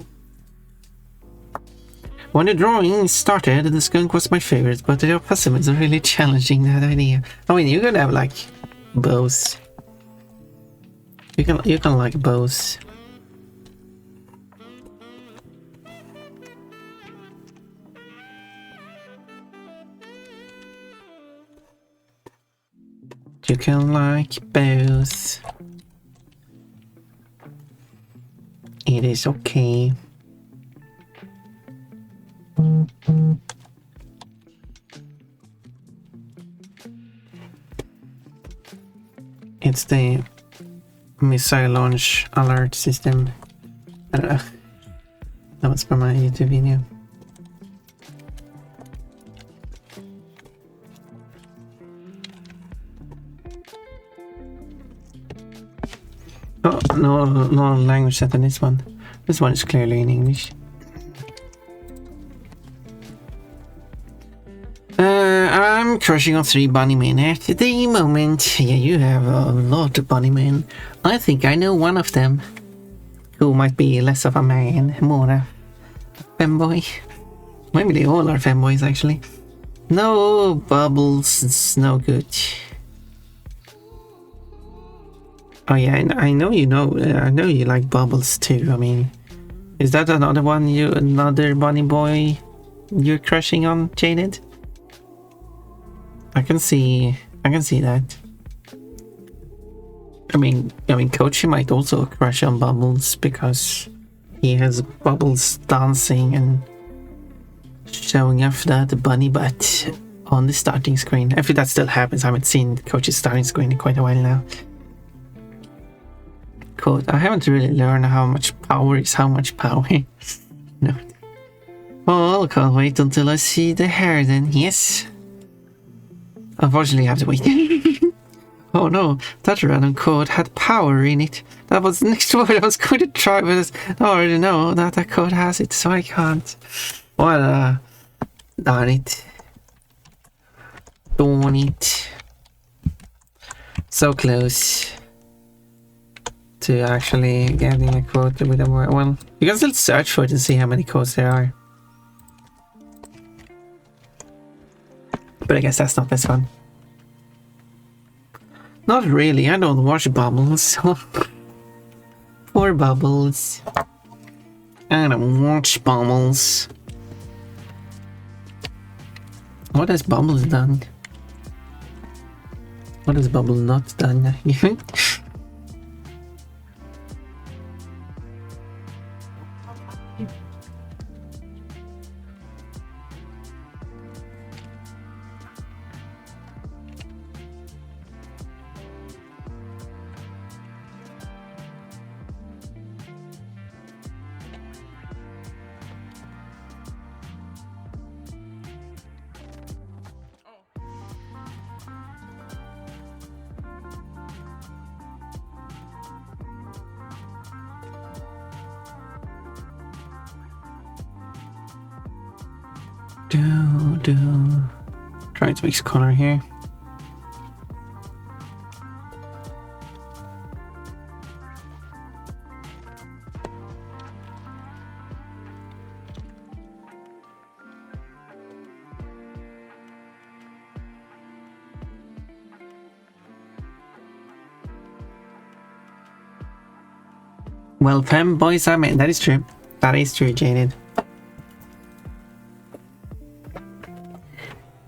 When the drawing started, the skunk was my favorite, but the opossum is really challenging that idea. I mean, you can have like bows. You can like bows. You can like both. It is okay. It's the missile launch alert system. I don't know. That was from my YouTube video. Oh, no language set on this one. This one is clearly in English. I'm crushing on 3 bunny men at the moment. Yeah, you have a lot of bunny men. I think I know one of them. Who might be less of a man, more a femboy. Maybe they all are femboys actually. No bubbles, it's no good. Oh yeah, I know you know. I know you like bubbles too. I mean, is that another bunny boy you're crushing on, Jaded? I can see that. I mean, Coach might also crush on Bubbles because he has Bubbles dancing and showing off that bunny butt on the starting screen. If that still happens, I haven't seen Coach's starting screen in quite a while now. Quote, I haven't really learned how much power is how much power. No. Well, I can't wait until I see the hair then, yes. Unfortunately, I have to wait. Oh no, that random code had power in it. That was the next word I was going to try, but I already know that code has it, so I can't. Well, darn it. Darn it. So close to actually getting a quote with a word. Well, you can still search for it and see how many codes there are. But I guess that's not this one. Not really, I don't watch Bubbles. Poor Bubbles. I don't watch Bubbles. What has Bubbles done? What has Bubbles not done? Trying to mix color here. Well, femboys are men. That is true. That is true, Jaded.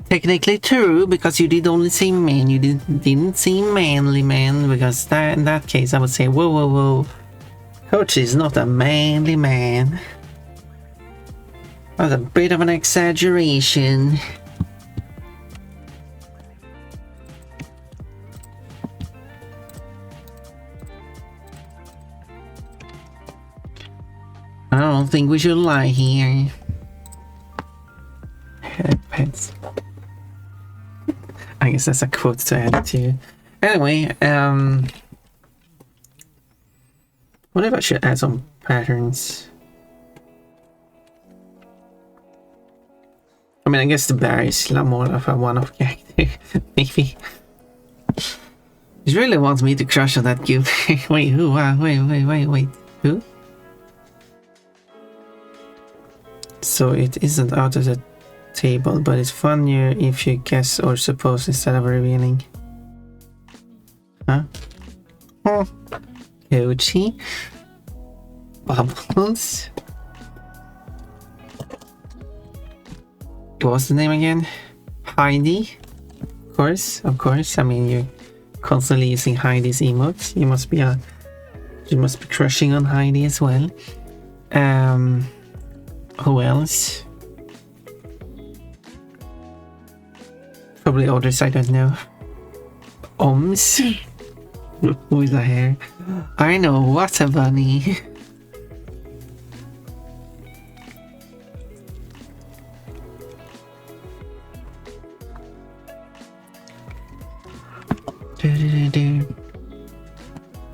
Technically true, because you did only say men. You didn't say manly man, because that, in that case I would say, whoa, whoa, whoa. Coach is not a manly man. That's a bit of an exaggeration. I don't think we should lie here. Pets. I guess that's a quote to add to. Anyway, what if I should add some patterns? I mean, I guess the bear is more of a one-off character. Maybe. He really wants me to crush on that cube. Wait, who? Wait. Who? So it isn't out of the table, but it's funnier if you guess or suppose instead of revealing. Huh? Coachy? Bubbles? What was the name again? Heidi? Of course. I mean, you're constantly using Heidi's emotes. You must be crushing on Heidi as well. Who else? Probably others I don't know. Oms? Who is that here? I know, what a bunny.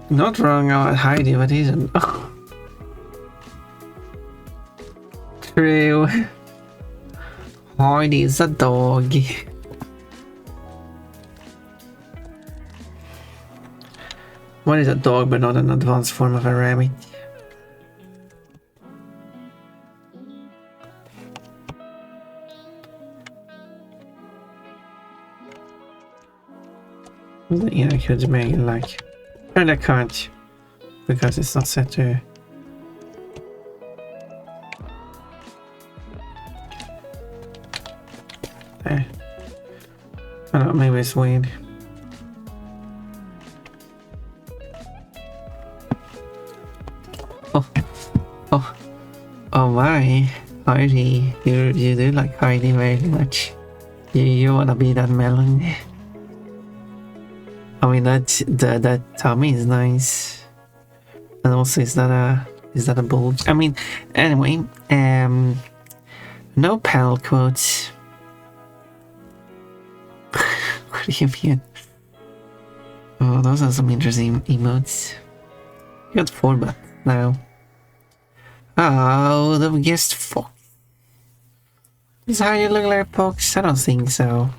Not wrong about Heidi, but isn't. Oh. True. Heidi is a dog. What is a dog but not an advanced form of a rabbit? Yeah, I could make it like... And I can't, because it's not set to... There. I don't know, maybe it's weird. Oh my, Heidi, you do like Heidi very much. You wanna be that melon. I mean that tummy is nice, and also is that a bulge? I mean, anyway, no panel quotes. What do you mean? Oh, those are some interesting emotes. You got 4 bucks now. Oh, the guest fox. Is how you look like a fox? I don't think so.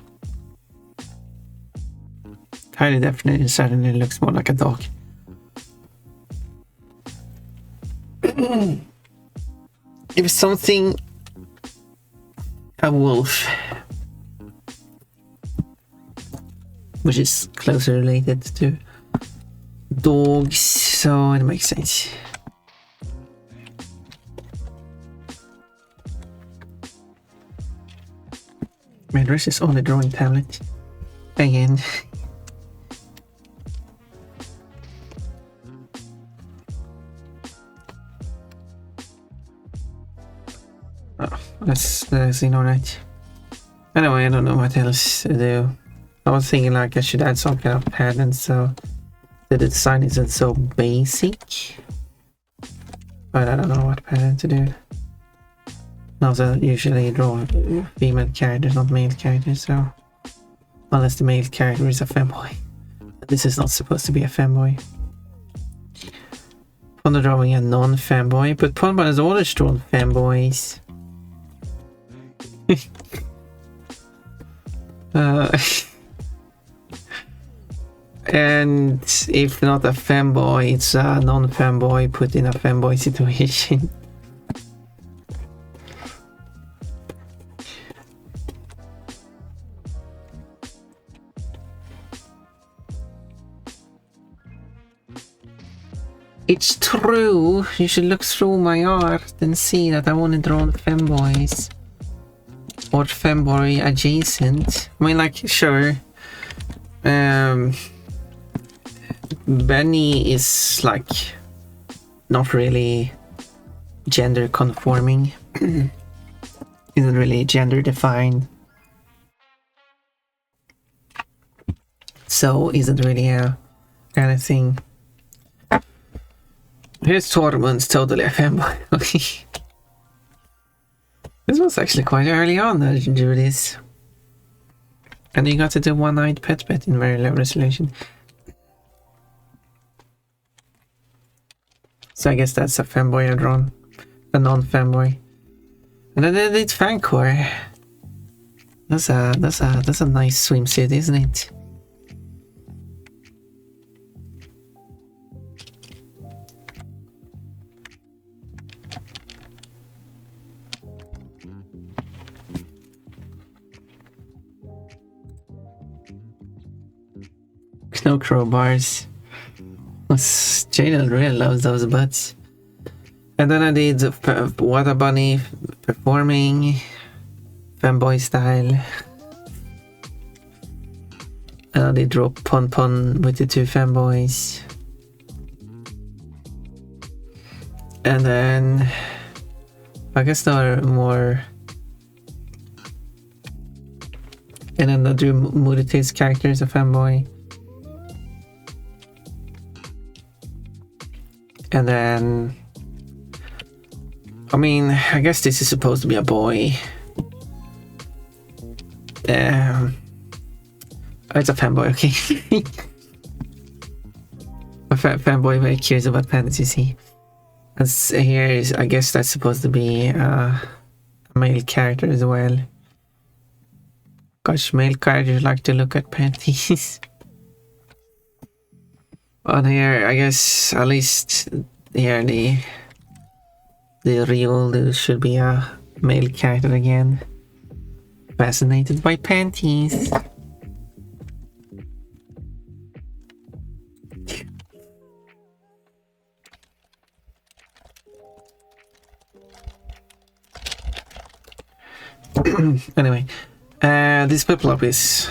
Highly definitely certainly looks more like a dog. If something... a wolf. Which is closely related to dogs, so it makes sense. My dress is on the drawing tablet. Again. Oh, that's alright. Anyway, I don't know what else to do. I was thinking like I should add some kind of pattern so the design isn't so basic. But I don't know what pattern to do. Also, usually draw female characters, not male characters, so... Unless the male character is a femboy. This is not supposed to be a femboy. Ponder drawing a non-femboy, but Ponder has always drawn femboys. And if not a femboy, it's a non-femboy put in a femboy situation. It's true. You should look through my art and see that I only drawn femboys. Or femboy adjacent. I mean, like, sure. Benny is, like, not really gender conforming. Isn't really gender defined. So, isn't really anything. Here's Tormund's totally a femboy. This was actually quite early on that you do this. And you got to do one-eyed pet in very low resolution. So I guess that's a femboy I drawn. A non-femboy. And then they did Fancore. That's a nice swimsuit, isn't it? No crowbars. Jadel really loves those butts. And then I did Water Bunny performing femboy style. And I did draw Pon with the two femboys. And then I guess there are more. And then I drew Muditate's character as a femboy. And then, I mean, I guess this is supposed to be a boy. It's a fanboy, okay. A fanboy very curious about pandas, you see. As here is, I guess that's supposed to be a male character as well. Gosh, male characters like to look at panties. On here, I guess at least here the real should be a male character again. Fascinated by panties. Anyway, this purple is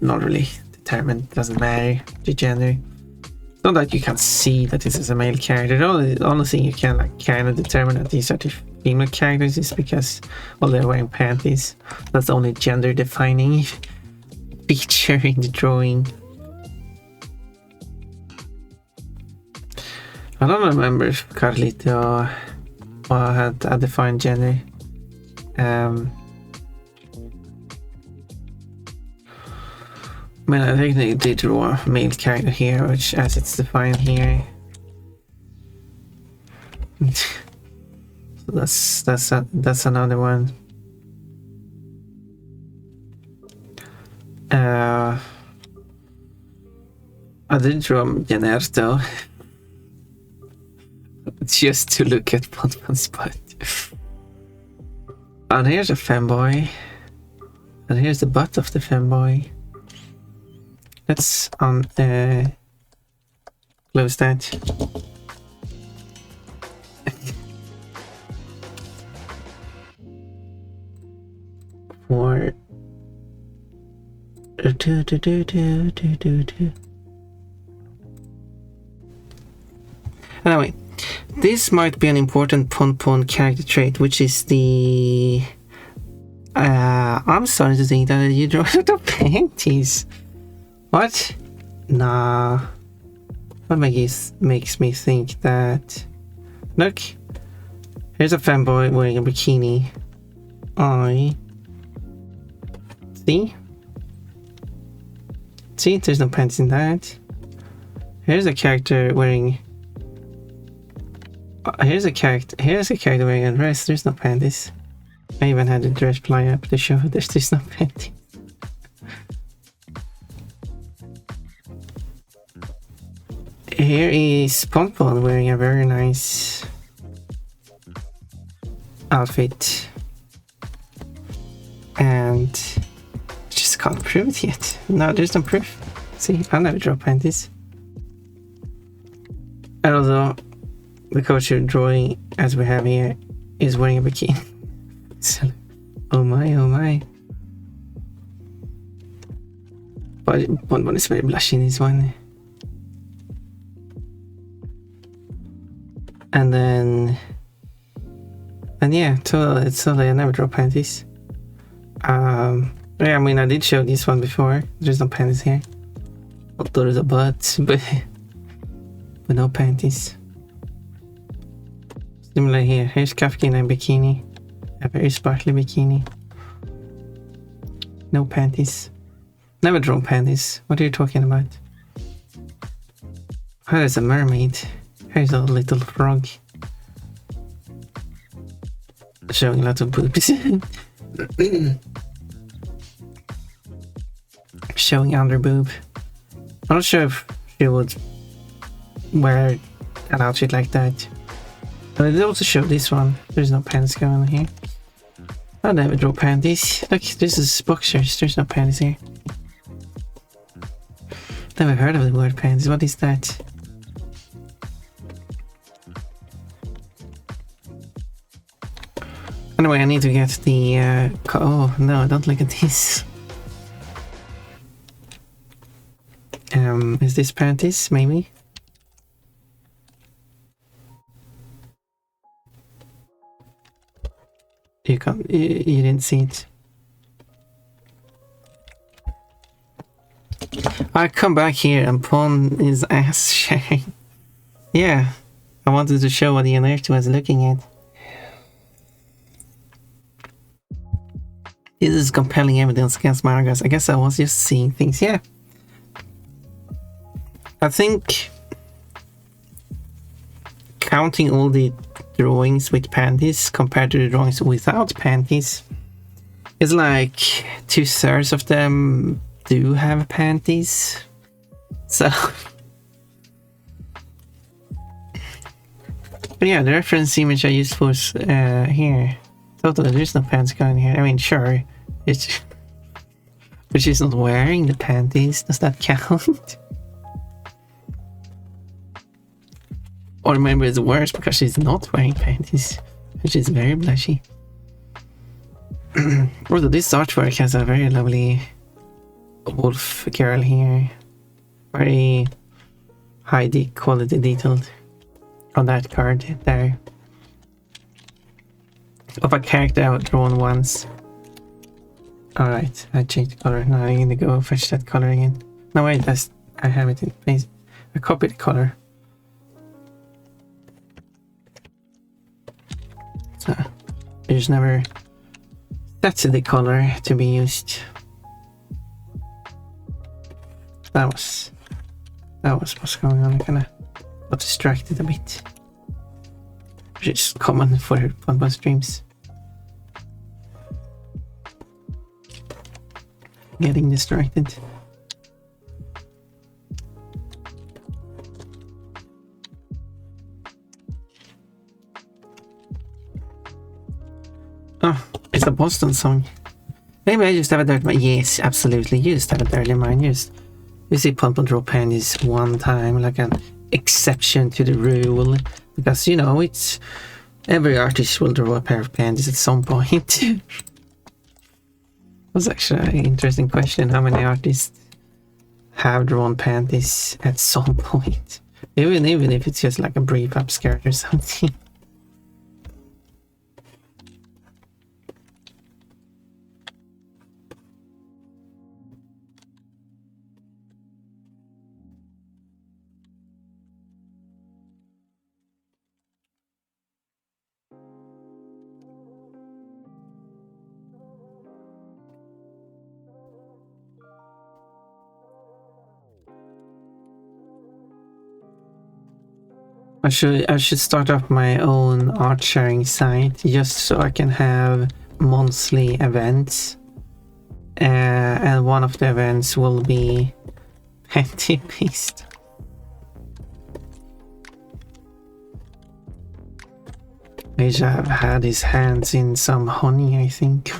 not really determined, doesn't matter the gender. Not that you can see that this is a male character. The only thing you can like kind of determine that these are the female characters is because, well, they're wearing panties. That's the only gender defining feature in the drawing. I don't remember if Carlito had a defined gender. I mean, I think they did draw a male character here, which as it's defined here. So that's another one. I did draw Generto. Just to look at Potman's butt. And here's a femboy. And here's the butt of the femboy. Let's close that. For anyway, this might be an important Pon character trait, which is the I'm starting to think that you draw a lot of panties. What? Nah. What makes me think that? Look, here's a fanboy wearing a bikini. See, there's no pants in that. Here's a character wearing. Here's a character wearing a dress. There's no panties. I even had the dress fly up to show there's no panties. Here is Pon wearing a very nice outfit, and just can't prove it yet. No, there's no proof. See, I'll never draw panties. And also, the coach you're drawing, as we have here, is wearing a bikini. So, oh my, oh my. But Bonbon is very blushy in this one. And then... And yeah, totally I never draw panties. Yeah, I mean, I did show this one before. There's no panties here. Although there's a butt, but no panties. Similar here. Here's Kafka in a bikini. A very sparkly bikini. No panties. Never drawn panties. What are you talking about? Oh, there's a mermaid. Here's a little frog. Showing lots of boobs. Showing under boob. I'm not sure if she would wear an outfit like that. But I did also show this one. There's no pants going on here. I never draw panties. Look, this is boxers. There's no panties here. Never heard of the word panties. What is that? Anyway, I need to get the... oh, no, don't look at this. Is this panties? Maybe? You can't... You didn't see it. I come back here and pawn his ass sharing. Yeah, I wanted to show what the alert was looking at. This is compelling evidence against my arguments. I guess I was just seeing things. Yeah. I think counting all the drawings with panties compared to the drawings without panties is like 2/3 of them do have panties. So but yeah, the reference image I used was here. Totally, there's no pants going here. I mean, sure, it's but she's not wearing the panties. Does that count? Or maybe it's worse because she's not wearing panties, which is very blushy. Although this artwork has a very lovely wolf girl here, very high quality detailed on that card there. Of a character I've drawn once. Alright, I changed the color. Now I need to go fetch that color again. No wait, I have it in place. I copied the color. So I just never set the color to be used. That was what's going on. I kinda got distracted a bit. Which is common for Bonbon streams. Getting distracted. Oh, it's a Boston song. Maybe I just have it there. Yes, absolutely. You just have it there in mind. You see Bonbon draw panties one time, like an exception to the rule. Because, you know, it's... Every artist will draw a pair of panties at some point. That's actually an interesting question. How many artists have drawn panties at some point? Even if it's just like a brief upskirt or something. I should start up my own art sharing site just so I can have monthly events, and one of the events will be panty based. Asia have had his hands in some honey, I think.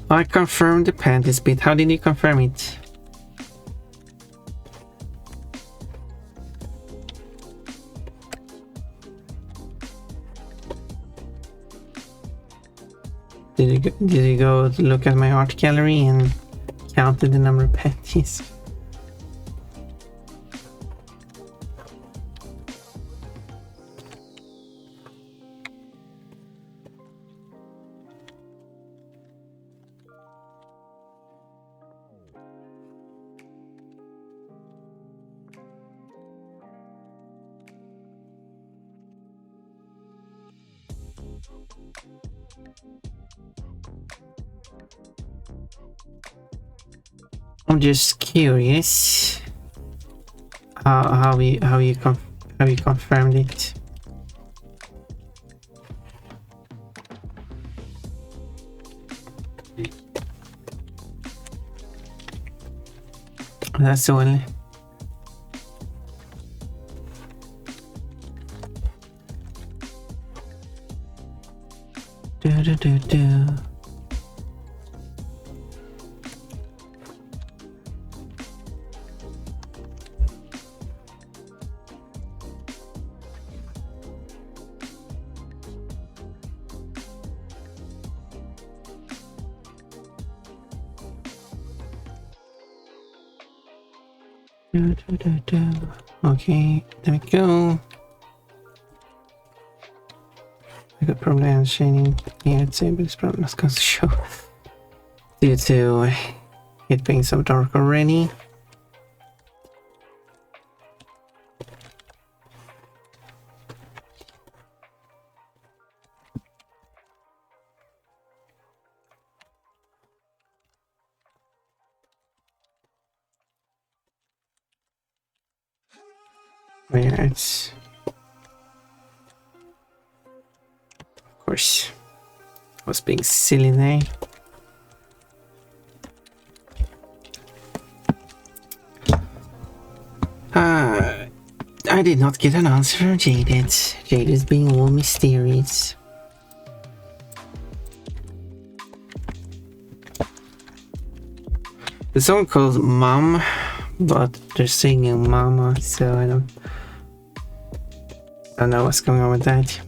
I confirmed the panties bit. How did you confirm it? Did you go look at my art gallery and counted the number of panties? I'm just curious how you confirmed it. That's all. Do. Okay, there we go. I could probably add shading here too, but it's probably not going to show due to it being so dark already. Where it's, of course, I was being silly there. I did not get an answer from Jaded. Jaded's being all mysterious. The song called Mom, but they're singing Mama, so I don't know what's going on with that.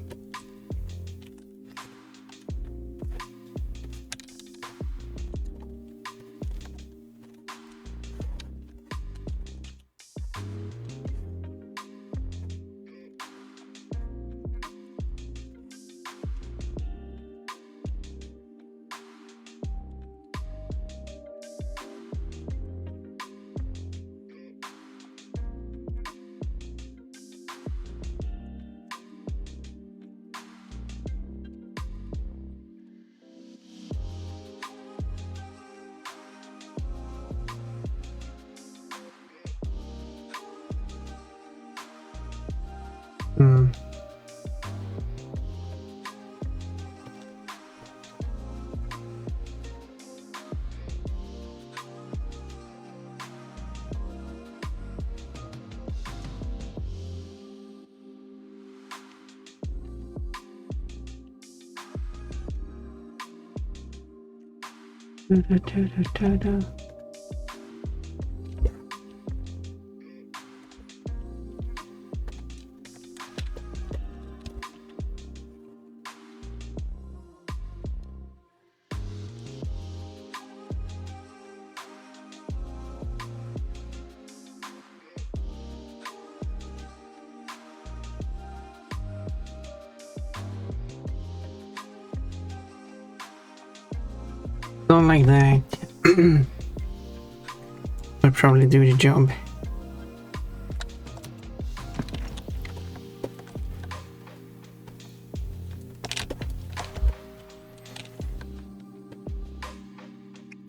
Don't like that. I'll probably do the job.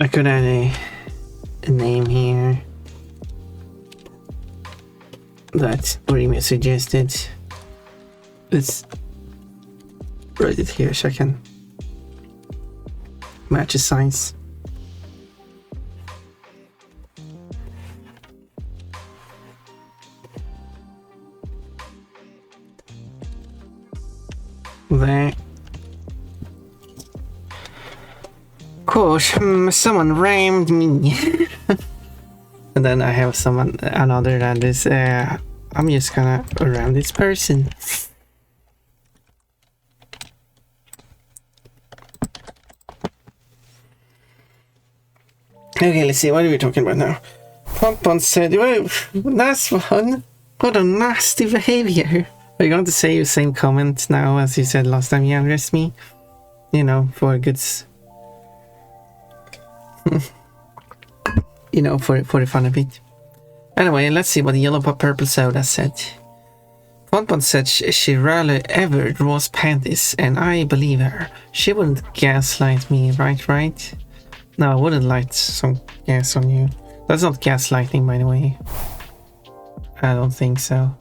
I could add a name here that Remy suggested. Let's write it here so I can match the size. there. Course, someone rammed me. And then I have another that is, I'm just gonna ram this person. Okay, let's see, what are we talking about now? Pompon said, well, that's fun. What a nasty behavior. Are you going to say the same comment now as you said last time you addressed me? You know, for a good... you know, for the fun of it. Anyway, let's see what the yellow purple soda said. Pompon said she rarely ever draws panties, and I believe her. She wouldn't gaslight me, right? No, I wouldn't light some gas on you. That's not gaslighting, by the way. I don't think so.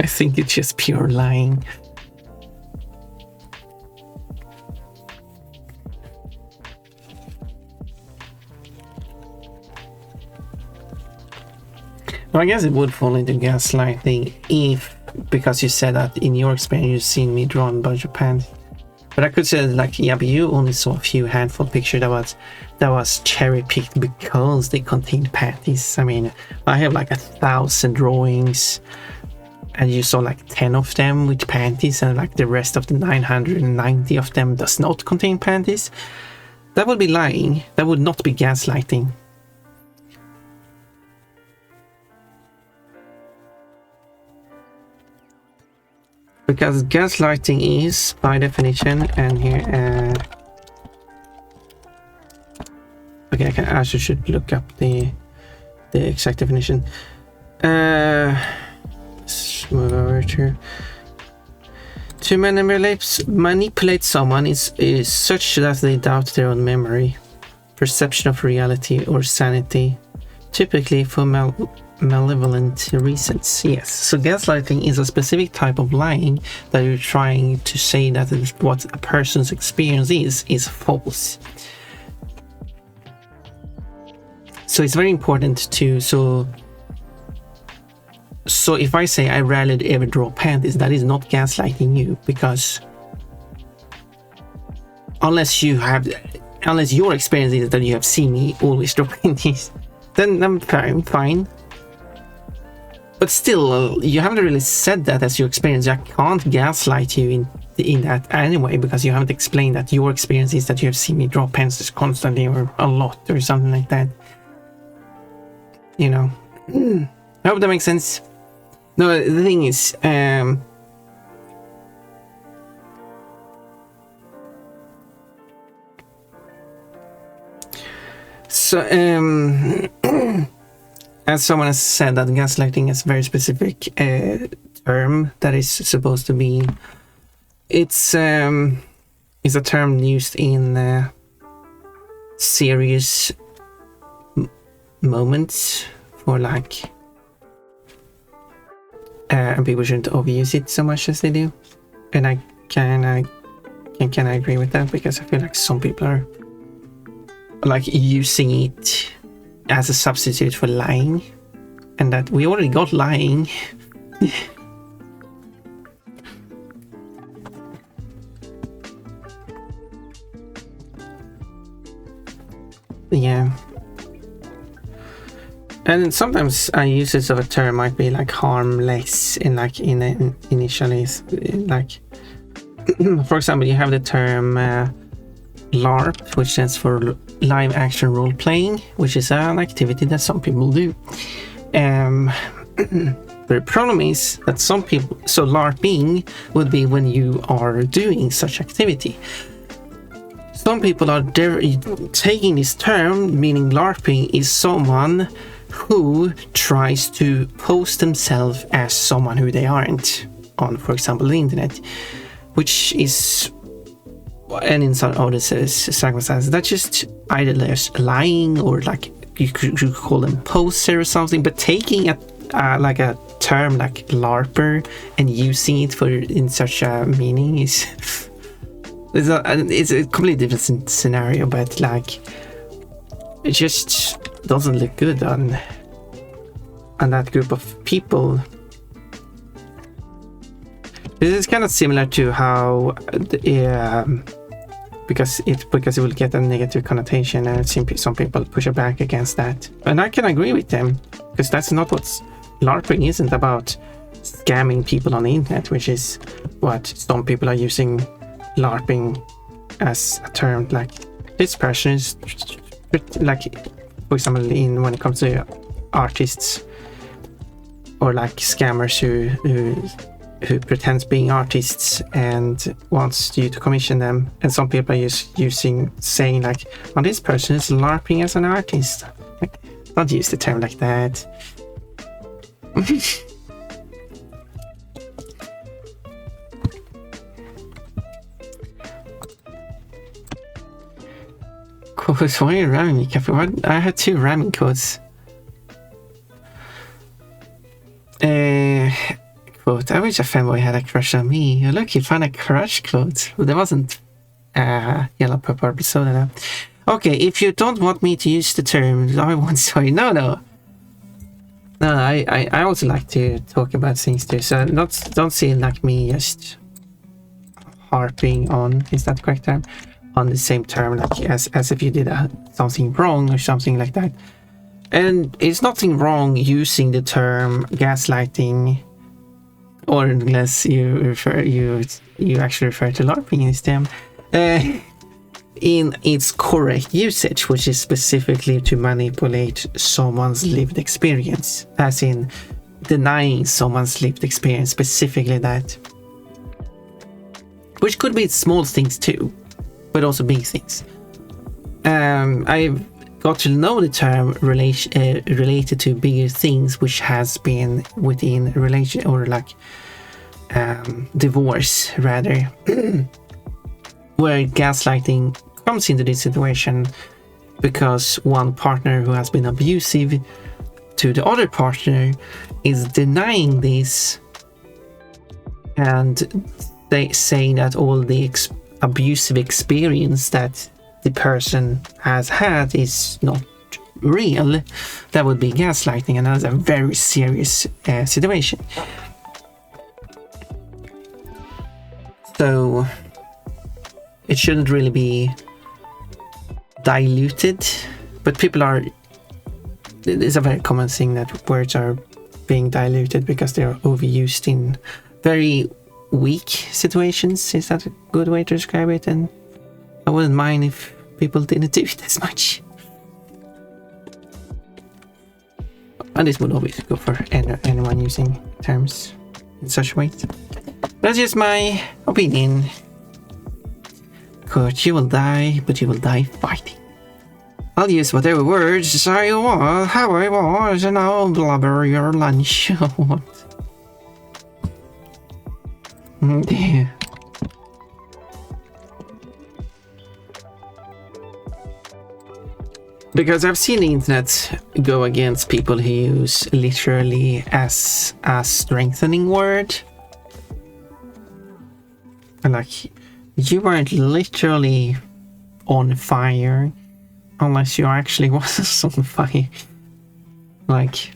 I think it's just pure lying. Well, I guess it would fall into gaslighting if, because you said that in your experience you've seen me draw a bunch of panties. But I could say like, yeah, but you only saw a few handful pictures that was cherry picked because they contained panties. I mean, I have like 1,000 drawings, and you saw like 10 of them with panties, and like the rest of the 990 of them does not contain panties. That would be lying. That would not be gaslighting. Because gaslighting is, by definition, and here, okay, I should look up the exact definition. Let's move over to manipulate someone is such that they doubt their own memory, perception of reality, or sanity, typically for malevolent reasons. Yes, so gaslighting is a specific type of lying that you're trying to say that what a person's experience is false. So it's very important to so if I say I rarely ever draw panties, that is not gaslighting you, because unless your experience is that you have seen me always draw panties, then I'm fine. But still, you haven't really said that as your experience. I can't gaslight you in that anyway, because you haven't explained that your experience is that you have seen me draw pencils constantly or a lot or something like that. You know. I hope that makes sense. No, the thing is, as someone has said, that gaslighting is a very specific term that is supposed to be. It's a term used in serious moments for like, and people shouldn't overuse it so much as they do. And I can agree with that, because I feel like some people are like using it as a substitute for lying, and that we already got lying. Yeah. And sometimes usage of a term might be like harmless in like initially, like for example, you have the term LARP, which stands for live action role playing, which is an activity that some people do. The problem is that some people, so LARPing would be when you are doing such activity. Some people are taking this term, meaning LARPing is someone who tries to post themselves as someone who they aren't on, for example, the internet, which is, and in some other circumstances, that's just either there's lying, or like you could call them poser or something. But taking like a term like LARPer and using it in such a meaning is it's a completely different scenario, but like it just doesn't look good on and that group of people. This is kind of similar to how because it will get a negative connotation, and some people push back against that. And I can agree with them, because that's not what LARPing isn't about. Scamming people on the internet, which is what some people are using LARPing as a term. Like, this person is like, for example, when it comes to artists, or like scammers who pretends being artists and wants you to commission them, and some people are saying like, oh, this person is LARPing as an artist. Like, don't use the term like that. Codes, why are you ramming me, Cafe? I had 2 ramming codes. Quote, I wish a fanboy had a crush on me. Oh, look, you found a crush, quote. Well, there wasn't yellow purple soda. Okay, if you don't want me to use the term, I won't. Sorry, no. I also like to talk about things too. So don't see it like me just harping on. Is that the correct term? On the same term, like as if you did something wrong or something like that. And it's nothing wrong using the term gaslighting, or unless you actually refer to LARPing in this term, in its correct usage, which is specifically to manipulate someone's lived experience, as in denying someone's lived experience, specifically that, which could be small things too, but also big things. I've got to know the term related to bigger things, which has been within relation, or like divorce rather, where gaslighting comes into this situation because one partner who has been abusive to the other partner is denying this, and they saying that all the abusive experience that the person has had is not real. That would be gaslighting, and that's a very serious situation. So it shouldn't really be diluted, but people are, it's a very common thing that words are being diluted because they are overused in very weak situations. Is that a good way to describe it? And I wouldn't mind if people didn't do it as much. And this would always go for anyone using terms in such ways. That's just my opinion. Kurt, you will die, but you will die fighting. I'll use whatever words I want, how I want, and I'll blubber your lunch. What? Yeah. Because I've seen the internet go against people who use literally as a strengthening word. And like, you weren't literally on fire unless you actually was on fire. Like,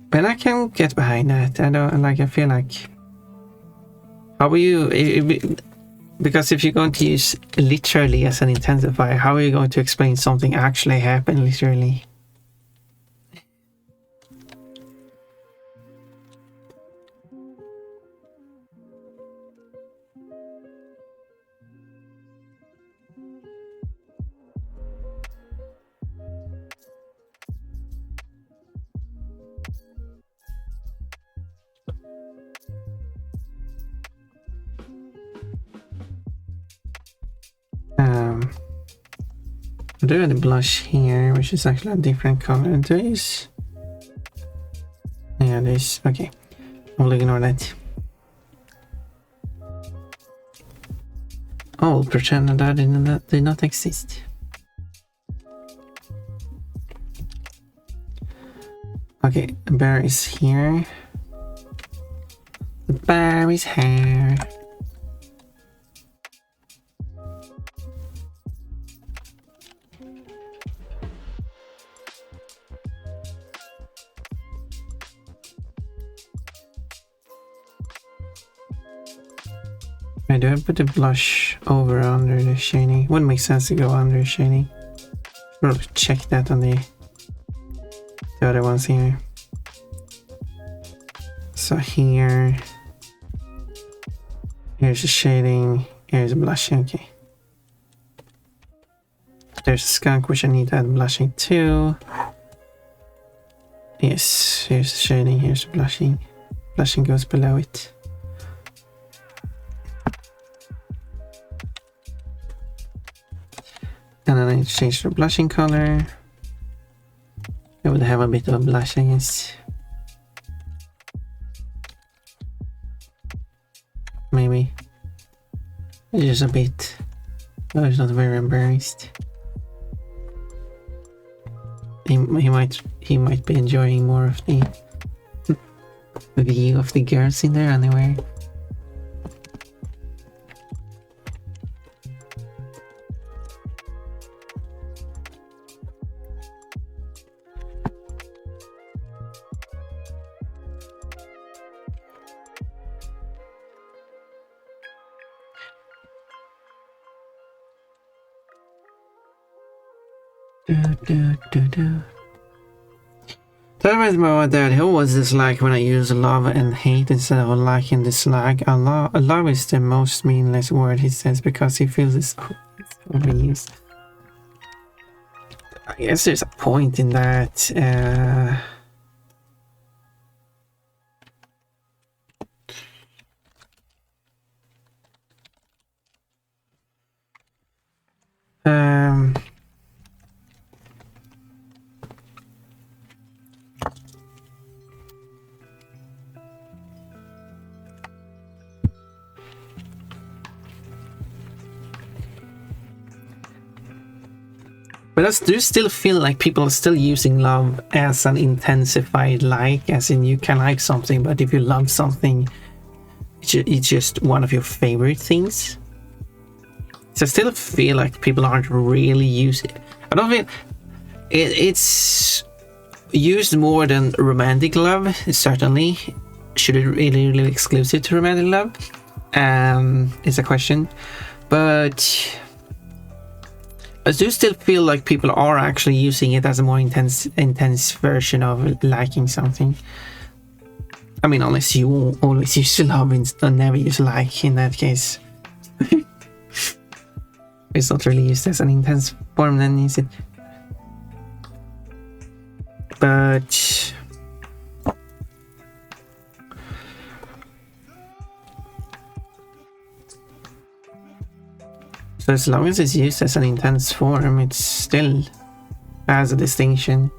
but I can get behind that. I feel like, how are you, because if you're going to use literally as an intensifier, how are you going to explain something actually happened literally? I do have the blush here, which is actually a different color than this. Yeah, this. Okay, I'll ignore that. I'll pretend that did not exist. Okay, the bear is here. The bear is here. I do put the blush over under the shading. Wouldn't make sense to go under shading. We'll check that on the other ones here. So here's the shading, here's the blushing, okay. There's a skunk which I need to add blushing to. Yes, here's the shading, here's the blushing. Blushing goes below it. And then I need to change the blushing color. I would have a bit of blush, I guess. Maybe. Just a bit. Oh, it's not very embarrassed. He might be enjoying more of the view of the girls in their underwear. That reminds me of my dad. He always disliked when I use love and hate instead of like and dislike. Love is the most meaningless word, he says, because he feels it's overused. I guess there's a point in that. But I do still feel like people are still using love as an intensified like, as in you can like something, but if you love something, it's just one of your favorite things. So I still feel like people aren't really using it. I don't feel it's used more than romantic love, certainly. Should it really be exclusive to romantic love? It's a question. But I do still feel like people are actually using it as a more intense version of liking something. I mean, unless you always use love and never use like, in that case. It's not really used as an intense form, then is it? But so as long as it's used as an intense form, it still has a distinction.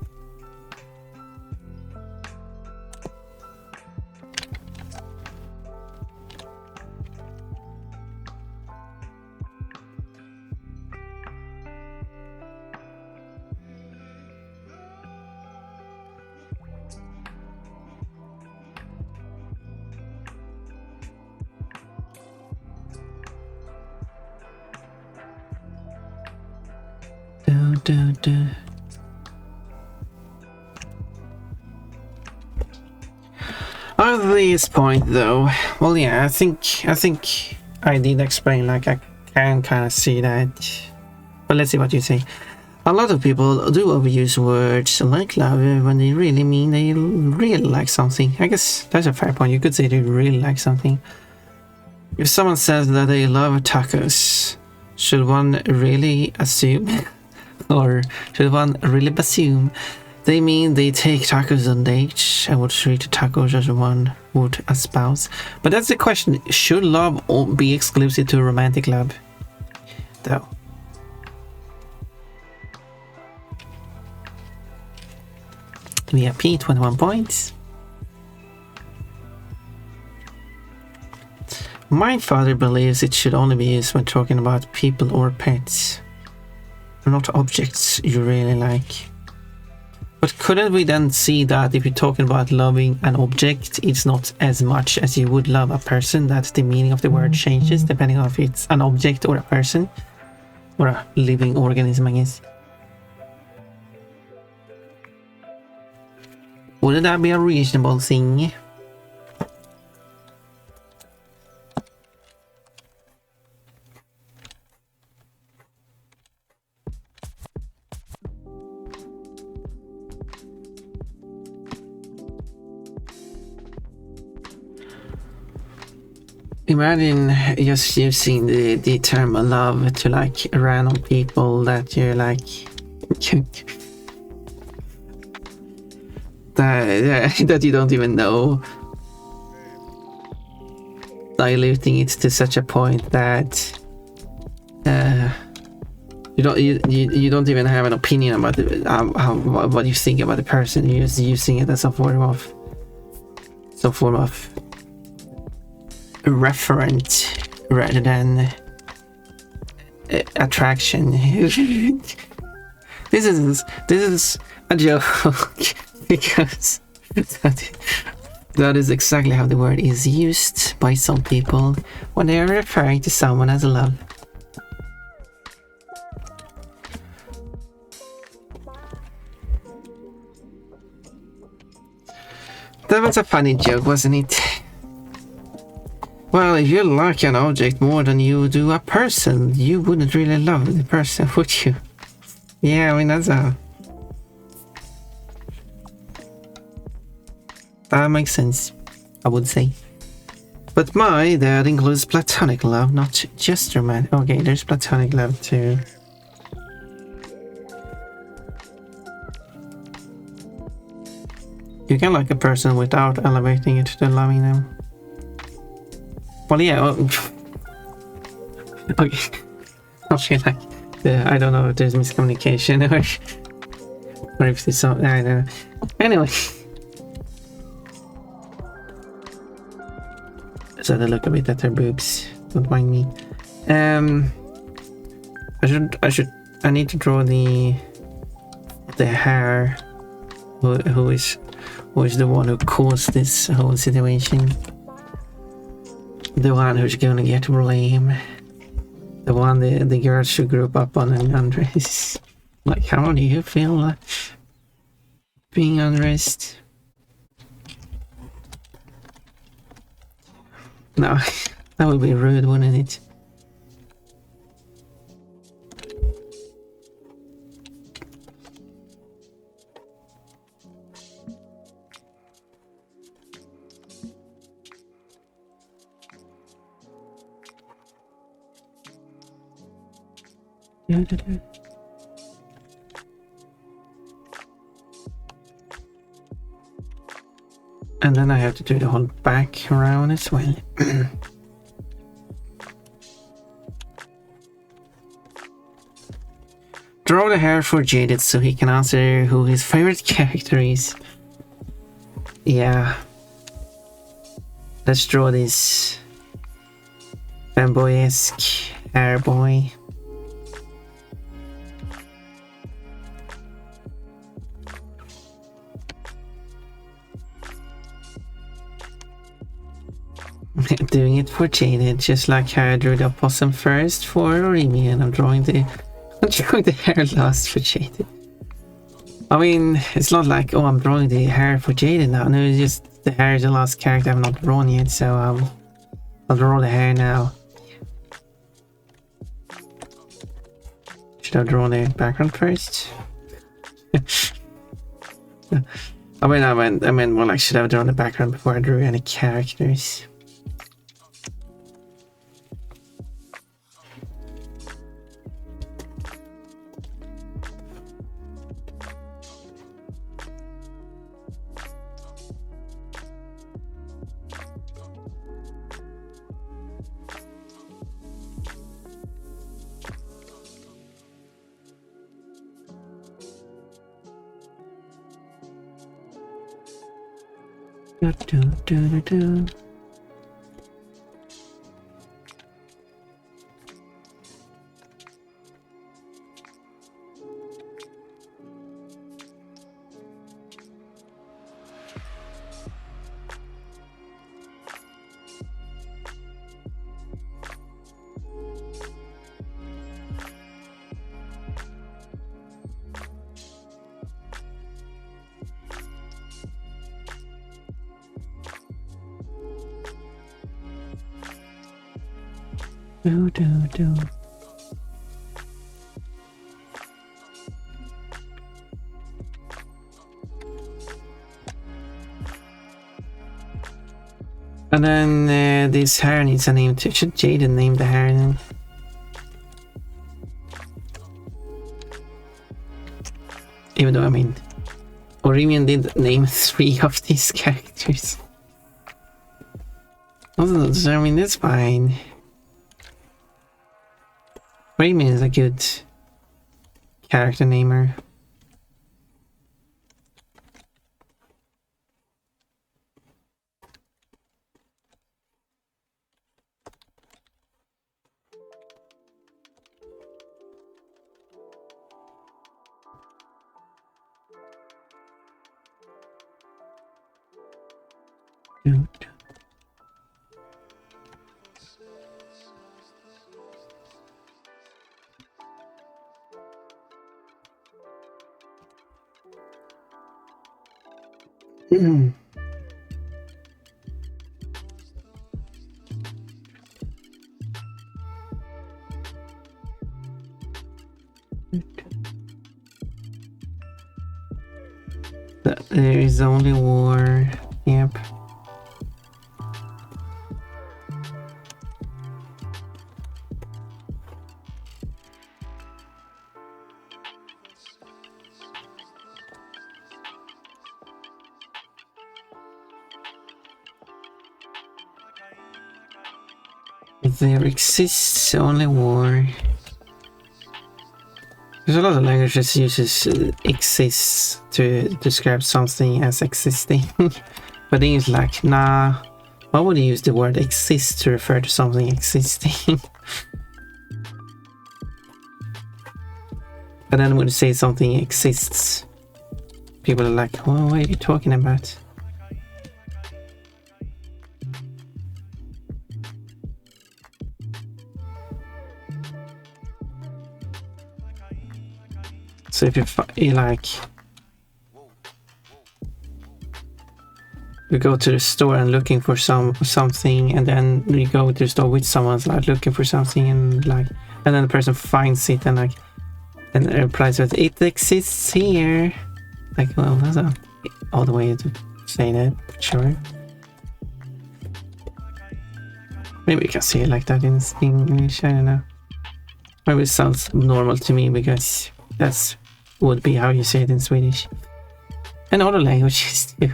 At this point, though, well, yeah, I think I did explain. Like, I can kind of see that, but let's see what you say. A lot of people do overuse words like love when they really mean they really like something. I guess that's a fair point. You could say they really like something. If someone says that they love tacos, should one really assume, or should one really assume they mean they take tacos on dates and would treat tacos as one would a spouse? But that's the question. Should love be exclusive to romantic love, though? We have P, 21 points. My father believes it should only be used when talking about people or pets, not objects you really like. But couldn't we then see that if you're talking about loving an object, it's not as much as you would love a person, that the meaning of the word changes depending on if it's an object or a person, or a living organism, I guess. Wouldn't that be a reasonable thing? Imagine just using the term love to like random people that you're like that you don't even know, diluting it to such a point that you don't even have an opinion about what you think about the person. You're just using it as some form of referent rather than attraction. This is a joke because that is exactly how the word is used by some people when they are referring to someone as love. That was a funny joke, wasn't it? Well, if you like an object more than you do a person, you wouldn't really love the person, would you? Yeah, I mean, that makes sense, I would say. But that includes platonic love, not just romantic. Okay, there's platonic love too. You can like a person without elevating it to loving them. Well, yeah. Okay. Okay, like I don't know if there's miscommunication or if there's some. I don't know. Anyway, so they look a bit at their boobs. Don't mind me. I need to draw the hair. Who is the one who caused this whole situation? The one who's gonna get blame. The one the girls should group up on and undress. Like, how do you feel being undressed? No, that would be rude, wouldn't it? And then I have to do the whole back around as well. Draw the hair for Jaded so he can answer who his favorite character is. Yeah. Let's draw this fanboy-esque hair boy. Doing it for Jaded, just like how I drew the opossum first for Remy, and I'm drawing the hair last for Jaded. I mean, it's not like, oh, I'm drawing the hair for Jaded now. No, it's just the hair is the last character I've not drawn yet, so I'll draw the hair now. Should I draw the background first? I meant more like, should I have drawn the background before I drew any characters? Do. And then this hair needs a name too. Should Jaden name the hair then? Even though, I mean, Orimian did name 3 of these characters. Also, I mean, that's fine. Orimian is a good character namer. There is only war. Yep. There exists only war. There's a lot of languages uses exists to describe something as existing. But then it's like, nah, why would you use the word exist to refer to something existing? But then when you say something exists, people are like, well, what are you talking about? So if you like, you go to the store and looking for something, and then you go to the store with someone like looking for something, and then the person finds it and like, and replies with it exists here. Like, well, that's a odd way to say that, sure. Maybe you can say it like that in English, I don't know. Maybe it sounds normal to me because that's would be how you say it in Swedish. And other languages too.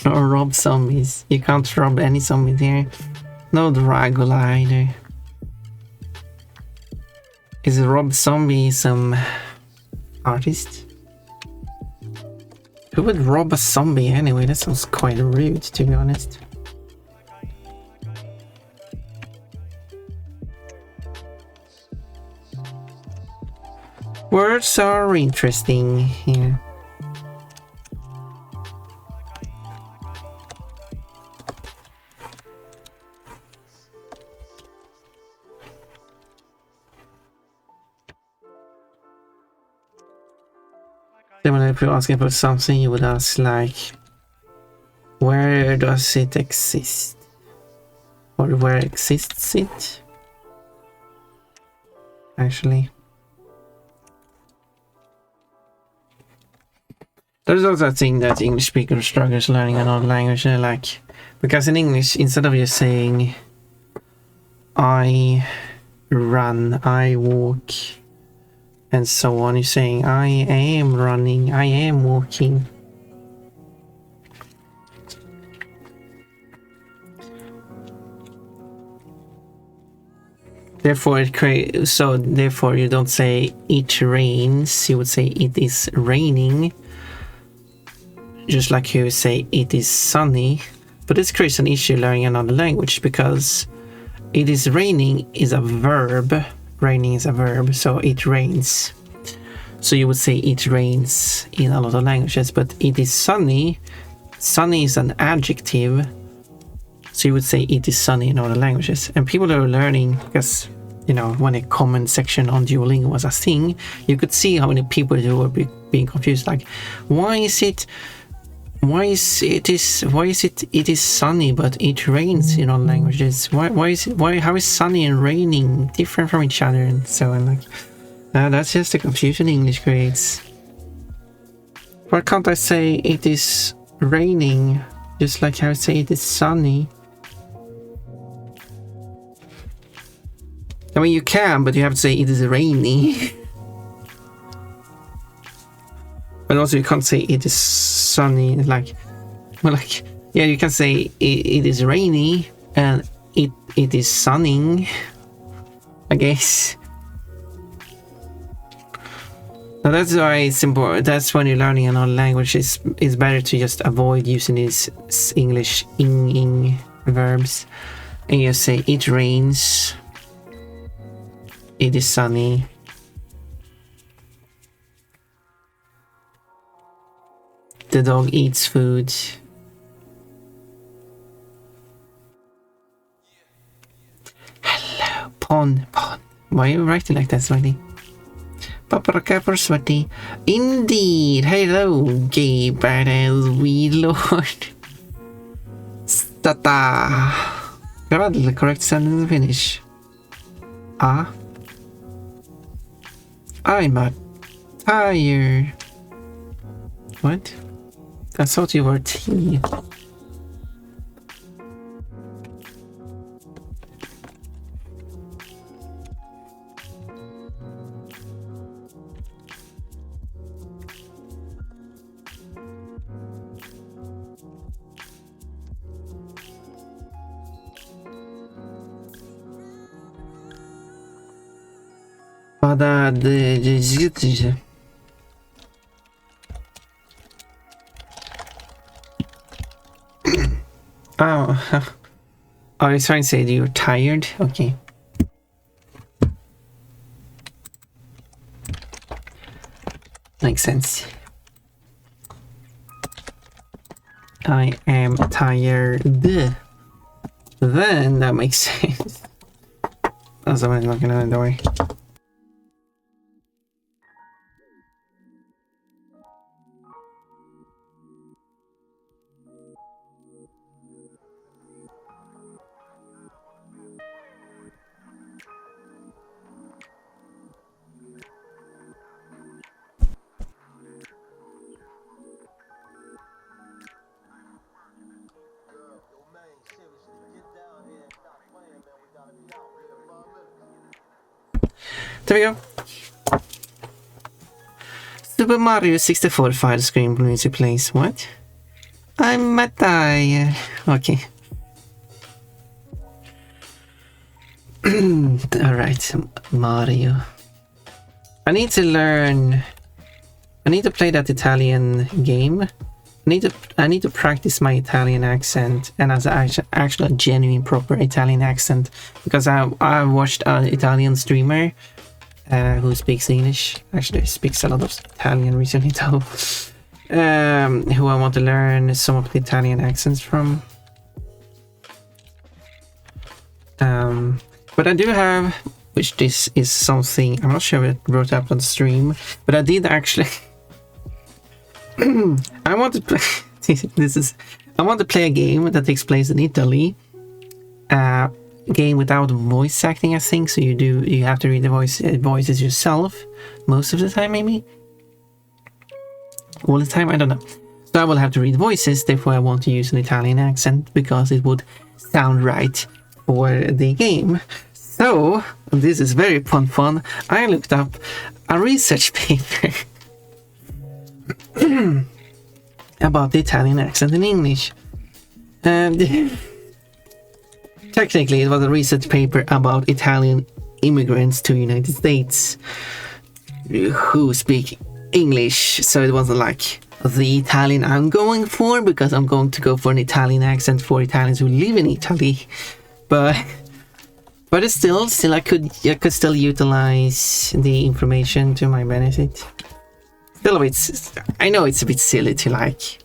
Or rob zombies. You can't rob any zombies here. No Dracula either. Is Rob Zombie some artist? Who would rob a zombie anyway? That sounds quite rude, to be honest. Words are interesting here. Then when you're asking about something, you would ask like, where does it exist? Or where exists it? Actually. There's also a thing that English speakers struggle learning another language, like, because in English, instead of just saying I run, I walk, and so on, you're saying I am running, I am walking. Therefore, therefore you don't say it rains, you would say it is raining. Just like you say it is sunny. But this creates an issue learning another language, because it is raining is a verb. Raining is a verb, so it rains. So you would say it rains in a lot of languages, but it is sunny. Sunny is an adjective. So you would say it is sunny in other languages. And people are learning, because, you know, when a comment section on Duolingo was a thing, you could see how many people who were being confused, like, why is it sunny but it rains in all languages? How is sunny and raining different from each other? And so on, like, that's just the confusion English creates. Why can't I say it is raining? Just like I would say it is sunny. I mean, you can, but you have to say it is rainy. But also you can't say it is sunny, like, well, like, yeah, you can say it is rainy and it is sunning, I guess. Now that's why it's important. That's when you're learning another language. It's better to just avoid using these English ing verbs and just say it rains, it is sunny. The dog eats food. Hello, Pon. Why are you writing like that, Sweaty? Paprika for Sweaty. Indeed. Hello, gay badass wee lord. Stata. God, the correct sentence finish. Ah. I'm a tired. What? I thought you were tea. Pada de Oh, I was trying to say that you're tired. Okay. Makes sense. I am tired. Then that makes sense. Oh, someone's knocking on the door. There we go. Super Mario 64 file screen music plays. What? I'm tired. Okay. Alright, Mario. I need to learn. I need to play that Italian game. I need to practice my Italian accent and as actually a genuine proper Italian accent, because I watched an Italian streamer who speaks English, actually speaks a lot of Italian recently though, who I want to learn some of the Italian accents from. But I do have, which this is something, I'm not sure if it wrote up on stream, but I did actually, I want to play, I want to play a game that takes place in Italy. Game without voice acting, I think, so you have to read the voices yourself most of the time, maybe all the time, I don't know. So I will have to read voices, therefore I want to use an Italian accent because it would sound right for the game. So this is very fun. I looked up a research paper about the Italian accent in English, and technically, it was a research paper about Italian immigrants to the United States who speak English. So it wasn't like the Italian I'm going for, because I'm going to go for an Italian accent for Italians who live in Italy. But it's still I could still utilize the information to my benefit. Still a bit, I know it's a bit silly to like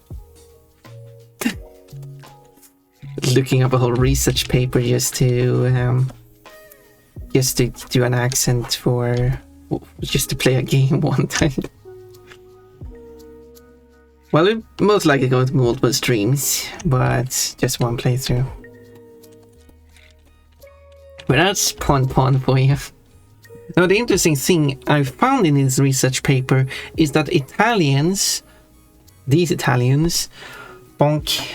looking up a whole research paper just to do an accent for just to play a game one time. Well, it most likely go to multiple streams, but just one playthrough. But that's pun for you. Now, the interesting thing I found in this research paper is that Italians these Italians, bonk,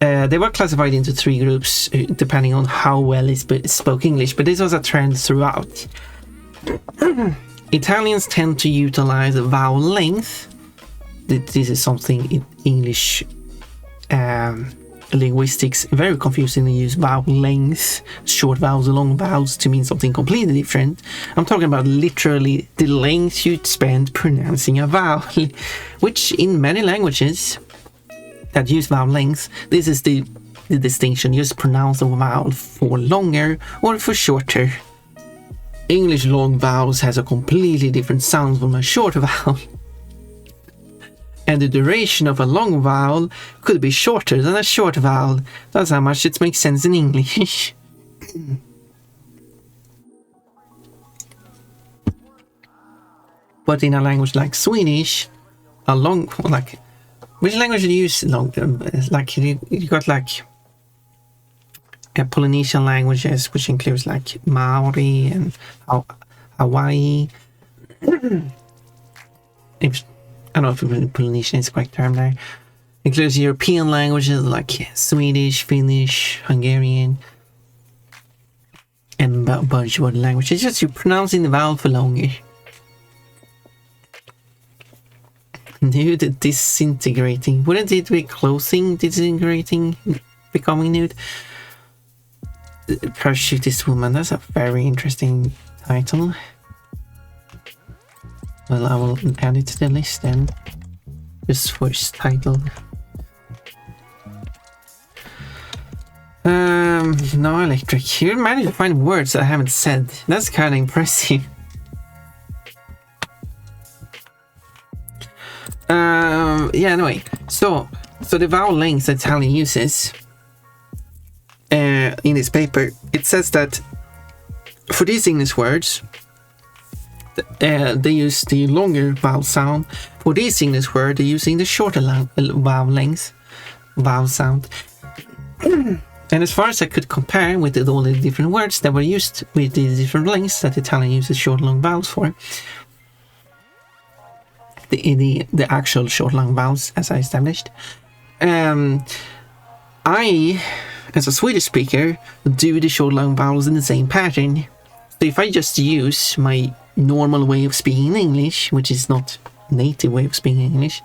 they were classified into 3 groups depending on how well they spoke English, but this was a trend throughout. Italians tend to utilize vowel length. This is something in English linguistics very confusing. They use vowel length, short vowels, long vowels to mean something completely different. I'm talking about literally the length you'd spend pronouncing a vowel, which in many languages that use vowel length, this is the distinction. You just pronounce the vowel for longer or for shorter. English long vowels has a completely different sound from a short vowel. And the duration of a long vowel could be shorter than a short vowel. That's how much it makes sense in English. But in a language like Swedish, a long, like, which language do you use long? Like you got like Polynesian languages, which includes like Maori and Hawaii. I don't know if Polynesian is the correct term there. Includes European languages like Swedish, Finnish, Hungarian, and a bunch of other languages. Just you pronouncing the vowel for longer. Nude disintegrating. Wouldn't it be clothing disintegrating, becoming nude? Parachutist woman. That's a very interesting title. Well, I will add it to the list then. Just for its title. No electric. You managed to find words that I haven't said. That's kind of impressive. Yeah, anyway. So the vowel length that Italian uses in this paper, it says that for these English words, they use the longer vowel sound. For these English words, they're using the shorter vowel sound. And as far as I could compare with all the different words that were used with the different lengths that Italian uses short and long vowels for, the actual short long vowels, as I established, I, as a Swedish speaker, do the short long vowels in the same pattern. So if I just use my normal way of speaking English, which is not native way of speaking English,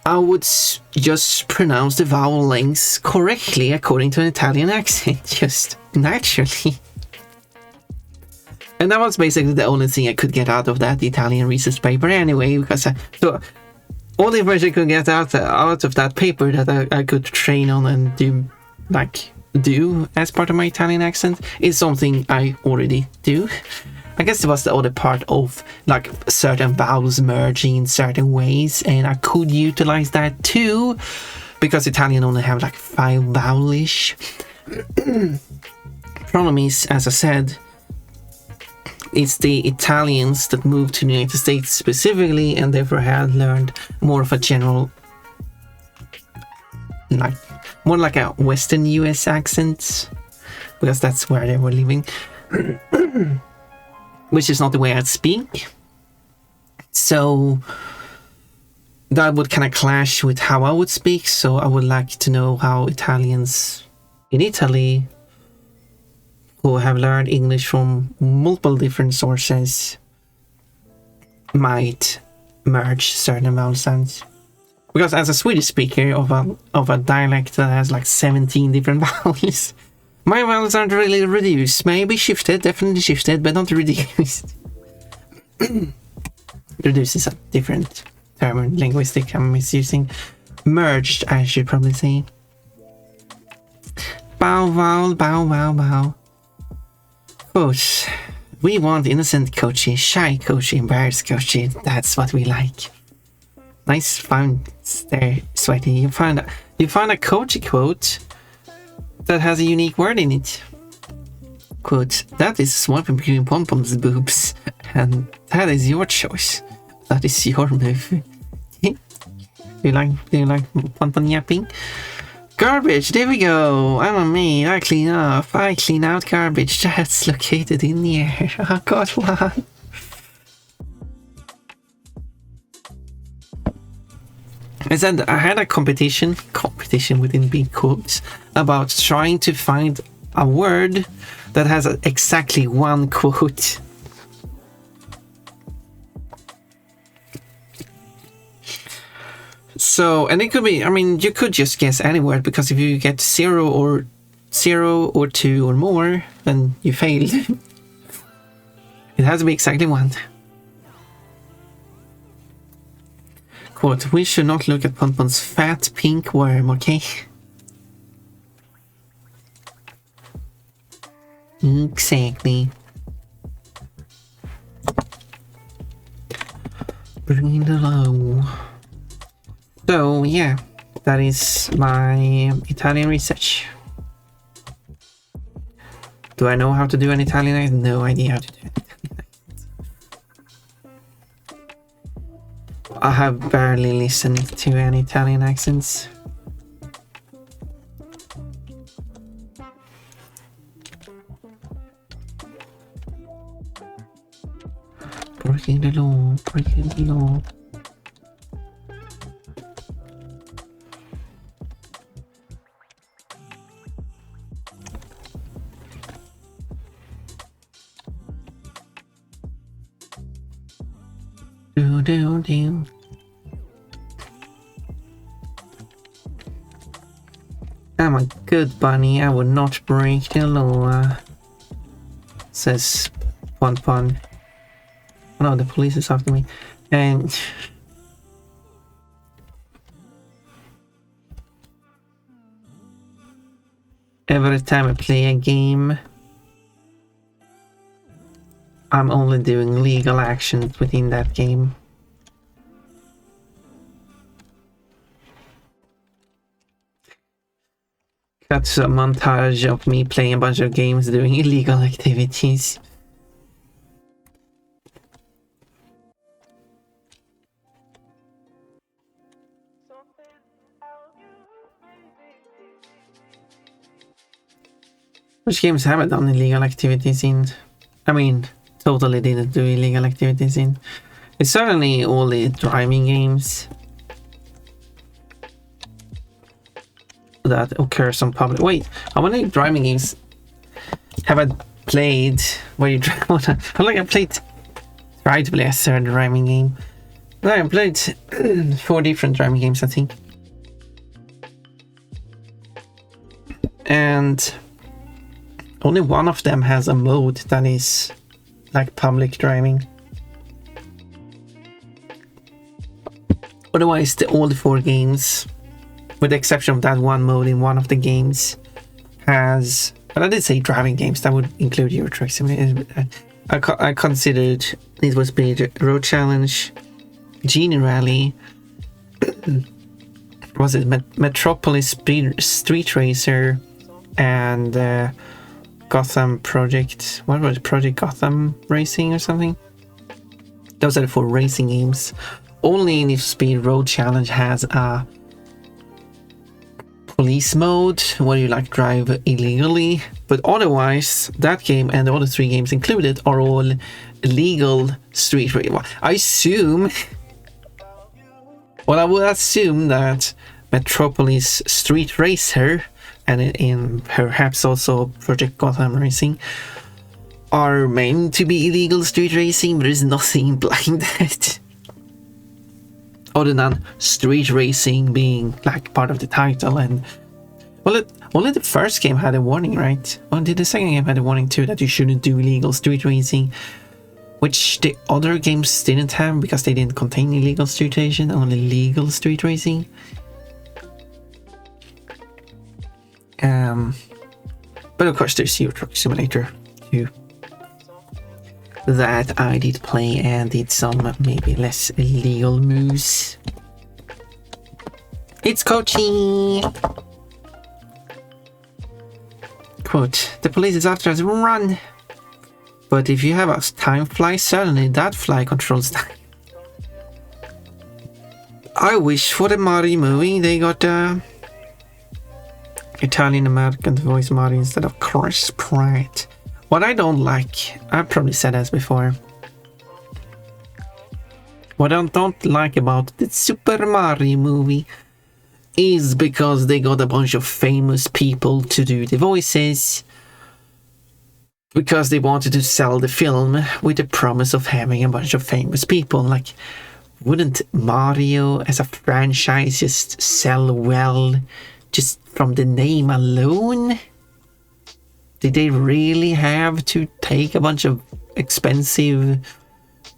I would just pronounce the vowel lengths correctly according to an Italian accent, just naturally. And that was basically the only thing I could get out of that Italian research paper anyway, because so all the information I could get out of that paper that I could train on and do as part of my Italian accent is something I already do. I guess it was the other part of like certain vowels merging in certain ways, and I could utilize that too, because Italian only have like 5 vowel-ish. Problem is, as I said, it's the Italians that moved to the United States specifically, and therefore had learned more of a general, like more like a Western US accent, because that's where they were living. Which is not the way I'd speak. So that would kind of clash with how I would speak. So I would like to know how Italians in Italy, who have learned English from multiple different sources, might merge certain vowel sounds. Because as a Swedish speaker of a dialect that has like 17 different vowels, my vowels aren't really reduced. Maybe shifted, definitely shifted, but not reduced. Reduced is a different term in linguistic I'm misusing. Merged, I should probably say. Bow, vowel, bow, bow, bow. Coach. We want innocent coachy, shy coachy, embarrassed coachy. That's what we like. Nice found there, Sweaty. You found a coachy quote that has a unique word in it. Quote, that is swapping between pom-pom's boobs, and that is your choice. That is your move. Do you like pom-pom yapping? Garbage, there we go. I'm a maid, I clean up. I clean out garbage that's located in the air. I got one. I said I had a competition within big quotes, about trying to find a word that has exactly one quote. So, and it could be, I mean, you could just guess any word, because if you get 0 or 2 or more, then you failed. It has to be exactly one. Quote, we should not look at Ponpon's fat pink worm, okay? Exactly. Bring it along. So, yeah, that is my Italian research. Do I know how to do an Italian accent? No idea how to do it. I have barely listened to any Italian accents. Breaking the law, breaking the law. Do. I'm a good bunny, I would not break the law, says Pon. Oh no, the police is after me. And every time I play a game, I'm only doing legal actions within that game. That's a montage of me playing a bunch of games doing illegal activities. Which games haven't done illegal activities in? I mean, totally didn't do illegal activities in. It's certainly all the driving games that occurs on public. Wait, how many driving games have I played where you drive? I feel like I played, tried to play a third driving game. No, I played 4 different driving games, I think. And only one of them has a mode that is like public driving. Otherwise, all the 4 games, with the exception of that one mode in one of the games, has... But I did say driving games, that would include Euro Truck Simulator. I considered Need for Speed Road Challenge, Genie Rally, was it Metropolis Street Racer, and Gotham Project... What was it? Project Gotham Racing or something? Those are the 4 racing games. Only Need for Speed Road Challenge has a police mode where you like drive illegally, but otherwise that game and the other 3 games included are all legal street racing. I assume, well, I would assume that Metropolis Street Racer and in perhaps also Project Gotham Racing are meant to be illegal street racing, but there's nothing implying that. Other than street racing being like part of the title, and well, only the first game had a warning, right? Or did the second game had a warning too that you shouldn't do illegal street racing, which the other games didn't have because they didn't contain illegal street racing, only legal street racing. But of course there's Euro Truck Simulator 2 that I did play and did some maybe less illegal moves. It's Kochi! Quote, the police is after us, run! But if you have a time fly, certainly that fly controls time. I wish for the Mari movie they got Italian-American voice Mari instead of Chris Pratt. What I don't like, I've probably said this before. what I don't like about the Super Mario movie is because they got a bunch of famous people to do the voices because they wanted to sell the film with the promise of having a bunch of famous people. Like, wouldn't Mario as a franchise just sell well just from the name alone? Did they really have to take a bunch of expensive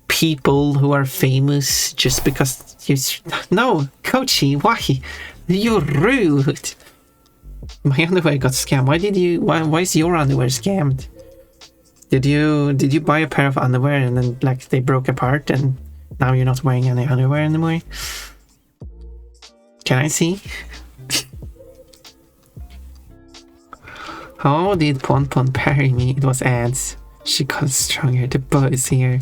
people who are famous just because you... No, Kochi, why? You're rude. My underwear got scammed. Why is your underwear scammed? Did you buy a pair of underwear and then like they broke apart and now you're not wearing any underwear anymore? Can I see? How did Pon Pon parry me? It was ads. She got stronger. The boys here.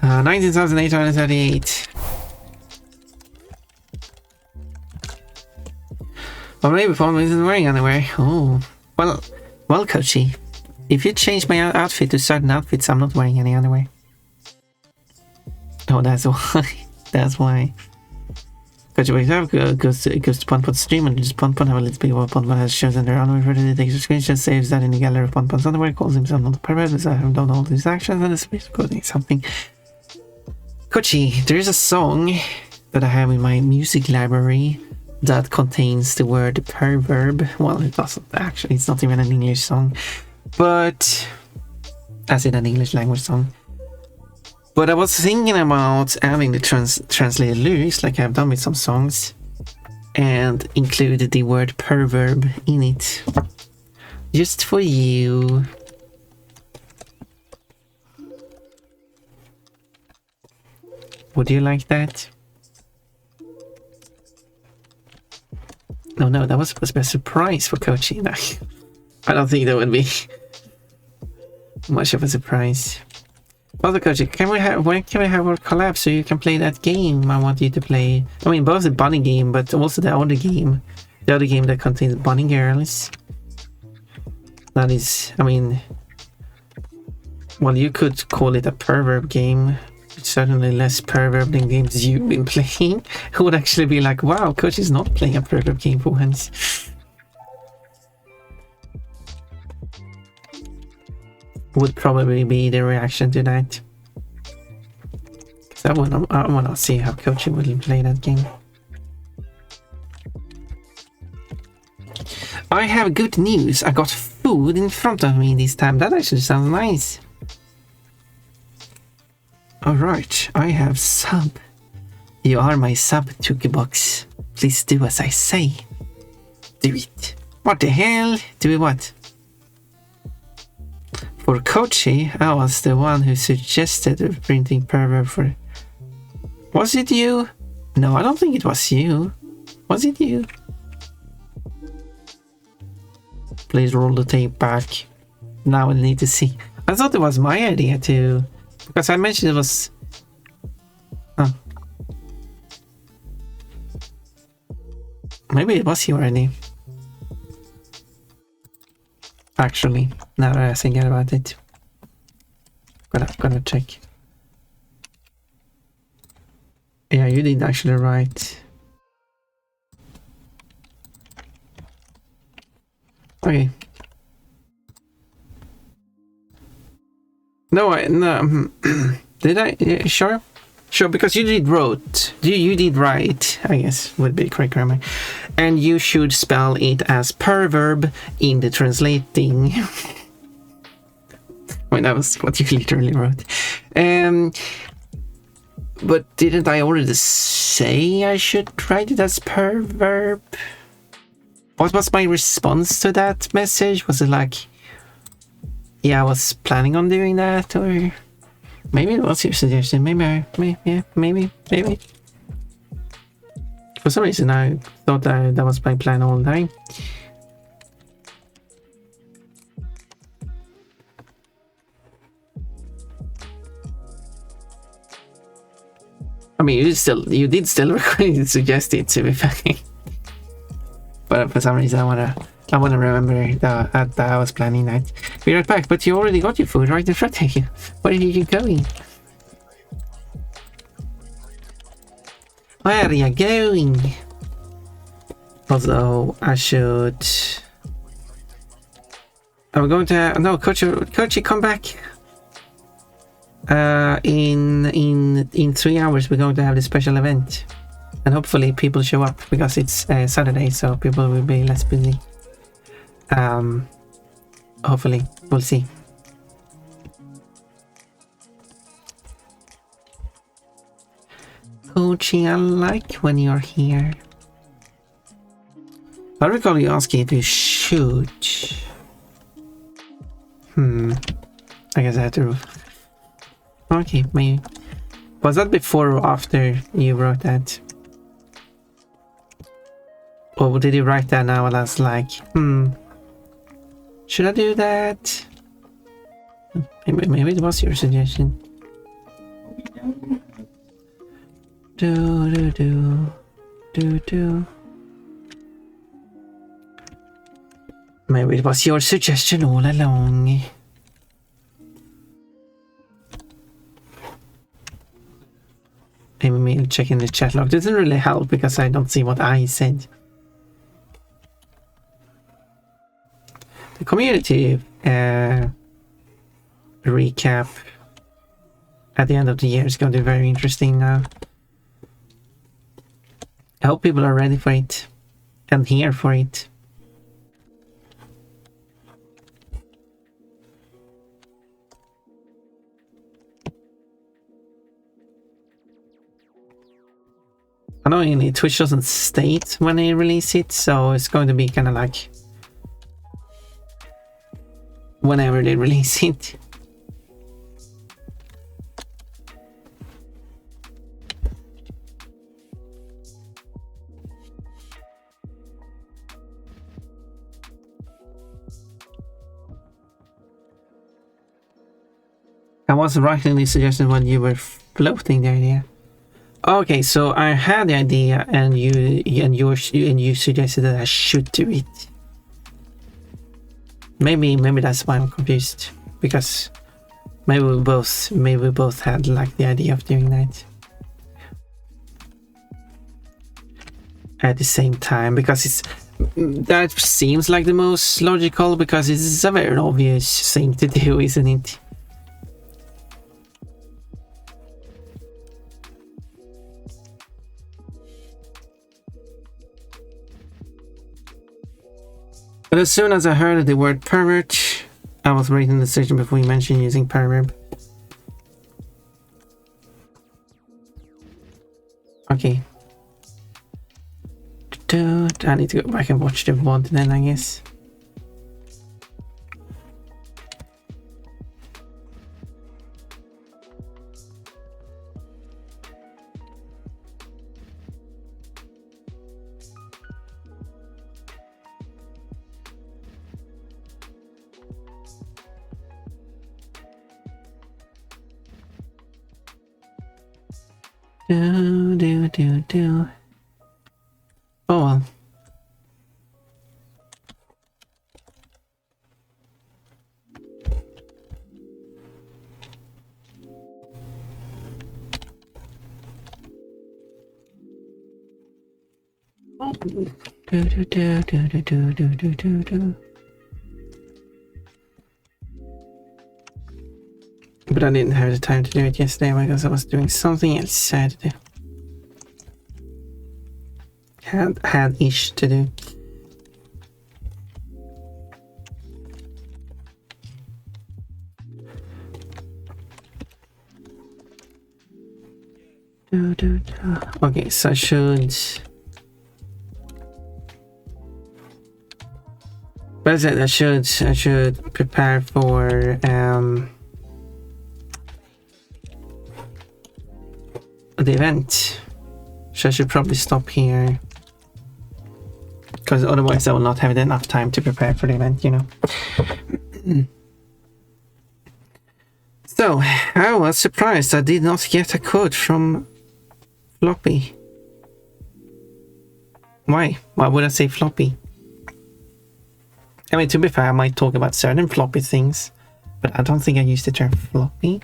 19,838. Or maybe Pon isn't wearing underwear. Oh, well, Kochi. If you change my outfit to certain outfits, I'm not wearing any underwear. Oh, that's why. That's why. Kochi wakes up, goes to Pon Pon's stream, and just Pon Pon have a little bit of what Pon Pon has chosen their underwear for the takes a screenshot, saves that in the gallery of Pon Pon's underwear, calls himself not a pervert, as I have done all these actions, and is coding something. Kochi, there is a song that I have in my music library that contains the word perverb. Well, it doesn't actually, it's not even an English song, but as in an English language song. But I was thinking about having the translated lyrics like I've done with some songs and included the word perverb in it. Just for you. Would you like that? No, that was supposed to be a surprise for Kochi. No, I don't think that would be much of a surprise. Well, Kochi, when can we have our collab so you can play that game I want you to play? I mean, both the bunny game, but also the other game. The other game that contains bunny girls. That is, I mean... Well, you could call it a perverb game. It's certainly less perverb than games you've been playing. Who would actually be like, wow, Kochi's not playing a perverb game for once. Would probably be the reaction to that. Because I wanna see how Kochi would play that game. I have good news. I got food in front of me this time. That actually sounds nice. Alright, I have sub. You are my sub, Tukebox. Please do as I say. Do it. What the hell? Do it what? For Kochi, I was the one who suggested printing perverb for... Was it you? No, I don't think it was you. Was it you? Please roll the tape back. Now I need to see. I thought it was my idea too. Because I mentioned it was... Oh. Maybe it was your idea. Actually, now that I think about it. Gotta check. Yeah, you did actually write. Okay. No, did I? Yeah, sure. Sure, because you did wrote. You did write, I guess, would be correct grammar. And you should spell it as perverb in the translating. Wait, that was what you literally wrote. But didn't I already say I should write it as perverb? What was my response to that message? Was it like, yeah, I was planning on doing that, or maybe it was your suggestion? Maybe. For some reason, I thought that was my plan all the time. I mean, you did still suggest it to me, but for some reason, I wanna remember that I was planning that. Be right back. But you already got your food right in front of you. Where are you going? Where are you going? Although I should. Are we going to? No, Kochi, come back. In 3 hours, we're going to have this special event, and hopefully people show up because it's Saturday, so people will be less busy. Hopefully, we'll see. Kochi, I like when you're here. I recall you asking if you shoot. I guess I had to. Okay, maybe. Was that before or after you wrote that? Or did you write that now and I was like, should I do that? Maybe it was your suggestion. Do. Maybe it was your suggestion all along. Maybe me checking the chat log doesn't really help because I don't see what I said. The community recap at the end of the year is going to be very interesting now. I hope people are ready for it and here for it. Annoyingly, Twitch doesn't state when they release it, so it's going to be kind of like whenever they release it. I was writing these suggestions when you were floating the idea. Okay, so I had the idea, and you suggested that I should do it. Maybe that's why I'm confused, because maybe we both had like the idea of doing that at the same time, because that seems like the most logical, because it's a very obvious thing to do, isn't it? But as soon as I heard the word pervert, I was reading the section before you mentioned using perverb. Okay. I need to go back and watch the VOD then, I guess. Do. Oh well. Do. But I didn't have the time to do it yesterday because I was doing something else I had to do. Had ish to do. Okay, so I should. But I said I should prepare for the event. So I should probably stop here, because otherwise I will not have enough time to prepare for the event, you know. So I was surprised I did not get a code from Floppy. Why would I say Floppy? I mean, to be fair, I might talk about certain floppy things, but I don't think I used the term floppy.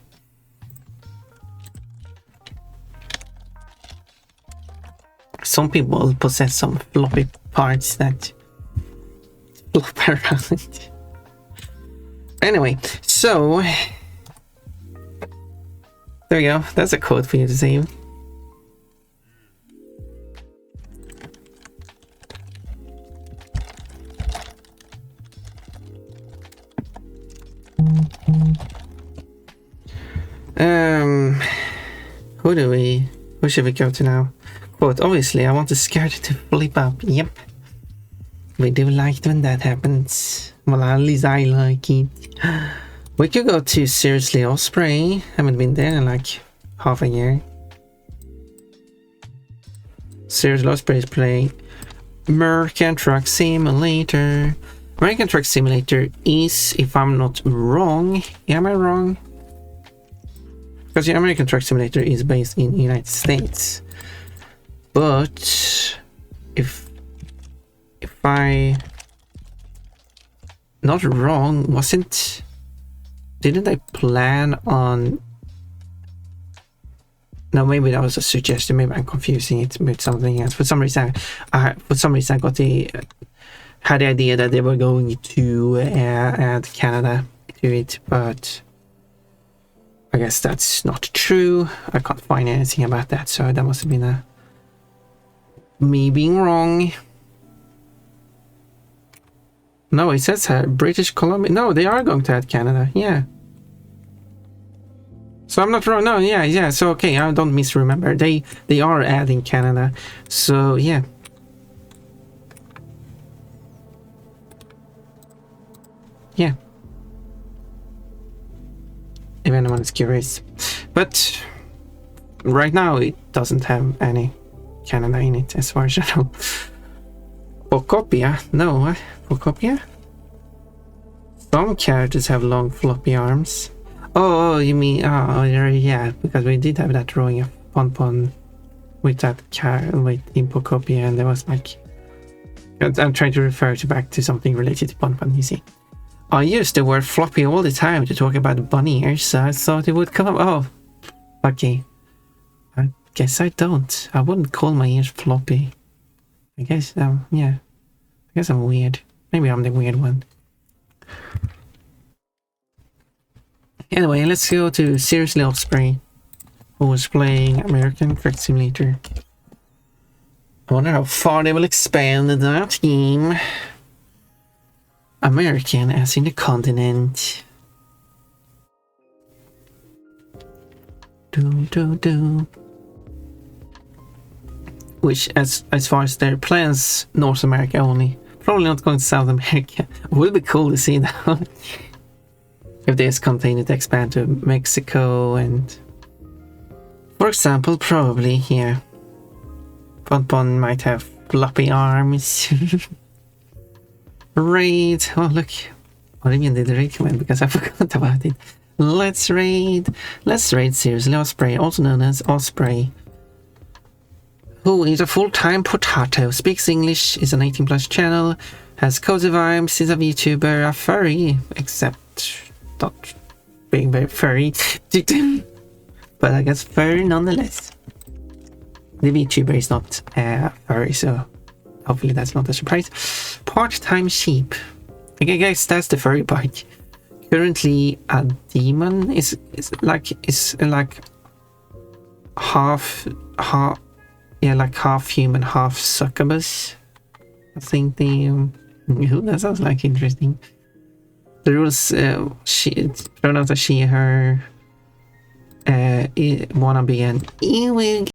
some people possess some floppy parts that flop around. Anyway, so there we go. That's a code for you to save. Who should we go to now? Quote, obviously I want the skirt to flip up. Yep. We do like it when that happens. Well, at least I like it. We could go to Seriously Osprey. Haven't been there in like half a year. Seriously Osprey is playing American Truck Simulator. American Truck Simulator is, if I'm not wrong, am I wrong? Because the American Truck Simulator is based in the United States. But if I not wrong, didn't I plan on, no, maybe that was a suggestion, maybe I'm confusing it with something else. For some reason I got had the idea that they were going to add Canada to it, but I guess that's not true. I can't find anything about that, so that must have been me being wrong. No, it says British Columbia. No, they are going to add Canada. Yeah. So I'm not wrong. No, yeah. So okay, I don't misremember. They are adding Canada. So yeah. Yeah. If anyone is curious. But right now it doesn't have any Canada in it as far as I know. Pocopia? No, what? Pocopia? Some characters have long floppy arms. Oh, you mean, oh yeah, because we did have that drawing of Pon with that in Pocopia, and there was like, I'm trying to refer back to something related to Pon, you see. I use the word floppy all the time to talk about bunny ears, so I thought it would come up. Oh, okay. I guess I don't. I wouldn't call my ears floppy. I guess, yeah. I guess I'm weird. Maybe I'm the weird one. Anyway, let's go to Seriously Osprey, who was playing American Truck Simulator. I wonder how far they will expand that game. American as in the continent. Which, as far as their plans, North America only. Probably not going to South America. Would be cool to see though. If they just continue to expand to Mexico and, for example, probably here. Pon might have floppy arms. Raid. Oh look. What even did the raid command? Because I forgot about it. Let's raid Seriously Osprey, also known as Osprey, who is a full-time potato, speaks English, is an 18+ channel, has cozy vibes, is a VTuber, a furry, except not being very furry, but I guess furry nonetheless. The VTuber is not furry, so hopefully that's not a surprise. Part-time sheep. Okay guys, that's the furry part. Currently a demon is like half human, half succubus. I think that sounds like interesting. The rules, pronouns are she, her, wanna be an evil